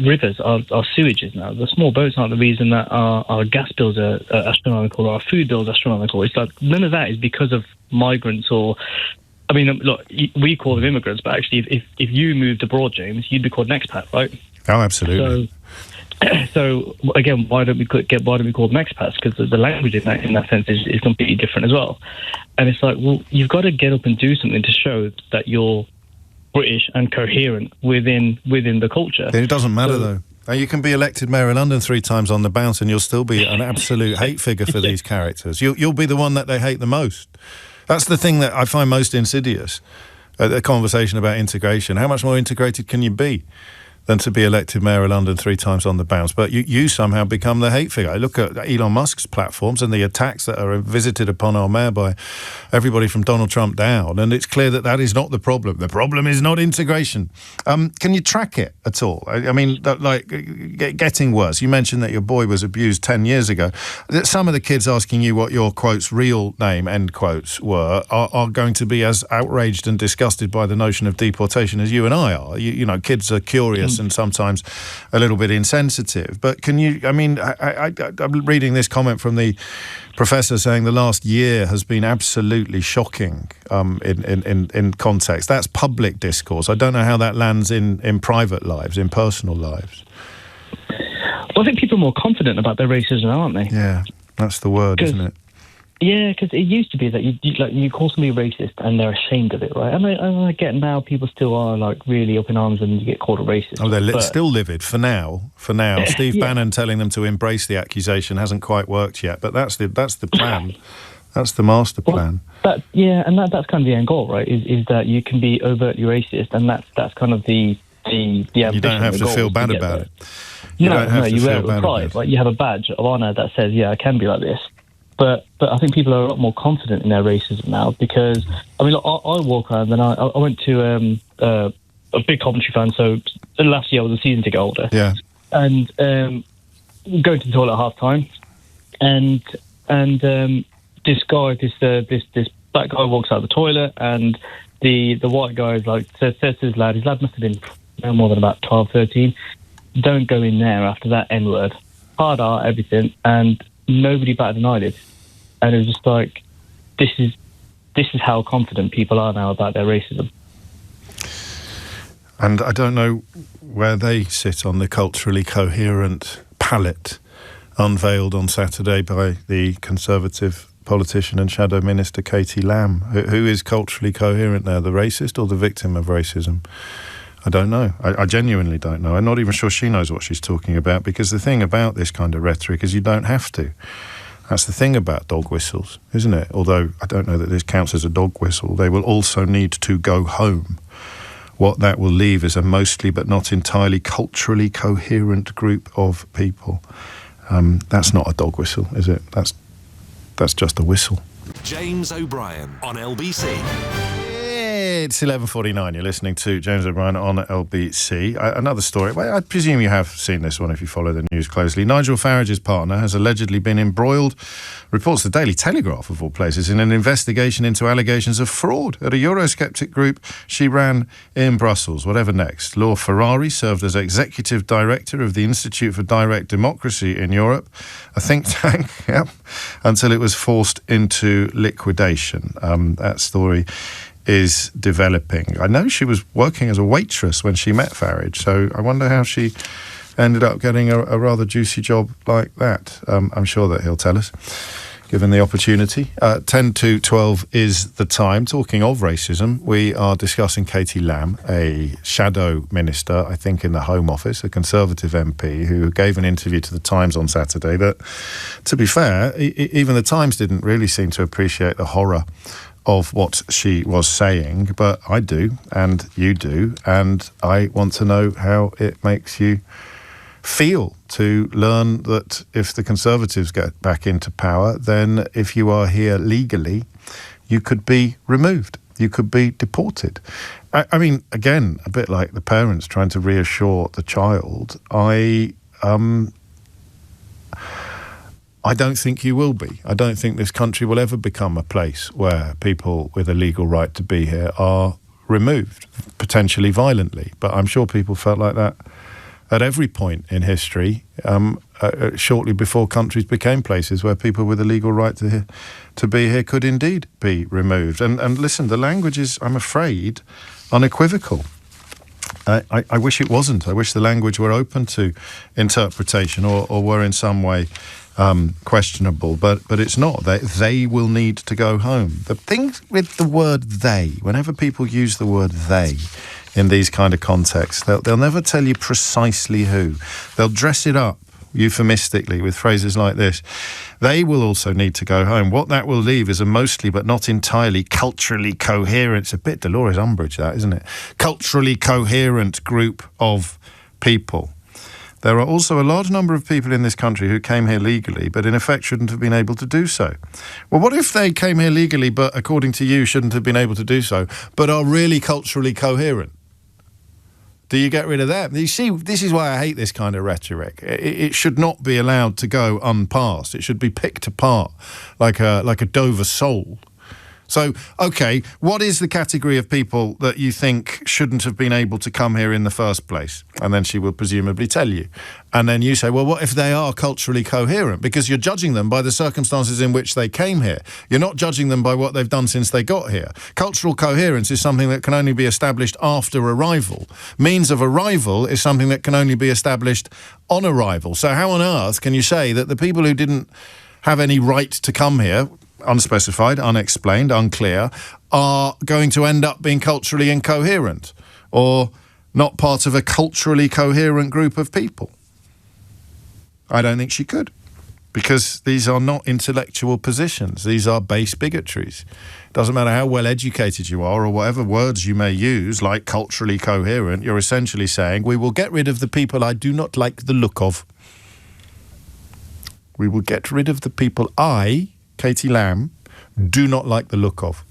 rivers are sewages now. The small boats aren't the reason that our gas bills are astronomical or our food bills are astronomical. It's like none of that is because of migrants or... I mean, look, we call them immigrants, but actually if you moved abroad, James, you'd be called an expat, right? Oh, absolutely. So again, why don't we call them expats? Because the language in that sense is completely different as well. And it's like, well, you've got to get up and do something to show that you're British and coherent within the culture. Then it doesn't matter, though. You can be elected mayor of London 3 times on the bounce and you'll still be an absolute hate figure for these characters. You'll be the one that they hate the most. That's the thing that I find most insidious, the conversation about integration. How much more integrated can you be than to be elected mayor of London 3 times on the bounce? But you somehow become the hate figure. I look at Elon Musk's platforms and the attacks that are visited upon our mayor by everybody from Donald Trump down, and it's clear that is not the problem. The problem is not integration. Can you track it at all? I mean, getting worse. You mentioned that your boy was abused 10 years ago. Some of the kids asking you what your, quotes, real name, end quotes, were are going to be as outraged and disgusted by the notion of deportation as you and I are. You know, kids are curious and sometimes a little bit insensitive. But can you, I mean, I'm reading this comment from the professor saying the last year has been absolutely shocking in context. That's public discourse. I don't know how that lands in private lives, in personal lives. Well, I think people are more confident about their racism, aren't they? Yeah, that's the word, isn't it? Yeah, because it used to be that you call somebody racist and they're ashamed of it, right? And I get now people still are like really up in arms and you get called a racist. Oh, they're still livid for now. Steve Bannon telling them to embrace the accusation hasn't quite worked yet, but that's the plan. That's the master plan. That's kind of the end goal, right? Is that you can be overtly racist, and that's kind of the ambition. You don't have to feel bad about it. You wear it with pride. Like you have a badge of honour that says, "Yeah, I can be like this." But I think people are a lot more confident in their racism now because, I mean, look, I walk around and I went to a big Coventry fan, so last year I was a season ticket holder. Yeah. And going to the toilet at half time, and this guy, this black guy walks out of the toilet, and the white guy is like, says to his lad must have been no more than about 12, 13, don't go in there after that N-word. Hard R, everything, and nobody batted an eyelid. And it was just like, this is how confident people are now about their racism. And I don't know where they sit on the culturally coherent palette unveiled on Saturday by the Conservative politician and shadow minister Katie Lam. Who is culturally coherent now, the racist or the victim of racism? I don't know. I genuinely don't know. I'm not even sure she knows what she's talking about, because the thing about this kind of rhetoric is you don't have to. That's the thing about dog whistles, isn't it? Although I don't know that this counts as a dog whistle. They will also need to go home. What that will leave is a mostly but not entirely culturally coherent group of people. That's not a dog whistle, is it? That's just a whistle. James O'Brien on LBC. It's 11:49. You're listening to James O'Brien on LBC. Another story. Well, I presume you have seen this one if you follow the news closely. Nigel Farage's partner has allegedly been embroiled, reports the Daily Telegraph of all places, in an investigation into allegations of fraud at a Eurosceptic group she ran in Brussels. Whatever next. Laura Ferrari served as executive director of the Institute for Direct Democracy in Europe, a think tank, until it was forced into liquidation. That story is developing. I know she was working as a waitress when she met Farage, so I wonder how she ended up getting a rather juicy job like that. I'm sure that he'll tell us, given the opportunity. 10 to 12 is the time. Talking of racism, we are discussing Katie Lam, a shadow minister, I think, in the Home Office, a Conservative MP, who gave an interview to The Times on Saturday that, to be fair, even The Times didn't really seem to appreciate the horror of what she was saying, but I do, and you do, and I want to know how it makes you feel to learn that if the Conservatives get back into power, then if you are here legally, you could be removed. You could be deported. I mean, again, a bit like the parents trying to reassure the child, I don't think you will be. I don't think this country will ever become a place where people with a legal right to be here are removed, potentially violently. But I'm sure people felt like that at every point in history, shortly before countries became places where people with a legal right to be here could indeed be removed. And listen, the language is, I'm afraid, unequivocal. I wish it wasn't. I wish the language were open to interpretation or were in some way questionable, but it's not. They will need to go home. The thing with the word they, whenever people use the word they in these kind of contexts, they'll never tell you precisely who. They'll dress it up euphemistically with phrases like this. They will also need to go home. What that will leave is a mostly but not entirely culturally coherent, it's a bit Dolores Umbridge that, isn't it? Culturally coherent group of people. There are also a large number of people in this country who came here legally, but in effect shouldn't have been able to do so. Well, what if they came here legally, but according to you shouldn't have been able to do so, but are really culturally coherent? Do you get rid of that? You see, this is why I hate this kind of rhetoric. It should not be allowed to go unpassed. It should be picked apart like a Dover sole. So, okay, what is the category of people that you think shouldn't have been able to come here in the first place? And then she will presumably tell you. And then you say, well, what if they are culturally coherent? Because you're judging them by the circumstances in which they came here. You're not judging them by what they've done since they got here. Cultural coherence is something that can only be established after arrival. Means of arrival is something that can only be established on arrival. So how on earth can you say that the people who didn't have any right to come here, unspecified, unexplained, unclear, are going to end up being culturally incoherent or not part of a culturally coherent group of people? I don't think she could, because these are not intellectual positions. These are base bigotries. Doesn't matter how well educated you are or whatever words you may use, like culturally coherent, you're essentially saying, we will get rid of the people I do not like the look of. We will get rid of the people I, Katie Lam, do not like the look of.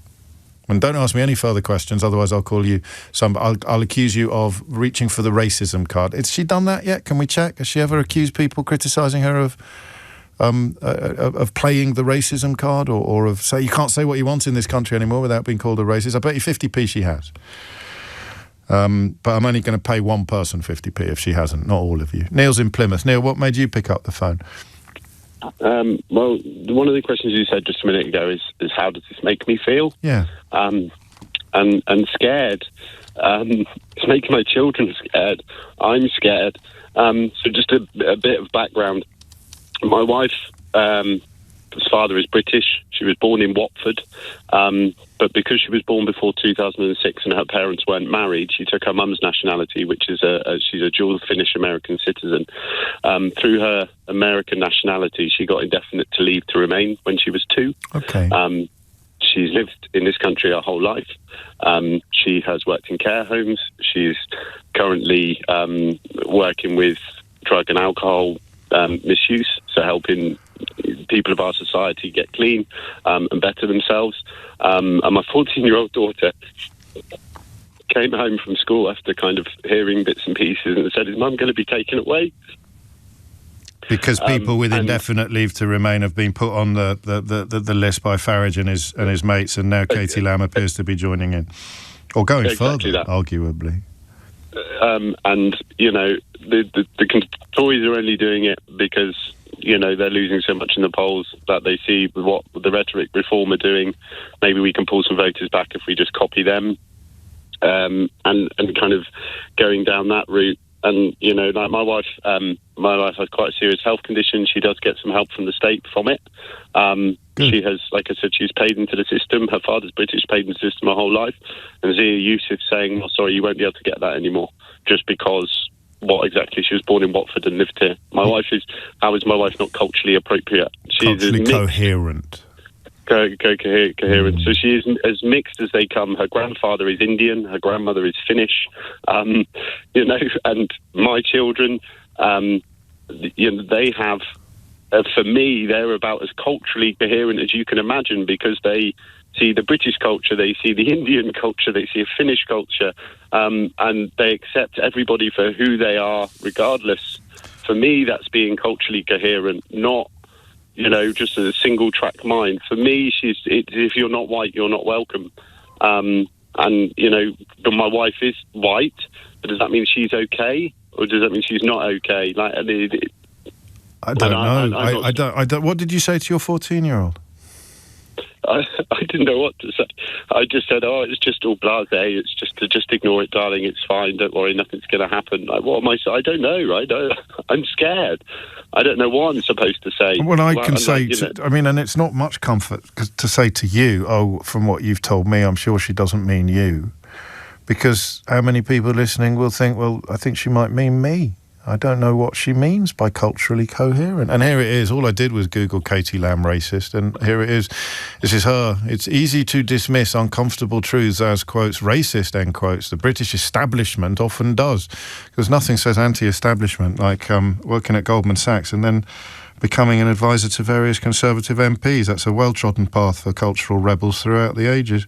And don't ask me any further questions, otherwise I'll call you I'll accuse you of reaching for the racism card. Has she done that yet? Can we check? Has she ever accused people criticising her of playing the racism card or of say you can't say what you want in this country anymore without being called a racist? I bet you 50p she has. But I'm only going to pay one person 50p if she hasn't, not all of you. Neil's in Plymouth. Neil, what made you pick up the phone? Well, one of the questions you said just a minute ago is how does this make me feel? Yeah. And scared. It's making my children scared. I'm scared. So just a bit of background. My wife's father is British. She was born in Watford. But because she was born before 2006 and her parents weren't married, she took her mum's nationality, which is she's a dual Finnish-American citizen. Through her American nationality, she got indefinite to leave to remain when she was 2. Okay. She's lived in this country her whole life. She has worked in care homes. She's currently working with drug and alcohol misuse, so helping people of our society get clean and better themselves. And my 14-year-old daughter came home from school after kind of hearing bits and pieces and said, "Is Mum going to be taken away?" Because people with indefinite leave to remain have been put on the list by Farage and his mates, and now Katie Lam appears to be joining in, or going further, arguably. And the Tories are only doing it because they're losing so much in the polls that they see what the rhetoric reform are doing. Maybe we can pull some voters back if we just copy them, and kind of going down that route. And like my wife has quite a serious health condition. She does get some help from the state from it. She has, like I said, she's paid into the system. Her father's British, paid into the system her whole life. And Zia Yusuf saying, "Oh, sorry, you won't be able to get that anymore," just because she was born in Watford and lived here. How is my wife not culturally appropriate? She's culturally coherent. Coherent. So she is as mixed as they come. Her grandfather is Indian, her grandmother is Finnish, and my children, they have, for me, they're about as culturally coherent as you can imagine, because they see the British culture, they see the Indian culture, they see a Finnish culture, and they accept everybody for who they are, regardless. For me, that's being culturally coherent, not just a single track mind. For me, if you're not white, you're not welcome. But my wife is white, but does that mean she's okay, or does that mean she's not okay? I don't know. I don't. What did you say to your 14-year-old? I didn't know what to say. I just said, "Oh, it's just all blasé. It's just ignore it, darling. It's fine. Don't worry, nothing's going to happen." Like, what am I? I don't know, right? I'm scared. I don't know what I'm supposed to say. Well, I can say, and it's not much comfort to say to you, "Oh, from what you've told me, I'm sure she doesn't mean you," because how many people listening will think, "Well, I think she might mean me. I don't know what she means by culturally coherent." And here it is. All I did was Google Katie Lam racist, and here it is. This is her. "It's easy to dismiss uncomfortable truths as, quotes, racist, end quotes. The British establishment often does." Because nothing says anti-establishment like working at Goldman Sachs and then becoming an advisor to various Conservative MPs. That's a well-trodden path for cultural rebels throughout the ages.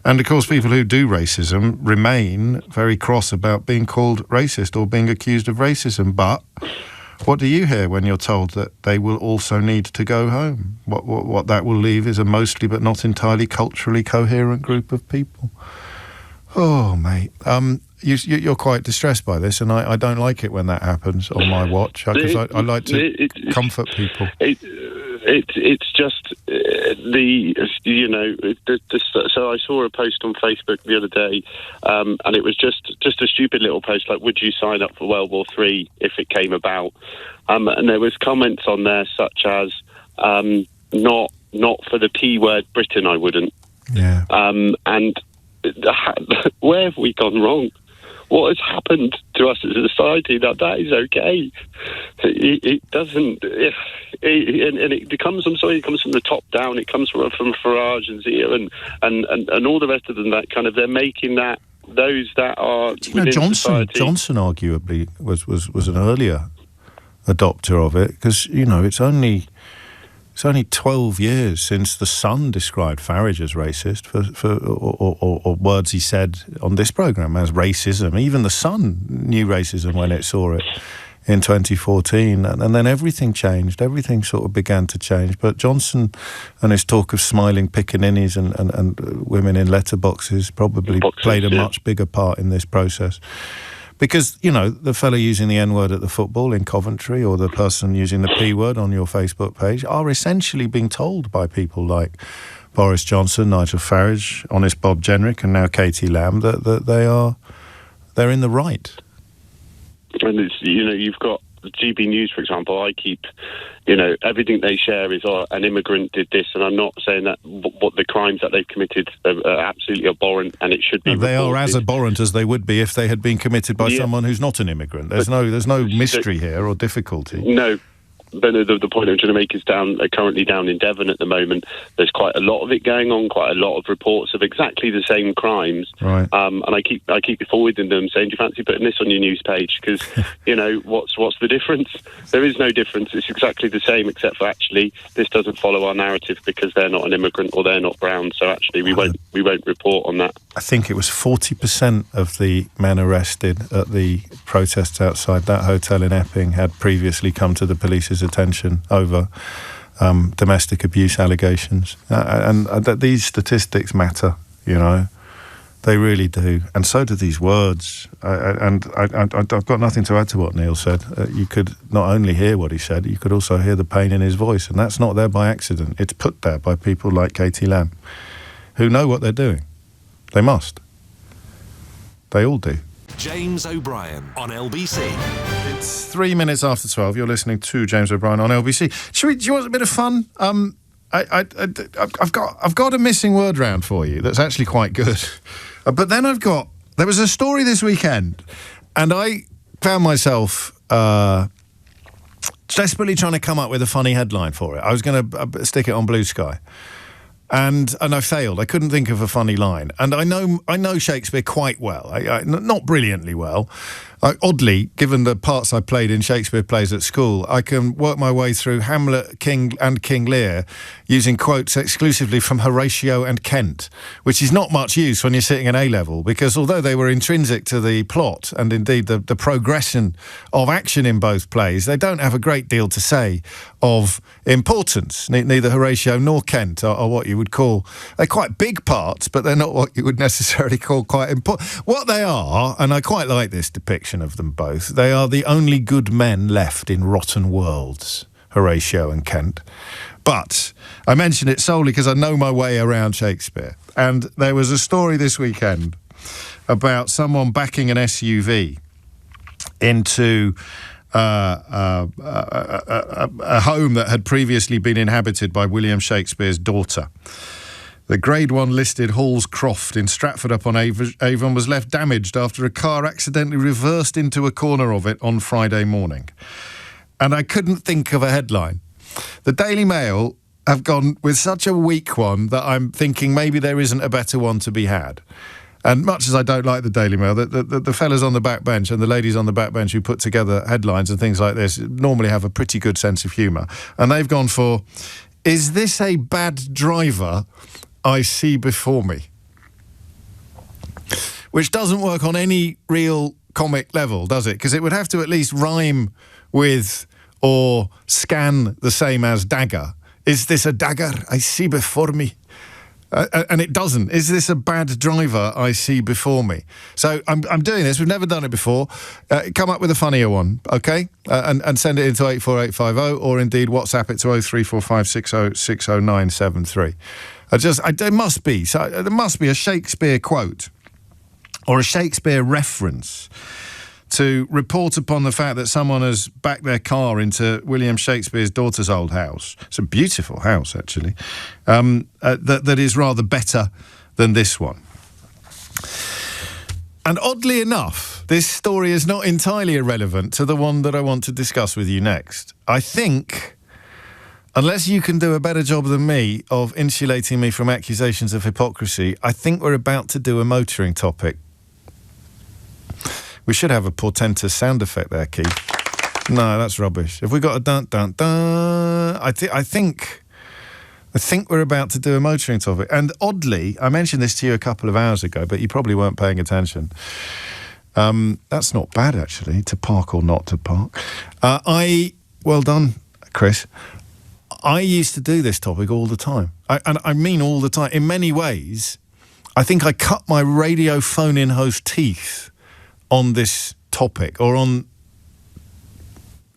And, of course, people who do racism remain very cross about being called racist or being accused of racism. But what do you hear when you're told that they will also need to go home? What that will leave is a mostly but not entirely culturally coherent group of people. Oh, mate. You're quite distressed by this, and I don't like it when that happens on my watch, because I like to comfort people. It's just so I saw a post on Facebook the other day, and it was just a stupid little post like, "Would you sign up for World War III if it came about?" And there was comments on there such as, "Not for the P word Britain, I wouldn't." Yeah. And where have we gone wrong? What has happened to us as a society that is okay? It doesn't, and it comes. I'm sorry, it comes from the top down. It comes from Farage and Zia and all the rest of them. That kind of, they're making that those that are within society. Johnson arguably was an earlier adopter of it, because it's only 12 years since the Sun described Farage as racist or words he said on this programme as racism. Even the Sun knew racism when it saw it in 2014, and then everything changed. Everything sort of began to change. But Johnson and his talk of smiling pickaninnies and women in letterboxes probably played a much bigger part in this process. Because, the fellow using the N-word at the football in Coventry, or the person using the P-word on your Facebook page, are essentially being told by people like Boris Johnson, Nigel Farage, Honest Bob Jenrick, and now Katie Lam, that they're in the right. And it's, you've got GB News, for example. I keep, everything they share is, an immigrant did this, and I'm not saying that what the crimes that they've committed are absolutely abhorrent, and it should be. They are as abhorrent as they would be if they had been committed by someone who's not an immigrant. There's no mystery here or difficulty. No, the point I'm trying to make is currently down in Devon at the moment. There's quite a lot of it going on, quite a lot of reports of exactly the same crimes. Right. And I keep forwarding them saying, do you fancy putting this on your news page? Because, what's the difference? There is no difference. It's exactly the same, except for actually this doesn't follow our narrative because they're not an immigrant or they're not brown. So actually we won't report on that. I think it was 40% of the men arrested at the protests outside that hotel in Epping had previously come to the police's attention over domestic abuse allegations. And these statistics matter, They really do. And so do these words. I've got nothing to add to what Neil said. You could not only hear what he said, you could also hear the pain in his voice. And that's not there by accident. It's put there by people like Katie Lam, who know what they're doing. They must. They all do. James O'Brien on LBC. It's 3 minutes after 12. You're listening to James O'Brien on LBC. Do you want a bit of fun? I've got a missing word round for you that's actually quite good. But then there was a story this weekend, and I found myself desperately trying to come up with a funny headline for it. I was going to stick it on Blue Sky. And I failed. I couldn't think of a funny line. And I know Shakespeare quite well. Not brilliantly well. Oddly, given the parts I played in Shakespeare plays at school, I can work my way through Hamlet, King Lear using quotes exclusively from Horatio and Kent, which is not much use when you're sitting at A-level, because although they were intrinsic to the plot and indeed the progression of action in both plays, they don't have a great deal to say of importance. Neither Horatio nor Kent are what you would call... They're quite big parts, but they're not what you would necessarily call quite important. What they are, and I quite like this depiction of them both, they are the only good men left in rotten worlds, Horatio and Kent. But I mention it solely because I know my way around Shakespeare. And there was a story this weekend about someone backing an SUV into a home that had previously been inhabited by William Shakespeare's daughter. The Grade 1 listed Hall's Croft in Stratford-upon-Avon was left damaged after a car accidentally reversed into a corner of it on Friday morning. And I couldn't think of a headline. The Daily Mail have gone with such a weak one that I'm thinking maybe there isn't a better one to be had. And much as I don't like the Daily Mail, the fellas on the back bench and the ladies on the back bench who put together headlines and things like this normally have a pretty good sense of humour. And they've gone for, is this a bad driver I see before me? Which doesn't work on any real comic level, does it? Because it would have to at least rhyme with or scan the same as dagger. Is this a dagger I see before me? And it doesn't. Is this a bad driver I see before me? So I'm doing this. We've never done it before. Come up with a funnier one, OK? And send it into 84850 or indeed WhatsApp it to 03456060973. There must be a Shakespeare quote or a Shakespeare reference to report upon the fact that someone has backed their car into William Shakespeare's daughter's old house. It's a beautiful house, actually, that is rather better than this one. And oddly enough, this story is not entirely irrelevant to the one that I want to discuss with you next. I think, unless you can do a better job than me of insulating me from accusations of hypocrisy, I think we're about to do a motoring topic. We should have a portentous sound effect there, Keith. No, that's rubbish. Have we got a dun-dun-dun? I think we're about to do a motoring topic. And oddly, I mentioned this to you a couple of hours ago, but you probably weren't paying attention. That's not bad, actually, to park or not to park. Well done, Chris. I used to do this topic all the time. And I mean all the time. In many ways, I think I cut my radio phone-in host teeth on this topic or on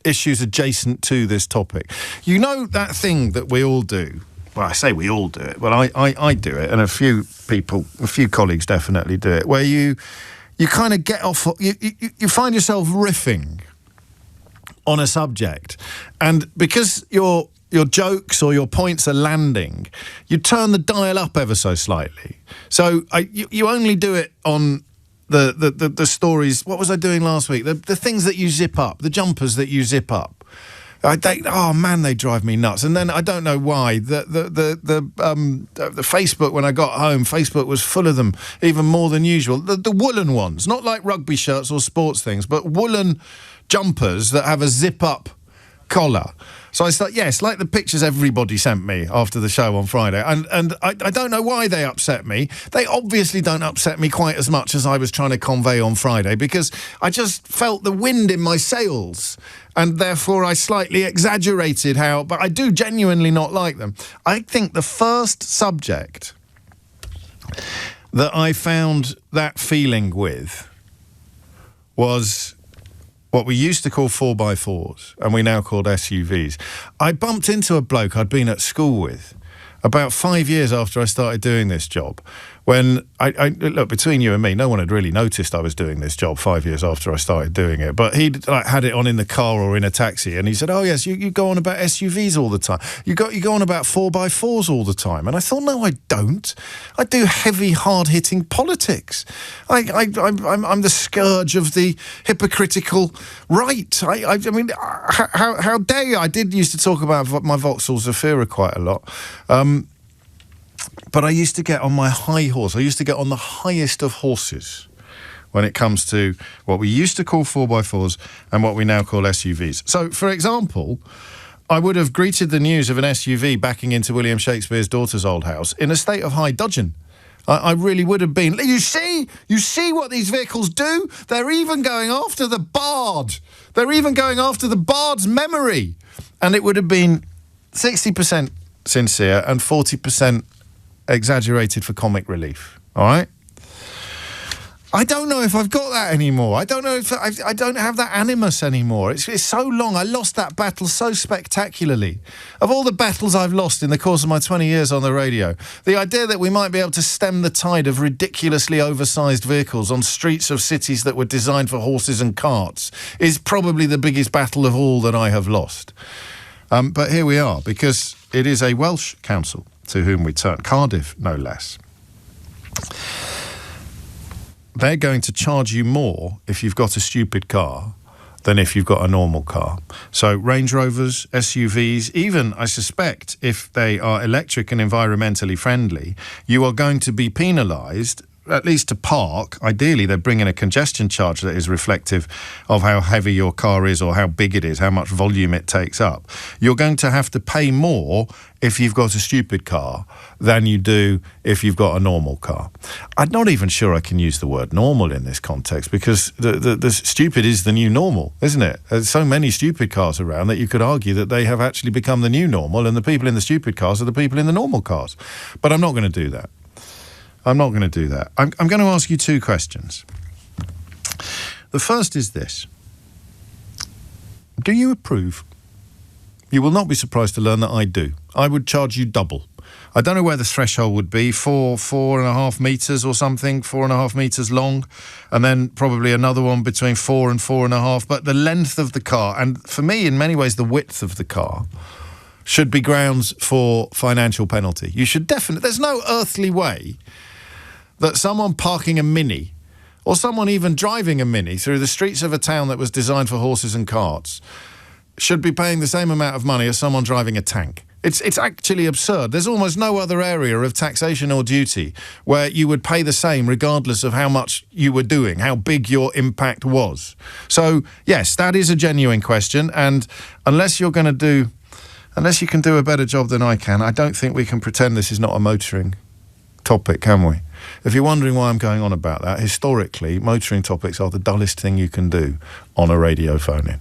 issues adjacent to this topic. You know that thing that we all do? Well, I say we all do it, but I do it, and a few colleagues definitely do it, where you kind of get off, you find yourself riffing on a subject, and because your jokes or your points are landing, you turn the dial up ever so slightly. So you only do it on the stories. What was I doing last week? The things that you zip up, the jumpers that you zip up. They drive me nuts. And then I don't know why the Facebook, when I got home, Facebook was full of them, even more than usual. The woolen ones, not like rugby shirts or sports things, but woolen jumpers that have a zip-up collar. So I thought, yes, like the pictures everybody sent me after the show on Friday. And I don't know why they upset me. They obviously don't upset me quite as much as I was trying to convey on Friday, because I just felt the wind in my sails, and therefore I slightly exaggerated but I do genuinely not like them. I think the first subject that I found that feeling with was what we used to call 4x4s, and we now called SUVs. I bumped into a bloke I'd been at school with about 5 years after I started doing this job, when I look, between you and me, no one had really noticed I was doing this job 5 years after I started doing it, but he'd had it on in the car or in a taxi, and he said, oh yes, you go on about SUVs all the time. You go on about 4x4s all the time. And I thought, no, I don't. I do heavy, hard-hitting politics. I'm the scourge of the hypocritical right. I mean, how dare you? I did used to talk about my Vauxhall Zafira quite a lot. But I used to get on my high horse. I used to get on the highest of horses when it comes to what we used to call 4x4s and what we now call SUVs. So, for example, I would have greeted the news of an SUV backing into William Shakespeare's daughter's old house in a state of high dudgeon. I really would have been. You see what these vehicles do? They're even going after the bard. They're even going after the bard's memory. And it would have been 60% sincere and 40% exaggerated for comic relief. All right? I don't know if I've got that anymore. I don't know if I don't have that animus anymore. It's so long. I lost that battle so spectacularly. Of all the battles I've lost in the course of my 20 years on the radio, the idea that we might be able to stem the tide of ridiculously oversized vehicles on streets of cities that were designed for horses and carts is probably the biggest battle of all that I have lost. But here we are, because it is a Welsh council to whom we turn, Cardiff no less. They're going to charge you more if you've got a stupid car than if you've got a normal car. So Range Rovers, SUVs, even, I suspect, if they are electric and environmentally friendly, you are going to be penalised, at least to park. Ideally, they're bringing a congestion charge that is reflective of how heavy your car is or how big it is, how much volume it takes up. You're going to have to pay more if you've got a stupid car than you do if you've got a normal car. I'm not even sure I can use the word normal in this context, because the stupid is the new normal, isn't it? There's so many stupid cars around that you could argue that they have actually become the new normal, and the people in the stupid cars are the people in the normal cars. But I'm not going to do that. I'm not going to do that. I'm going to ask you two questions. The first is this. Do you approve? You will not be surprised to learn that I do. I would charge you double. I don't know where the threshold would be, 4.5 metres or something, 4.5 metres long, and then probably another one between 4 and 4.5. But the length of the car, and for me, in many ways, the width of the car, should be grounds for financial penalty. You should definitely... There's no earthly way that someone parking a Mini, or someone even driving a Mini through the streets of a town that was designed for horses and carts, should be paying the same amount of money as someone driving a tank. It's actually absurd. There's almost no other area of taxation or duty where you would pay the same regardless of how much you were doing, how big your impact was. So, yes, that is a genuine question, and unless you can do a better job than I can, I don't think we can pretend this is not a motoring topic, can we? If you're wondering why I'm going on about that, historically, motoring topics are the dullest thing you can do on a radio phone-in,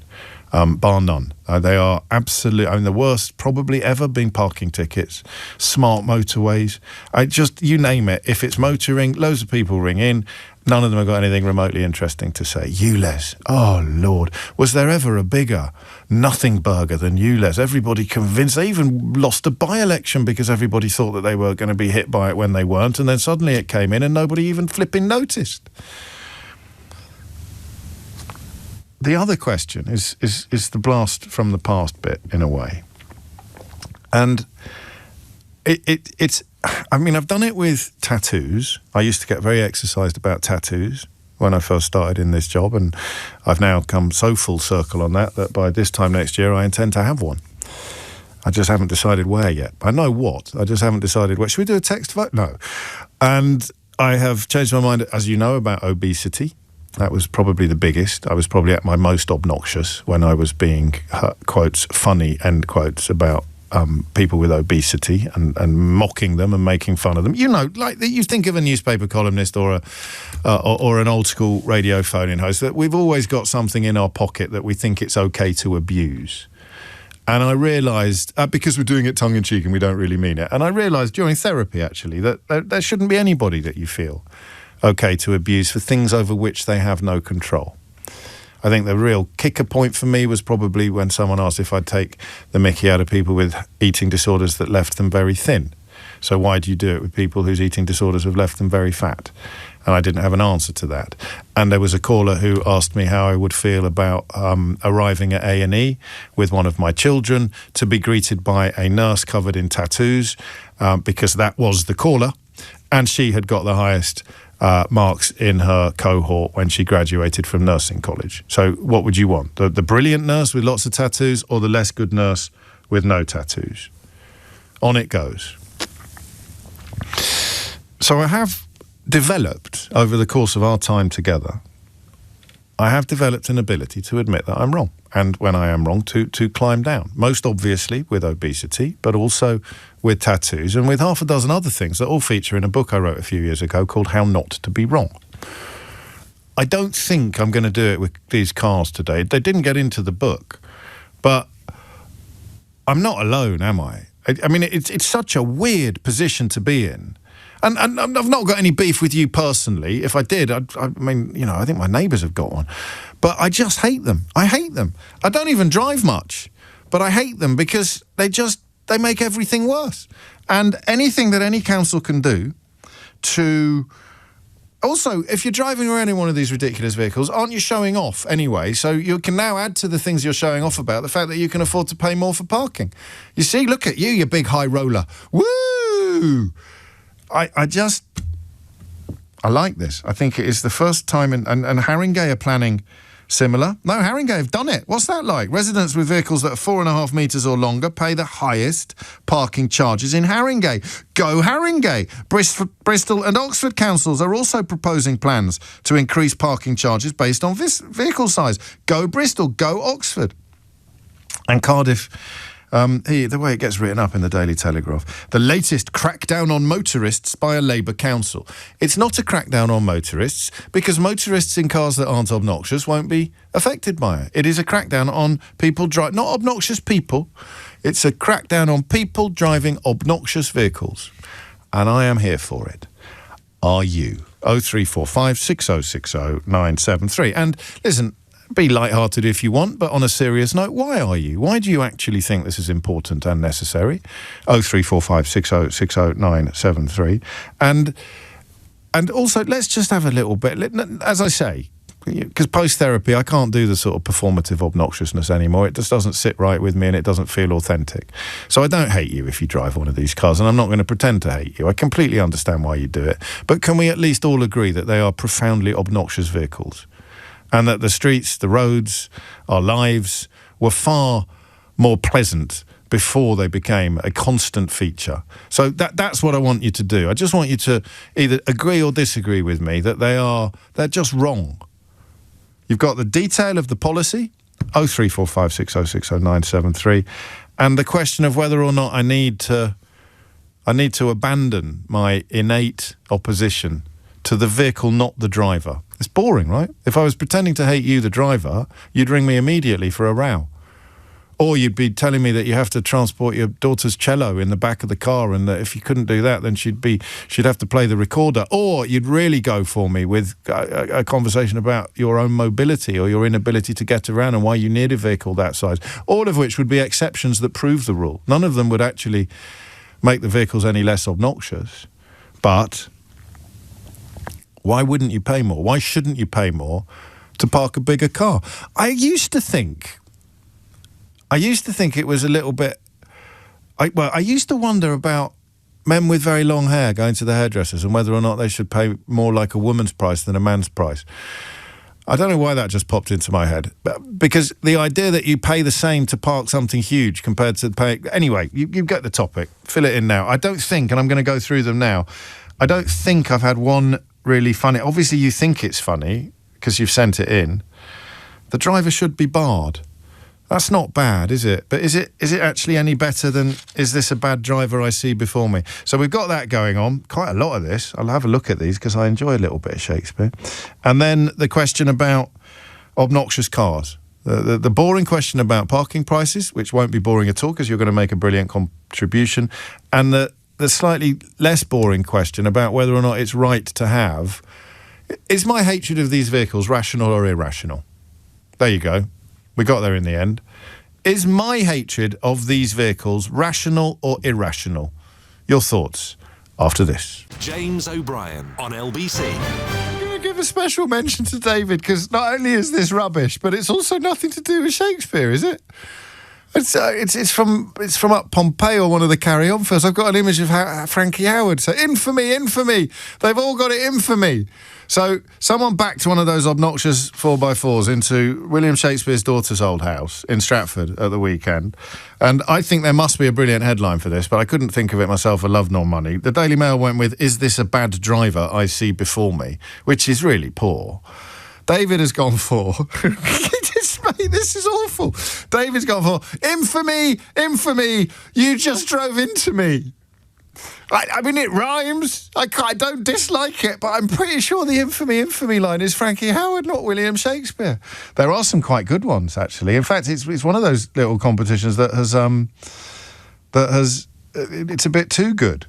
bar none. They are absolutely, the worst probably ever being parking tickets, smart motorways, you name it. If it's motoring, loads of people ring in. None of them have got anything remotely interesting to say. ULEZ, oh Lord, was there ever a bigger nothing burger than ULEZ? Everybody convinced. They even lost a by-election because everybody thought that they were going to be hit by it when they weren't, and then suddenly it came in and nobody even flipping noticed. The other question is the blast from the past bit, in a way. And it's... I've done it with tattoos. I used to get very exercised about tattoos. when I first started in this job, and I've now come so full circle on that by this time next year I intend to have one. I just haven't decided where yet. I know what. I just haven't decided where. Should we do a text vote? No. And I have changed my mind, as you know, about obesity. That was probably the biggest. I was probably at my most obnoxious when I was being, quotes, funny, end quotes, about people with obesity and mocking them and making fun of them. You know, like you think of a newspaper columnist or an old school radio phone-in host, that we've always got something in our pocket that we think it's okay to abuse. And I realised, because we're doing it tongue-in-cheek and we don't really mean it, and I realised during therapy, actually, that there shouldn't be anybody that you feel okay to abuse for things over which they have no control. I think the real kicker point for me was probably when someone asked if I'd take the mickey out of people with eating disorders that left them very thin. So why do you do it with people whose eating disorders have left them very fat? And I didn't have an answer to that. And there was a caller who asked me how I would feel about arriving at A&E with one of my children to be greeted by a nurse covered in tattoos, because that was the caller, and she had got the highest marks in her cohort when she graduated from nursing college. So what would you want? The brilliant nurse with lots of tattoos, or the less good nurse with no tattoos? On it goes. So I have developed, over the course of our time together, I have developed an ability to admit that I'm wrong. And when I am wrong, to climb down. Most obviously with obesity, but also with tattoos and with half a dozen other things that all feature in a book I wrote a few years ago called How Not to Be Wrong. I don't think I'm going to do it with these cars today. They didn't get into the book. But I'm not alone, am I? I mean, it's such a weird position to be in. And I've not got any beef with you personally. If I did, I mean, you know, I think my neighbours have got one. But I just hate them. I hate them. I don't even drive much, but I hate them because they make everything worse. And anything that any council can do to... Also, if you're driving around in one of these ridiculous vehicles, aren't you showing off anyway? So you can now add to the things you're showing off about the fact that you can afford to pay more for parking. You see, look at you, you big high roller. Woo! I like this. I think it is the first time, and Haringey are planning similar. No, Haringey have done it. What's that like? Residents with vehicles that are 4.5 metres or longer pay the highest parking charges in Haringey. Go Haringey! Bristol and Oxford councils are also proposing plans to increase parking charges based on vehicle size. Go Bristol, go Oxford. And Cardiff... the way it gets written up in the Daily Telegraph, the latest crackdown on motorists by a Labour council. It's not a crackdown on motorists because motorists in cars that aren't obnoxious won't be affected by it. It is a crackdown on people not obnoxious people. It's a crackdown on people driving obnoxious vehicles. And I am here for it. Are you? 0345 6060 973. And listen, be light-hearted if you want, but on a serious note, why are you? Why do you actually think this is important and necessary? 0345 6060 973. And also, let's just have a little bit, as I say, because post-therapy, I can't do the sort of performative obnoxiousness anymore. It just doesn't sit right with me and it doesn't feel authentic. So I don't hate you if you drive one of these cars, and I'm not going to pretend to hate you. I completely understand why you do it. But can we at least all agree that they are profoundly obnoxious vehicles? And that the streets, the roads, our lives were far more pleasant before they became a constant feature. So that's what I want you to do. I just want you to either agree or disagree with me that they're just wrong. You've got the detail of the policy, 0345 6060 973, and the question of whether or not I need to abandon my innate opposition to the vehicle, not the driver. It's boring, right? If I was pretending to hate you, the driver, you'd ring me immediately for a row. Or you'd be telling me that you have to transport your daughter's cello in the back of the car, and that if you couldn't do that, then she'd have to play the recorder. Or you'd really go for me with a conversation about your own mobility or your inability to get around and why you need a vehicle that size. All of which would be exceptions that prove the rule. None of them would actually make the vehicles any less obnoxious. But... why wouldn't you pay more? Why shouldn't you pay more to park a bigger car? I used to think it was a little bit... I used to wonder about men with very long hair going to the hairdressers and whether or not they should pay more like a woman's price than a man's price. I don't know why that just popped into my head, but because the idea that you pay the same to park something huge compared to pay... Anyway, you get the topic. Fill it in now. I don't think, and I'm going to go through them now, I don't think I've had one really funny... Obviously, you think it's funny because you've sent it in. The driver should be barred. That's not bad, is it? But is it actually any better than, is this a bad driver I see before me? So we've got that going on. Quite a lot of this. I'll have a look at these because I enjoy a little bit of Shakespeare. And then the question about obnoxious cars. The boring question about parking prices, which won't be boring at all because you're going to make a brilliant contribution. And the slightly less boring question about whether or not it's right to have. Is my hatred of these vehicles rational or irrational? There you go. We got there in the end. Is my hatred of these vehicles rational or irrational? Your thoughts after this. James O'Brien on LBC. I'm going to give a special mention to David because not only is this rubbish, but it's also nothing to do with Shakespeare, is it? It's from up Pompeii or one of the Carry On films. I've got an image of Frankie Howard. So infamy, infamy. They've all got it infamy. So someone backed one of those obnoxious 4x4s into William Shakespeare's daughter's old house in Stratford at the weekend. And I think there must be a brilliant headline for this, but I couldn't think of it myself for love nor money. The Daily Mail went with, "Is this a bad driver I see before me?" Which is really poor. David has gone for... Mate, this is awful. David's gone for, infamy, infamy, you just drove into me. I mean, it rhymes. I don't dislike it, but I'm pretty sure the infamy line is Frankie Howard, not William Shakespeare. There are some quite good ones, actually. In fact, it's one of those little competitions that has it's a bit too good.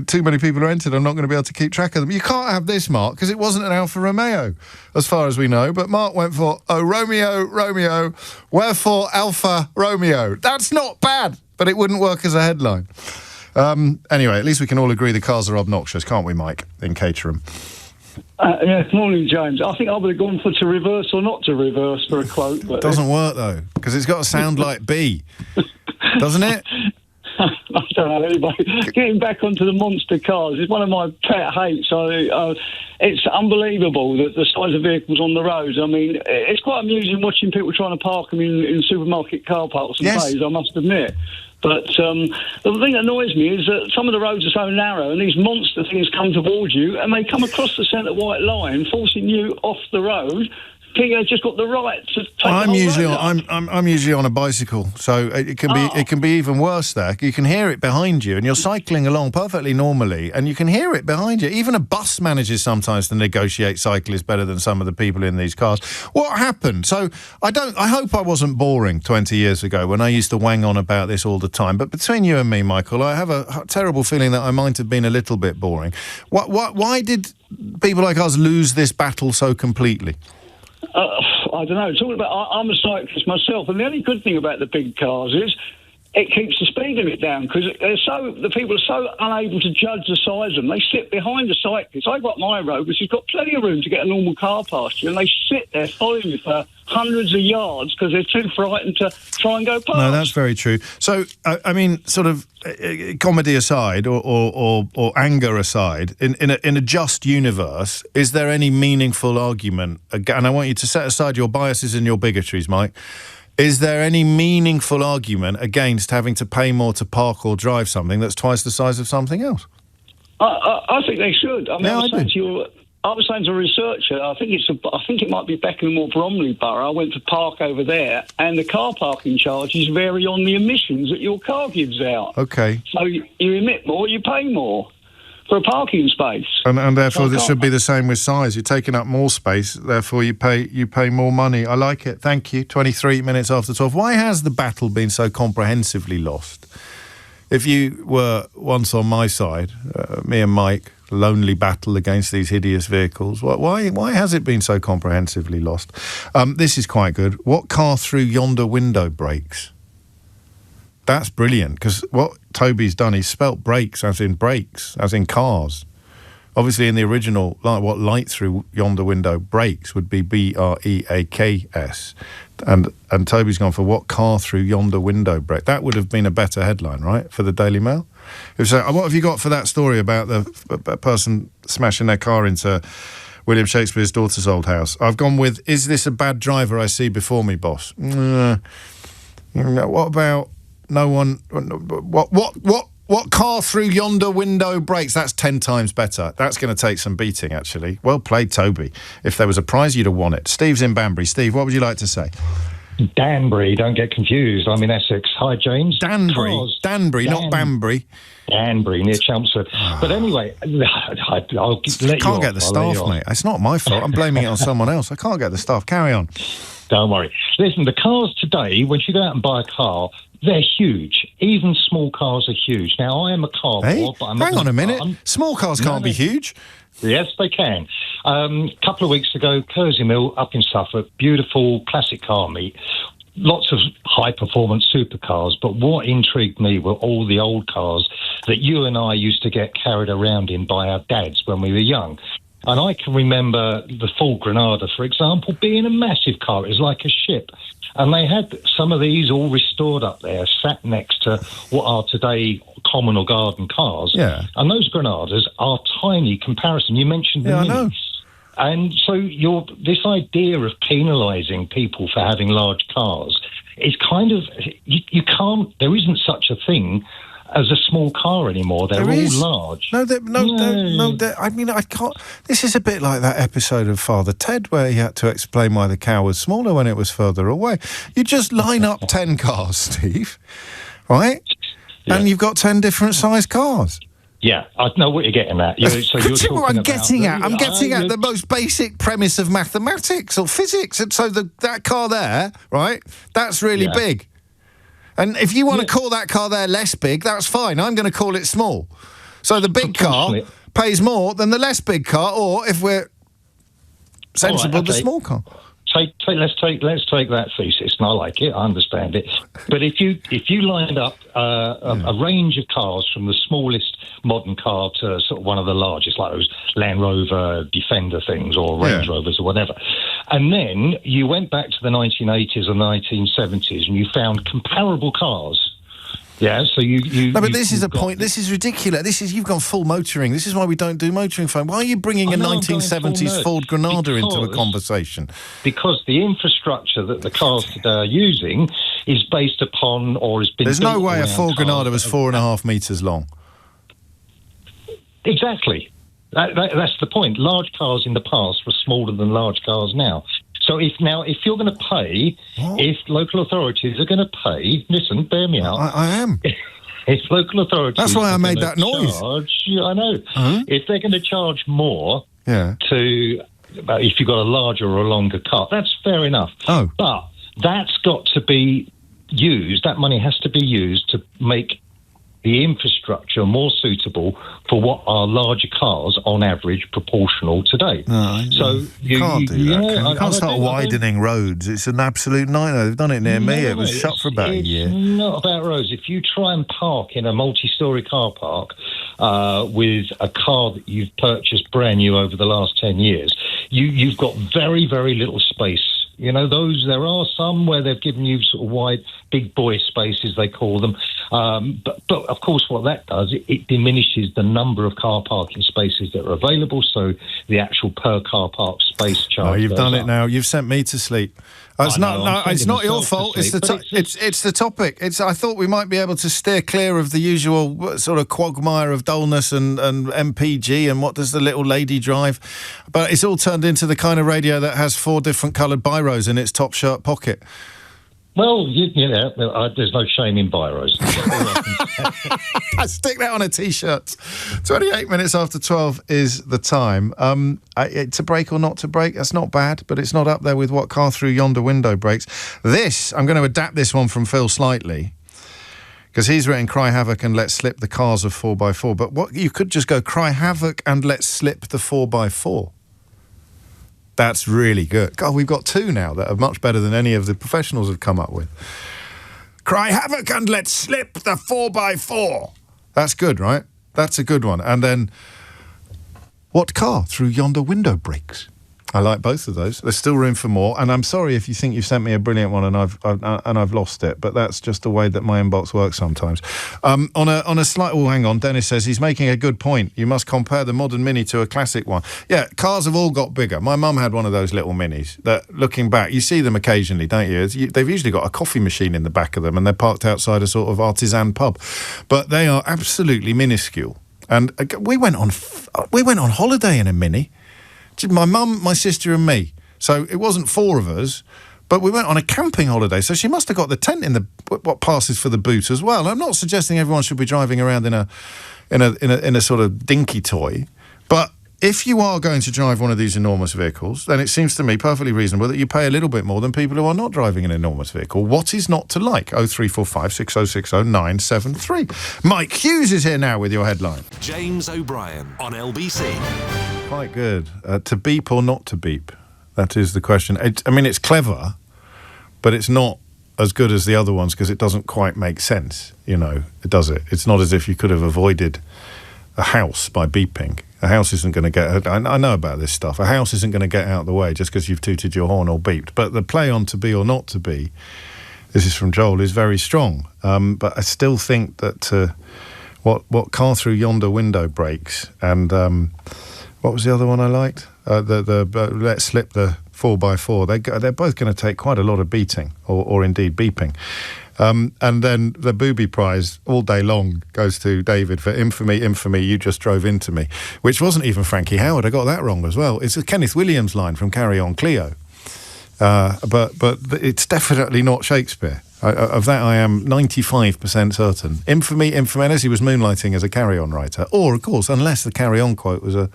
Too many people are entered. I'm not going to be able to keep track of them. You can't have this, Mark, because it wasn't an Alfa Romeo, as far as we know. But Mark went for, oh, Romeo, Romeo, wherefore Alfa Romeo. That's not bad, but it wouldn't work as a headline. Anyway, at least we can all agree the cars are obnoxious, can't we, Mike, in Caterham? Yeah, morning, James. I think I would have gone for to reverse or not to reverse for a quote. But it doesn't work, though, because it's got to sound like B, doesn't it? I don't know. Anyway, getting back onto the monster cars is one of my pet hates. It's unbelievable that the size of vehicles on the roads. I mean, it's quite amusing watching people trying to park them in supermarket car parks and bays, I must admit. But the thing that annoys me is that some of the roads are so narrow and these monster things come towards you and they come across the centre white line, forcing you off the road. Has just got the right to take I'm usually on a bicycle, so it can be even worse there. You can hear it behind you, and you're cycling along perfectly normally, and you can hear it behind you. Even a bus manages sometimes to negotiate cyclists better than some of the people in these cars. What happened? So I hope I wasn't boring 20 years ago when I used to wang on about this all the time. But between you and me, Michael, I have a terrible feeling that I might have been a little bit boring. Why did people like us lose this battle so completely? I don't know. Talking about, I'm a cyclist myself, and the only good thing about the big cars is it keeps the speed limit down because the people are so unable to judge the size of them. They sit behind the cyclist. I got my road, which has got plenty of room to get a normal car past you, and they sit there following you for hundreds of yards because they're too frightened to try and go past. No, that's very true. So, I mean, sort of comedy aside or anger aside, in a just universe, is there any meaningful argument? And I want you to set aside your biases and your bigotries, Mike. Is there any meaningful argument against having to pay more to park or drive something that's twice the size of something else? I think they should. I mean, Yeah, I was saying to a researcher, I think it might be Beckenham or Bromley Borough. I went to park over there, and the car parking charges vary on the emissions that your car gives out. Okay. So you emit more, you pay more for a parking space. And therefore, this should be the same with size. You're taking up more space, therefore you pay more money. I like it. Thank you. 23 minutes after 12. Why has the battle been so comprehensively lost? If you were once on my side, me and Mike, lonely battle against these hideous vehicles, why has it been so comprehensively lost? This is quite good. What car through yonder window breaks? That's brilliant, because what Toby's done, he's spelt brakes as in cars. Obviously, in the original, what light through yonder window breaks would be BREAKS. And Toby's gone for what car through yonder window break. That would have been a better headline, right, for the Daily Mail? It was, what have you got for that story about the person smashing their car into William Shakespeare's daughter's old house? I've gone with, is this a bad driver I see before me, boss? What about no one... What car through yonder window breaks? That's 10 times better. That's going to take some beating, actually. Well played, Toby. If there was a prize, you'd have won it. Steve's in Banbury. Steve, what would you like to say? Danbury, don't get confused. I'm in Essex. Hi, James. Danbury, not Banbury. Danbury, near Chelmsford. But anyway, I'll let you can't get the staff, mate. It's not my fault. I'm blaming it on someone else. I can't get the staff. Carry on. Don't worry. Listen, the cars today, when you go out and buy a car, they're huge. Even small cars are huge. Now, I am a car boy, but I'm hang on a minute. Small cars can't be huge. Yes, they can. A couple of weeks ago, Kersey Mill up in Suffolk, beautiful classic car meet. Lots of high-performance supercars, but what intrigued me were all the old cars that you and I used to get carried around in by our dads when we were young. And I can remember the Ford Granada, for example, being a massive car. It was like a ship. And they had some of these all restored up there, sat next to what are today common or garden cars. Yeah. And those Granadas are tiny comparison. You mentioned the Minis. I know. And so this idea of penalising people for having large cars is kind of, you can't, there isn't such a thing as a small car anymore. They're all large. No, I mean, I can't. This is a bit like that episode of Father Ted where he had to explain why the cow was smaller when it was further away. You just line up 10 cars, Steve, right? Yeah. And you've got 10 different size cars. Yeah, I know what you're getting at. I'm getting at the most basic premise of mathematics or physics. And so that car there, right, that's really big. And if you want to call that car there less big, that's fine. I'm going to call it small. So the big car pays more than the less big car, or if we're sensible, the small car. Let's take that thesis, and I like it. I understand it. But if you lined up a range of cars from the smallest modern car to sort of one of the largest, like those Land Rover Defender things or Range Rovers or whatever, and then you went back to the 1980s or 1970s and you found comparable cars. Yeah, so you... No, but this is a point. This is ridiculous. You've gone full motoring. This is why we don't do motoring phone. Why are you bringing a 1970s Ford Granada into a conversation? Because the infrastructure that the cars today are using is based upon or has been... There's no way a Ford Granada was 4.5 metres long. Exactly. That's the point. Large cars in the past were smaller than large cars now. So if you're going to pay, if local authorities are going to pay, listen, bear me out. I am. If local authorities... That's why I made that noise. I know. Uh-huh. If they're going to charge more if you've got a larger or a longer car, that's fair enough. Oh. But that's got to be used, that money has to be used to make the infrastructure more suitable for what are larger cars on average proportional today. No, so you can't do that. You can't start widening roads. It's an absolute nightmare. They've done it near me. It was shut for about a year. It's not about roads. If you try and park in a multi-storey car park with a car that you've purchased brand new over the last 10 years, you've got very, very little space. You know, there are some where they've given you sort of wide, big boy spaces, they call them. But of course, what that does, it diminishes the number of car parking spaces that are available, so the actual per car park space charge. Oh, you've done it now. You've sent me to sleep. It's not your fault. It's the topic. I thought we might be able to steer clear of the usual sort of quagmire of dullness and MPG and what does the little lady drive. But it's all turned into the kind of radio that has 4 different coloured biros in its top shirt pocket. Well, there's no shame in biros. Stick that on a T-shirt. 28 minutes after 12 is the time. To break or not to break, that's not bad, but it's not up there with what car through yonder window breaks. I'm going to adapt this one from Phil slightly, because he's written cry havoc and let slip the cars of 4x4. But what you could just go cry havoc and let slip the 4x4. That's really good. God, we've got 2 now that are much better than any of the professionals have come up with. Cry havoc and let slip the 4x4. That's good, right? That's a good one. And then What car through yonder window breaks? I like both of those. There's still room for more, and I'm sorry if you think you've sent me a brilliant one and I've lost it, but that's just the way that my inbox works sometimes. On a slight... Oh, hang on. Dennis says he's making a good point. You must compare the modern Mini to a classic one. Yeah, cars have all got bigger. My mum had one of those little Minis that, looking back, you see them occasionally, don't you? They've usually got a coffee machine in the back of them, and they're parked outside a sort of artisan pub, but they are absolutely minuscule. And we went on holiday in a Mini. My mum, my sister and me. So it wasn't four of us, but we went on a camping holiday. So she must have got the tent in what passes for the boot as well. I'm not suggesting everyone should be driving around in a sort of dinky toy. But if you are going to drive one of these enormous vehicles, then it seems to me perfectly reasonable that you pay a little bit more than people who are not driving an enormous vehicle. What is not to like? 0345 6060 973. Mike Hughes is here now with your headline. James O'Brien on LBC. Quite good. To beep or not to beep? That is the question. It's clever, but it's not as good as the other ones because it doesn't quite make sense, does it? It's not as if you could have avoided a house by beeping. A house isn't going to get... I know about this stuff. A house isn't going to get out of the way just because you've tooted your horn or beeped. But the play on to be or not to be, this is from Joel, is very strong. But I still think that what car through yonder window breaks and... what was the other one I liked? Let's slip the 4x4. They're both going to take quite a lot of beating, or indeed beeping. And then the booby prize all day long goes to David for infamy, you just drove into me, which wasn't even Frankie Howard. I got that wrong as well. It's a Kenneth Williams line from Carry On Cleo. But it's definitely not Shakespeare. Of that I am 95% certain. Infamy, unless he was moonlighting as a carry-on writer. Or, of course, unless the carry-on quote was a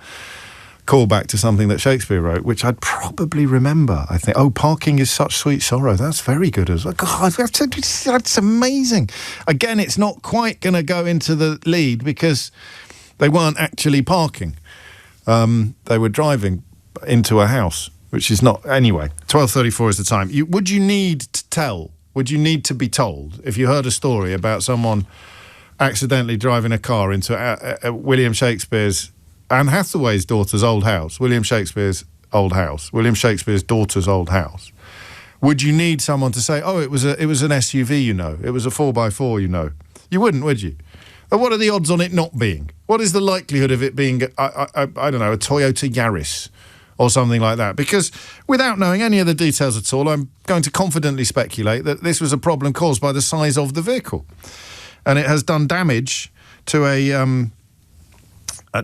callback to something that Shakespeare wrote, which I'd probably remember. I think, parking is such sweet sorrow. That's very good as well. God, that's amazing. Again, it's not quite going to go into the lead because they weren't actually parking. They were driving into a house, which is not... Anyway, 12:34 is the time. Would you need to be told if you heard a story about someone accidentally driving a car into William Shakespeare's Anne Hathaway's daughter's old house, William Shakespeare's old house, William Shakespeare's daughter's old house? Would you need someone to say, it was an SUV, it was a 4x4, You wouldn't, would you? But what are the odds on it not being? What is the likelihood of it being, I don't know, a Toyota Yaris? Or something like that. Because without knowing any of the details at all, I'm going to confidently speculate that this was a problem caused by the size of the vehicle. And it has done damage to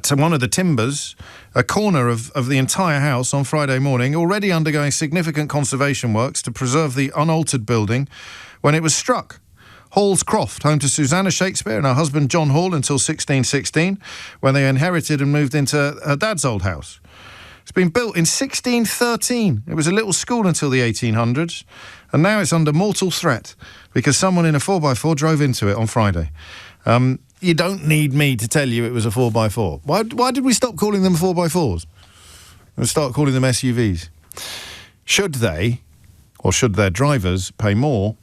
to one of the timbers, a corner of the entire house on Friday morning, already undergoing significant conservation works to preserve the unaltered building when it was struck. Hall's Croft, home to Susanna Shakespeare and her husband John Hall until 1616, when they inherited and moved into her dad's old house. It's been built in 1613. It was a little school until the 1800s, and now it's under mortal threat because someone in a 4x4 drove into it on Friday. You don't need me to tell you it was a 4x4. Why did we stop calling them 4x4s and start calling them SUVs? Should they, or should their drivers, pay more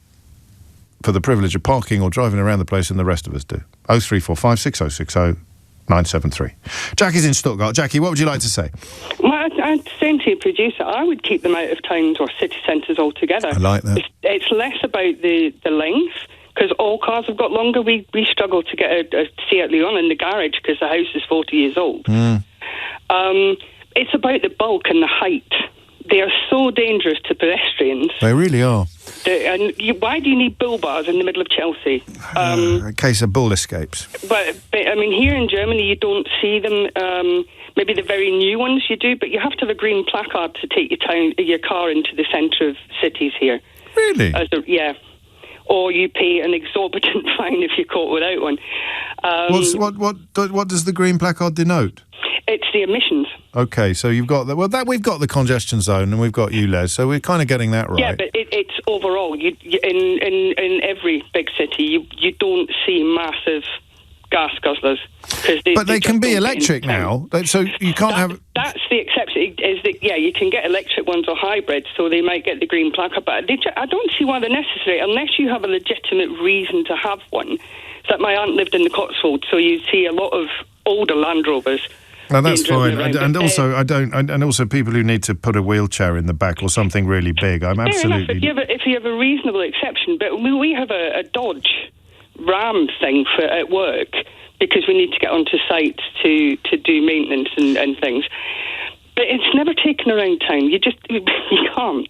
for the privilege of parking or driving around the place than the rest of us do? 0345 6060 973. Jackie's in Stuttgart. Jackie, what would you like to say? Well, I'm saying to your producer, I would keep them out of towns or city centres altogether. I like that. It's less about the length, because all cars have got longer. We struggle to get a Seat Leon in the garage because the house is 40 years old. It's about the bulk and the height. They are so dangerous to pedestrians. They really are. Why do you need bull bars in the middle of Chelsea? In case a bull escapes. But here in Germany, you don't see them. Maybe the very new ones you do, but you have to have a green placard to take your car into the centre of cities here. Really? Yeah. Or you pay an exorbitant fine if you're caught without one. What does the green placard denote? It's the emissions. Okay, so you've got we've got the congestion zone, and we've got you, Les. So we're kind of getting that right. Yeah, but it's overall. In every big city, you don't see massive gas guzzlers. But they can be electric now, so you can't have... That's the exception, is that, you can get electric ones or hybrids, so they might get the green placard, but I don't see why they're necessary, unless you have a legitimate reason to have one. That my aunt lived in the Cotswolds, so you see a lot of older Land Rovers No, that's fine. And also, and also people who need to put a wheelchair in the back or something really big. I'm absolutely. If you have a reasonable exception, but we have a Dodge Ram thing at work because we need to get onto site to do maintenance and things. But it's never taken around town. You can't.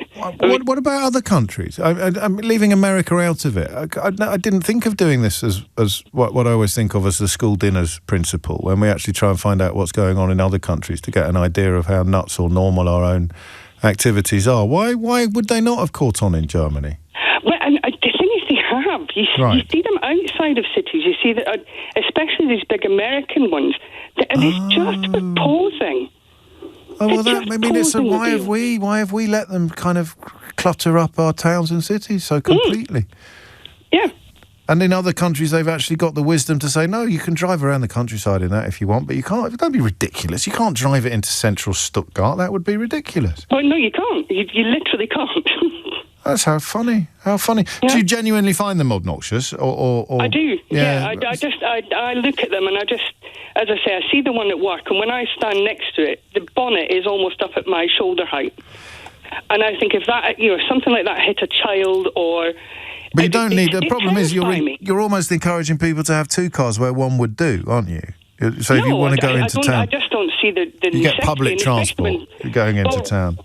What about other countries? I'm leaving America out of it. I didn't think of doing this as what I always think of as the school dinners principle, when we actually try and find out what's going on in other countries to get an idea of how nuts or normal our own activities are. Why would they not have caught on in Germany? Well, and the thing is, they have. You see them outside of cities. You see that, especially these big American ones. It's just posing. Oh, well, why have we let them kind of clutter up our towns and cities so completely? Yeah. And in other countries, they've actually got the wisdom to say, no, you can drive around the countryside in that if you want, but you can't. Don't be ridiculous. You can't drive it into central Stuttgart. That would be ridiculous. Oh, no, you can't. You literally can't. That's how funny. How funny. Yeah. Do you genuinely find them obnoxious? Or I do. Yeah. I look at them and I just, as I say, I see the one at work, and when I stand next to it, the bonnet is almost up at my shoulder height. And I think if that, something like that hit a child or... But you don't need... The problem is you're almost encouraging people to have two cars where one would do, aren't you? So if you want to go into town... I just don't see the you get public transport going into town.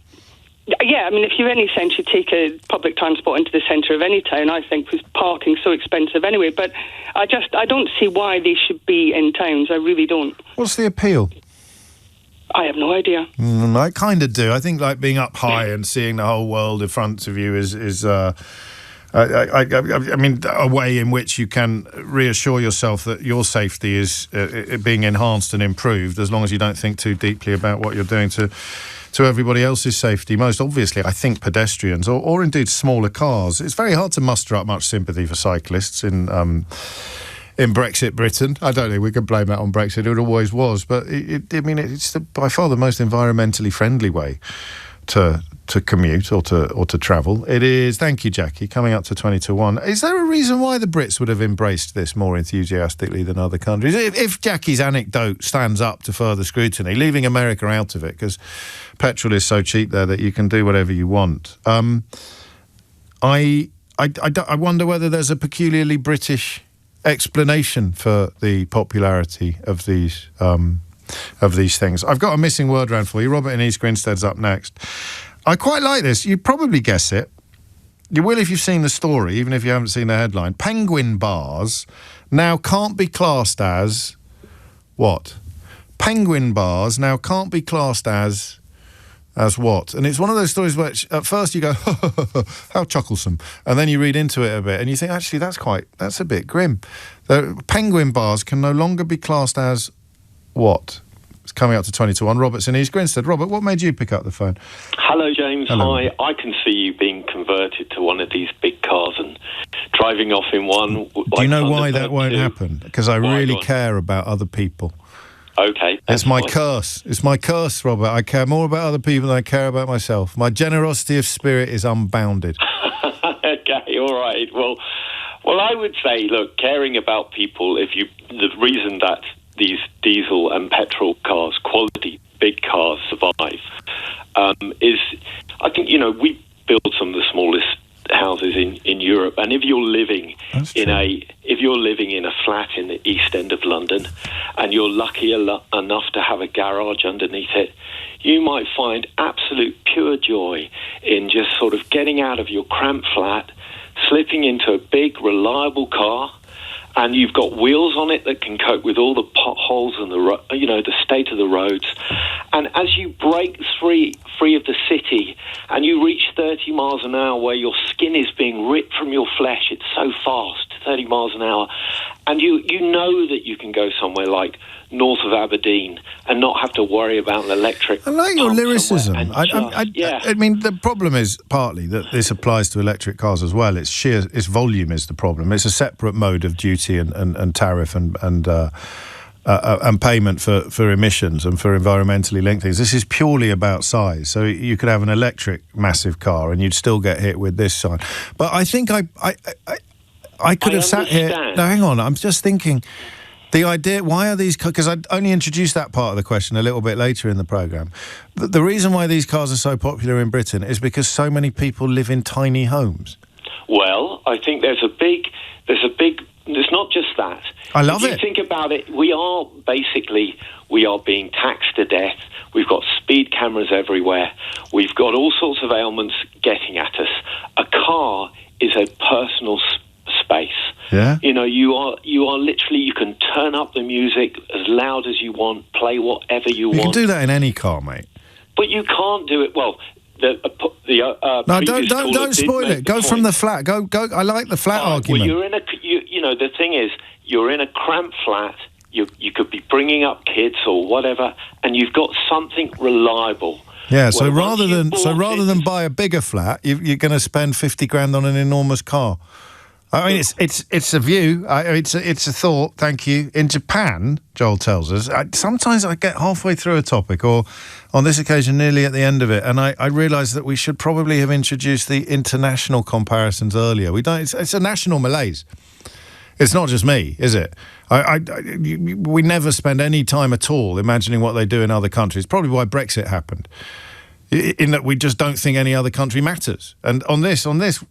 Yeah, I mean, if you have any sense, you take a public transport into the centre of any town. I think with parking so expensive anyway. But I don't see why they should be in towns. I really don't. What's the appeal? I have no idea. I kind of do. I think like being up high and seeing the whole world in front of you is I mean, a way in which you can reassure yourself that your safety is being enhanced and improved, as long as you don't think too deeply about what you're doing to everybody else's safety. Most obviously, I think pedestrians or indeed smaller cars. It's very hard to muster up much sympathy for cyclists in Brexit Britain. I don't think we can blame that on Brexit. It always was, but it's by far the most environmentally friendly way to commute or to travel. It is. Thank you, Jackie. Coming up to 20 to 1. Is there a reason why the Brits would have embraced this more enthusiastically than other countries? If Jackie's anecdote stands up to further scrutiny, leaving America out of it, because petrol is so cheap there that you can do whatever you want. I wonder whether there's a peculiarly British explanation for the popularity of these things. I've got a missing word round for you. Robert in East Grinstead's up next. I quite like this. You probably guess it. You will if you've seen the story, even if you haven't seen the headline. Penguin bars now can't be classed as what? Penguin bars now can't be classed as what? And it's one of those stories which at first you go, how chucklesome, and then you read into it a bit and you think, actually, that's a bit grim. The penguin bars can no longer be classed as what? It's coming up to 20 to 1. Robert's in East Grinstead. Robert, what made you pick up the phone? Hello, James. Hello. Hi. I can see you being converted to one of these big cars and driving off in one. Do you know why that won't happen? Because I really care about other people. Okay. It's my curse. It's my curse, Robert. I care more about other people than I care about myself. My generosity of spirit is unbounded. Okay, all right. Well, I would say, look, caring about people, the reason that these diesel and petrol cars, quality big cars, survive, is, I think, we build some of the smallest houses in Europe, and if you're living in a flat in the East End of London, and you're lucky enough to have a garage underneath it, you might find absolute pure joy in just sort of getting out of your cramped flat, slipping into a big, reliable car, and you've got wheels on it that can cope with all the potholes and the state of the roads. And as you break free of the city and you reach 30 miles an hour where your skin is being ripped from your flesh, it's so fast, 30 miles an hour, and you know that you can go somewhere like north of Aberdeen and not have to worry about an electric. I like your lyricism. I mean, the problem is partly that this applies to electric cars as well. Its volume is the problem. It's a separate mode of duty and tariff and payment for emissions and for environmentally linked things. This is purely about size. So you could have an electric massive car and you'd still get hit with this sign. But I think I could have sat here. No, hang on. I'm just thinking. The idea, why are these... Because I only introduced that part of the question a little bit later in the programme. The reason why these cars are so popular in Britain is because so many people live in tiny homes. Well, I think there's a big... It's not just that. I love it. If you think about it, we are being taxed to death. We've got speed cameras everywhere. We've got all sorts of ailments getting at us. A car is a personal space. Yeah. You know, you are literally, you can turn up the music as loud as you want, play whatever you want. You can do that in any car, mate. But you can't do it. Well, no, don't spoil it. Go from the flat. Go. I like the flat argument. Well, the thing is, you're in a cramped flat. You could be bringing up kids or whatever, and you've got something reliable. Yeah. So rather than buy a bigger flat, you're going to spend 50 grand on an enormous car. I mean, it's a view. It's a thought. Thank you. In Japan, Joel tells us, sometimes I get halfway through a topic, or on this occasion, nearly at the end of it, and I realise that we should probably have introduced the international comparisons earlier. We don't. It's a national malaise. It's not just me, is it? We never spend any time at all imagining what they do in other countries. Probably why Brexit happened. In that we just don't think any other country matters. And on this,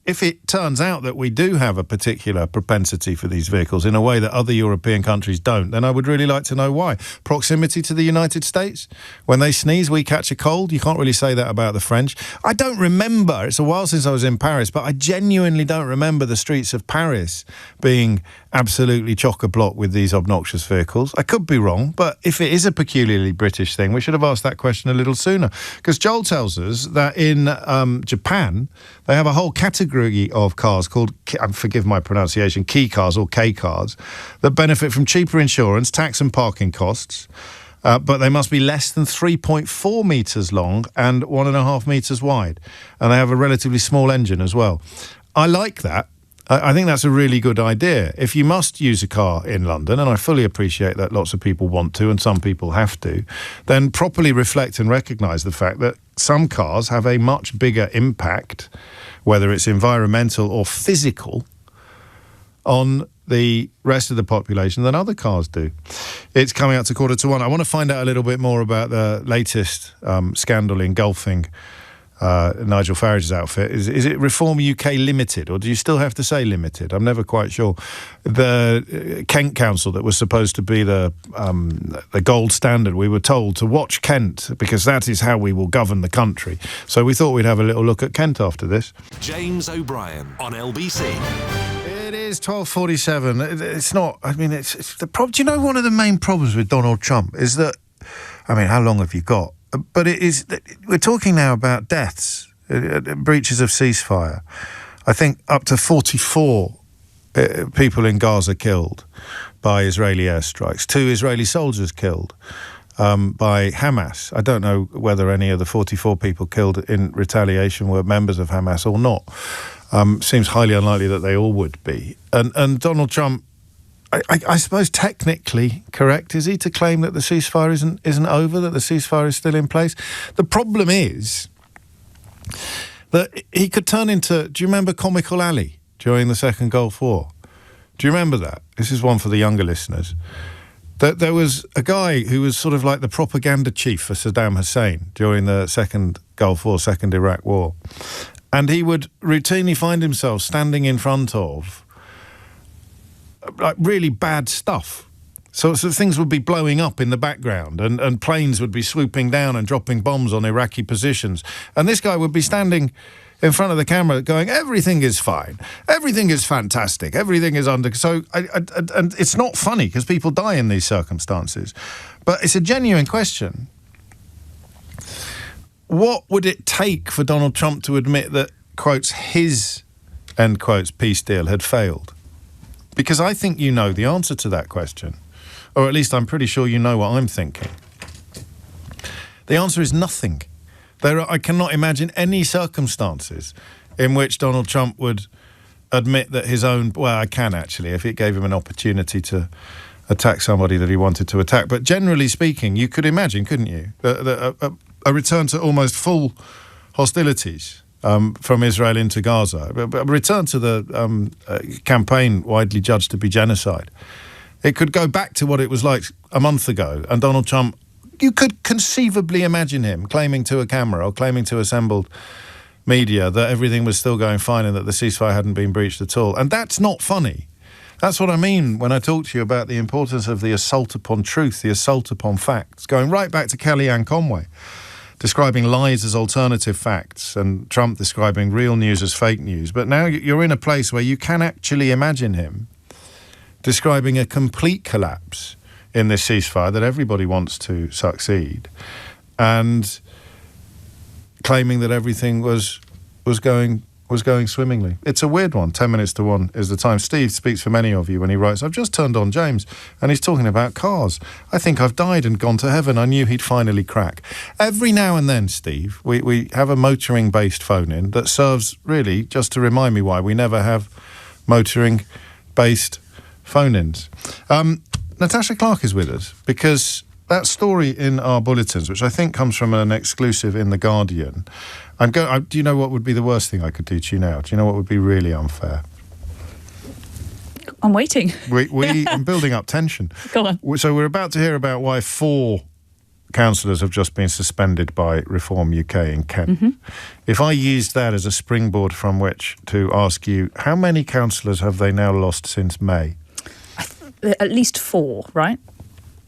if it turns out that we do have a particular propensity for these vehicles in a way that other European countries don't, then I would really like to know why. Proximity to the United States? When they sneeze, we catch a cold? You can't really say that about the French. I don't remember, it's a while since I was in Paris, but I genuinely don't remember the streets of Paris being absolutely chock-a-block with these obnoxious vehicles. I could be wrong, but if it is a peculiarly British thing, we should have asked that question a little sooner. Because Joel tells us that in Japan, they have a whole category of cars called, forgive my pronunciation, key cars or K cars, that benefit from cheaper insurance, tax and parking costs, but they must be less than 3.4 metres long and 1.5 metres wide. And they have a relatively small engine as well. I like that. I think that's a really good idea. If you must use a car in London, and I fully appreciate that lots of people want to and some people have to, then properly reflect and recognise the fact that some cars have a much bigger impact, whether it's environmental or physical, on the rest of the population than other cars do. It's coming up to 1:45. I want to find out a little bit more about the latest scandal engulfing Nigel Farage's outfit. Is it Reform UK Limited, or do you still have to say Limited? I'm never quite sure. The Kent Council that was supposed to be the gold standard, we were told to watch Kent because that is how we will govern the country. So we thought we'd have a little look at Kent after this. James O'Brien on LBC. It is 12:47. It's not. I mean, it's the problem. Do you know one of the main problems with Donald Trump is that? I mean, how long have you got? But it is. We're talking now about deaths, breaches of ceasefire. I think up to 44 people in Gaza killed by Israeli airstrikes. 2 Israeli soldiers killed by Hamas. I don't know whether any of the 44 people killed in retaliation were members of Hamas or not. Seems highly unlikely that they all would be. And Donald Trump, I suppose technically correct, is he, to claim that the ceasefire isn't over, that the ceasefire is still in place? The problem is that he could turn into, do you remember Comical Ali during the Second Gulf War? Do you remember that? This is one for the younger listeners. That there was a guy who was sort of like the propaganda chief for Saddam Hussein during the Second Gulf War, Second Iraq War. And he would routinely find himself standing in front of like really bad stuff. So things would be blowing up in the background and planes would be swooping down and dropping bombs on Iraqi positions. And this guy would be standing in front of the camera going, everything is fine, everything is fantastic, everything is under... So, and it's not funny because people die in these circumstances. But it's a genuine question. What would it take for Donald Trump to admit that, quotes, his, end quotes, peace deal had failed? Because I think you know the answer to that question. Or at least I'm pretty sure you know what I'm thinking. The answer is nothing. I cannot imagine any circumstances in which Donald Trump would admit that his own... Well, I can actually, if it gave him an opportunity to attack somebody that he wanted to attack. But generally speaking, you could imagine, couldn't you, a return to almost full hostilities from Israel into Gaza, a return to the campaign widely judged to be genocide. It could go back to what it was like a month ago, and Donald Trump, you could conceivably imagine him claiming to a camera or claiming to assembled media that everything was still going fine and that the ceasefire hadn't been breached at all. And that's not funny. That's what I mean when I talk to you about the importance of the assault upon truth, the assault upon facts, going right back to Kellyanne Conway, describing lies as alternative facts and Trump describing real news as fake news. But now you're in a place where you can actually imagine him describing a complete collapse in this ceasefire that everybody wants to succeed and claiming that everything was going swimmingly. It's a weird one. 10 minutes to 1 is the time. Steve speaks for many of you when he writes, I've just turned on James and he's talking about cars. I think I've died and gone to heaven. I knew he'd finally crack. Every now and then, Steve, we have a motoring-based phone-in that serves really just to remind me why we never have motoring-based phone-ins. Natasha Clark is with us because that story in our bulletins, which I think comes from an exclusive in The Guardian, do you know what would be the worst thing I could do to you now? Do you know what would be really unfair? I'm waiting. I'm building up tension. Go on. So we're about to hear about why 4 councillors have just been suspended by Reform UK in Kent. Mm-hmm. If I used that as a springboard from which to ask you, how many councillors have they now lost since May? At least 4, right?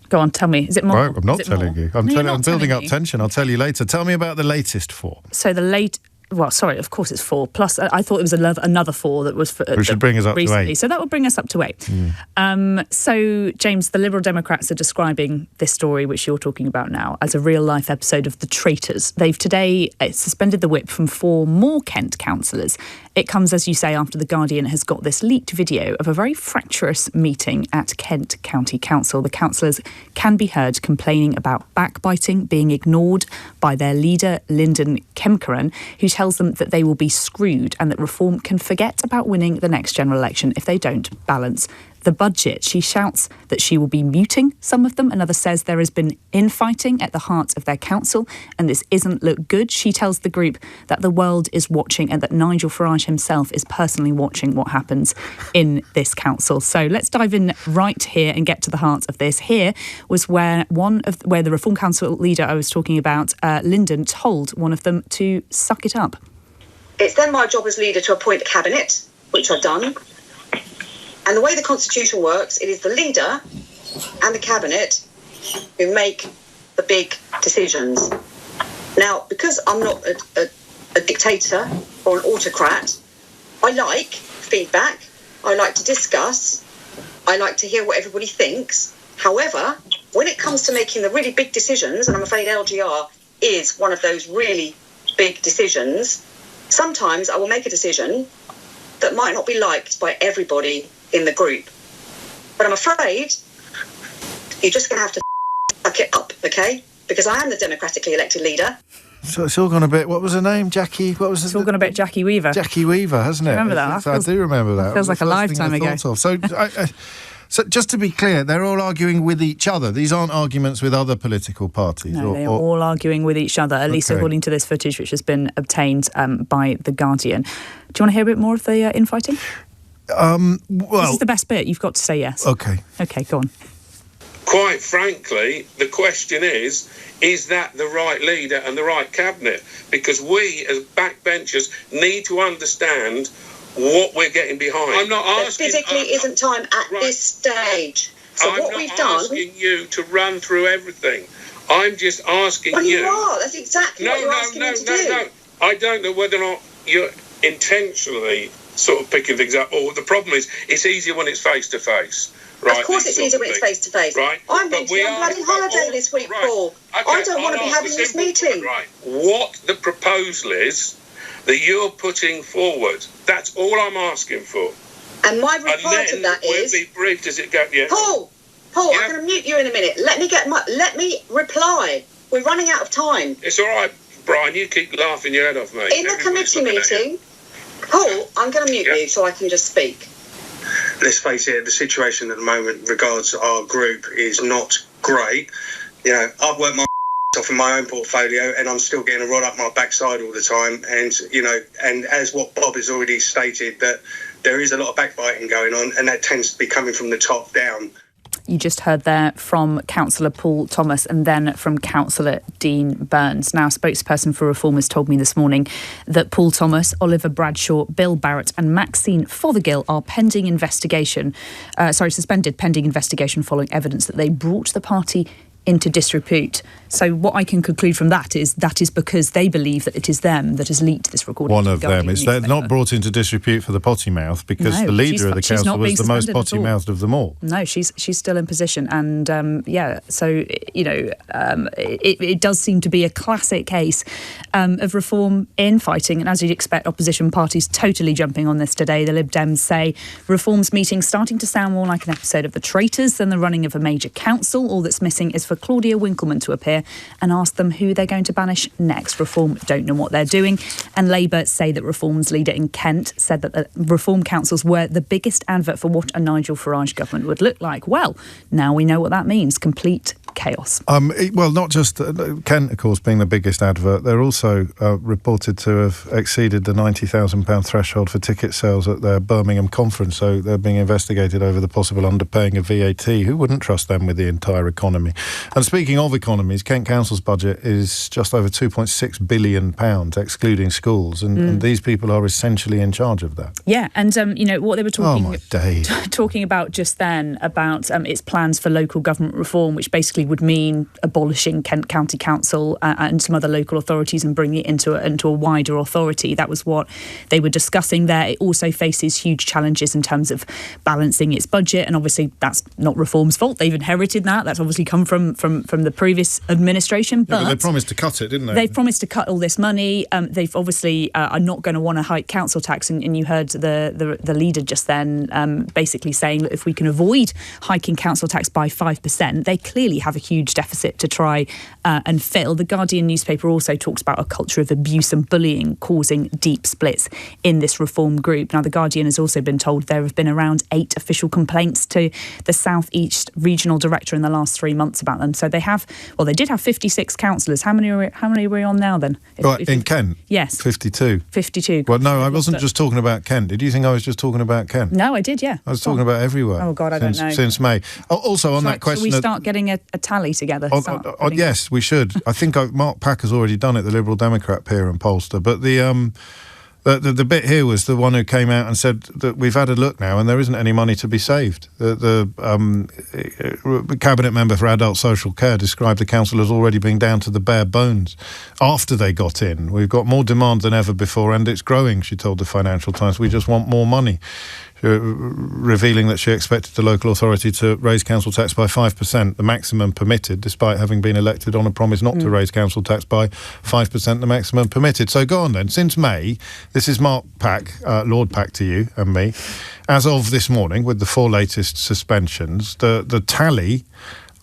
Go on, tell me. Is it more? Right, I'm not telling you. I'm building up tension. I'll tell you later. Tell me about the latest 4. So of course it's 4. Plus, I thought it was another 4 that was which should bring us up recently. to 8. So that would bring us up to 8. So, James, the Liberal Democrats are describing this story, which you're talking about now, as a real-life episode of The Traitors. They've today suspended the whip from 4 more Kent councillors. It comes, as you say, after The Guardian has got this leaked video of a very fractious meeting at Kent County Council. The councillors can be heard complaining about backbiting, being ignored by their leader, Lyndon Kemkeran, who tells them that they will be screwed and that Reform can forget about winning the next general election if they don't balance the budget. She shouts that she will be muting some of them. Another says there has been infighting at the heart of their council and this isn't look good. She tells the group that the world is watching and that Nigel Farage himself is personally watching what happens in this council. So let's dive in right here and get to the heart of this. Here was where the Reform Council leader I was talking about, Lyndon, told one of them to suck it up. It's then my job as leader to appoint a cabinet, which I've done. And the way the Constitution works, it is the leader and the cabinet who make the big decisions. Now, because I'm not a dictator or an autocrat, I like feedback, I like to discuss, I like to hear what everybody thinks. However, when it comes to making the really big decisions, and I'm afraid LGR is one of those really big decisions, sometimes I will make a decision that might not be liked by everybody in the group. But I'm afraid you're just going to have to suck it up, okay? Because I am the democratically elected leader. So it's all gone a bit... What was her name? Jackie... What was it's all gone a bit Jackie Weaver. Jackie Weaver, hasn't it? Remember that? I do remember that. Feels like a lifetime ago. So just to be clear, they're all arguing with each other. These aren't arguments with other political parties. No, they are all arguing with each other, at least according to this footage which has been obtained by The Guardian. Do you want to hear a bit more of the infighting? This is the best bit. You've got to say yes. Okay, go on. Quite frankly, the question is that the right leader and the right cabinet? Because we, as backbenchers, need to understand what we're getting behind. I'm not asking... There physically isn't time at this stage. So what we've done... I'm not asking you to run through everything. I'm just asking you... you are. That's exactly what you're asking me to do. No. I don't know whether or not you're intentionally sort of picking things up. Or the problem is, it's easier when it's face-to-face. Right, of course it's easier when it's face-to-face. Right. I'm meant to be on bloody holiday this week, Paul. Okay, I don't want to be having this meeting. Right. What the proposal is that you're putting forward, that's all I'm asking for. And my reply to that is... we'll be briefed as it goes. Yeah. Paul, I'm going to mute you in a minute. Let me reply. We're running out of time. It's all right, Brian. You keep laughing your head off, mate. In the committee meeting... Paul, I'm going to mute you so I can just speak. Let's face it, the situation at the moment regards our group is not great. You know, I've worked my off in my own portfolio and I'm still getting a rod up my backside all the time. And, you know, and as what Bob has already stated, that there is a lot of backbiting going on and that tends to be coming from the top down. You just heard there from Councillor Paul Thomas and then from Councillor Dean Burns. Now, a spokesperson for Reform has told me this morning that Paul Thomas, Oliver Bradshaw, Bill Barrett and Maxine Fothergill are suspended pending investigation following evidence that they brought the party into disrepute. So what I can conclude from that is because they believe that it is them that has leaked this recording. One of them. They're not brought into disrepute for the potty mouth because the leader of the council was the most potty mouthed of them all. No, she's still in position, and it does seem to be a classic case of Reform infighting, and as you'd expect, opposition parties totally jumping on this today. The Lib Dems say Reform's meeting starting to sound more like an episode of The Traitors than the running of a major council. All that's missing is for Claudia Winkleman to appear and ask them who they're going to banish next. Reform don't know what they're doing. And Labour say that Reform's leader in Kent said that the Reform councils were the biggest advert for what a Nigel Farage government would look like. Well, now we know what that means. Complete chaos. Not just Kent, of course, being the biggest advert. They're also reported to have exceeded the £90,000 threshold for ticket sales at their Birmingham conference, so they're being investigated over the possible underpaying of VAT. Who wouldn't trust them with the entire economy? And speaking of economies, Kent Council's budget is just over £2.6 billion, excluding schools, and these people are essentially in charge of that. Yeah, and what they were talking about just then, about its plans for local government reform, which basically would mean abolishing Kent County Council and some other local authorities and bringing it into a wider authority. That was what they were discussing there. It also faces huge challenges in terms of balancing its budget, and obviously that's not Reform's fault. They've inherited that. That's obviously come from the previous administration. But they promised to cut it, didn't they? They've promised to cut all this money. They've obviously are not going to want to hike council tax, and you heard the leader just then basically saying that if we can avoid hiking council tax by 5%, they clearly have a huge deficit to try and fill. The Guardian newspaper also talks about a culture of abuse and bullying causing deep splits in this Reform group. Now, the Guardian has also been told there have been around 8 official complaints to the South East Regional Director in the last 3 months about them. So they did have 56 councillors. How many are we on now then? In Kent? Yes. 52. 52. Well, no, I wasn't just talking about Kent. Did you think I was just talking about Kent? No, I did, yeah. I was talking about everywhere. Oh, God, I don't know. Since May. Also, on that question... Should we start getting a tally together? Yes, we should. I think Mark Packer's already done it, the Liberal Democrat peer and pollster. But the bit here was the one who came out and said that we've had a look now and there isn't any money to be saved. The Cabinet member for Adult Social Care described the council as already being down to the bare bones after they got in. We've got more demand than ever before and it's growing, she told the Financial Times. We just want more money. Revealing that she expected the local authority to raise council tax by 5%, the maximum permitted, despite having been elected on a promise not to raise council tax by 5%, the maximum permitted. So go on then. Since May, this is Mark Pack, Lord Pack to you and me. As of this morning, with the 4 latest suspensions, the tally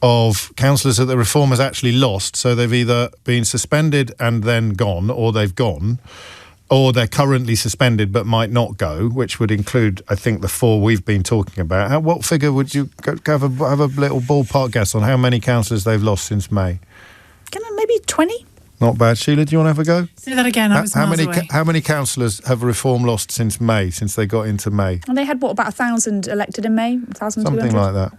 of councillors that the Reform has actually lost, so they've either been suspended and then gone, or they've gone, or they're currently suspended but might not go, which would include, I think, the 4 we've been talking about. What figure would you have a little ballpark guess on how many councillors they've lost since May? Maybe 20? Not bad. Sheila, do you want to have a go? Say that again. How many councillors have Reform lost since May, since they got into May? And they had, about 1,000 elected in May? 1,200? Something like that.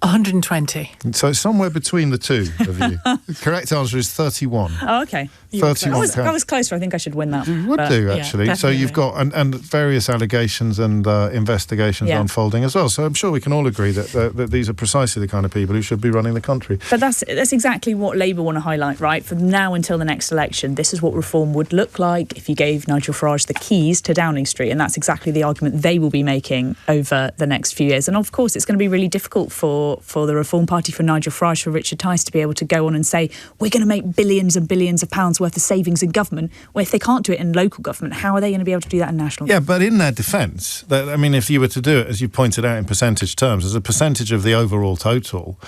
120. So it's somewhere between the two of you. The correct answer is 31. Oh, okay. 31. I was closer. I think I should win that. You would do, actually. Yeah, so you've got and various allegations and investigations unfolding as well. So I'm sure we can all agree that these are precisely the kind of people who should be running the country. But that's exactly what Labour want to highlight, right? From now until the next election, this is what Reform would look like if you gave Nigel Farage the keys to Downing Street. And that's exactly the argument they will be making over the next few years. And of course, it's going to be really difficult for the Reform Party, for Nigel Farage, for Richard Tice to be able to go on and say, we're going to make billions and billions of pounds worth of savings in government. Well, if they can't do it in local government, how are they going to be able to do that in national government? Yeah, but in their defence, if you were to do it, as you pointed out in percentage terms, as a percentage of the overall total,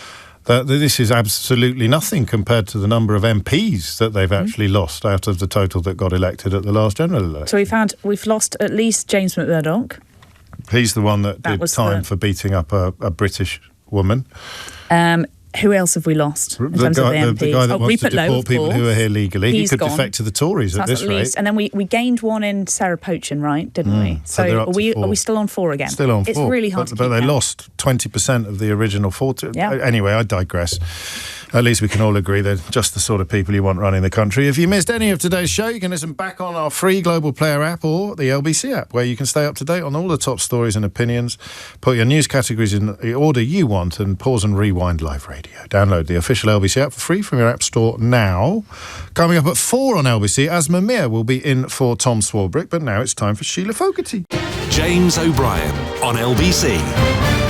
this is absolutely nothing compared to the number of MPs that they've actually lost out of the total that got elected at the last general election. So we've lost at least James McMurdoch. He's the one that did time for beating up a British woman. Who else have we lost in terms of the MPs? The guy that wants to Rupert Lowe, deport people who are here legally. He's he could gone. defect to the Tories at this rate. And then we gained one in Sarah Poachin, right? Didn't we? So are we still on 4 again? Still on 4. It's really hard to keep But they count. lost 20% of the original 40. Yeah. Anyway, I digress. At least we can all agree they're just the sort of people you want running the country. If you missed any of today's show, you can listen back on our free Global Player app or the LBC app, where you can stay up to date on all the top stories and opinions, put your news categories in the order you want, and pause and rewind live radio. Download the official LBC app for free from your app store now. Coming up at 4 on LBC, Asma Mir will be in for Tom Swarbrick, but now it's time for Sheila Fogarty. James O'Brien on LBC.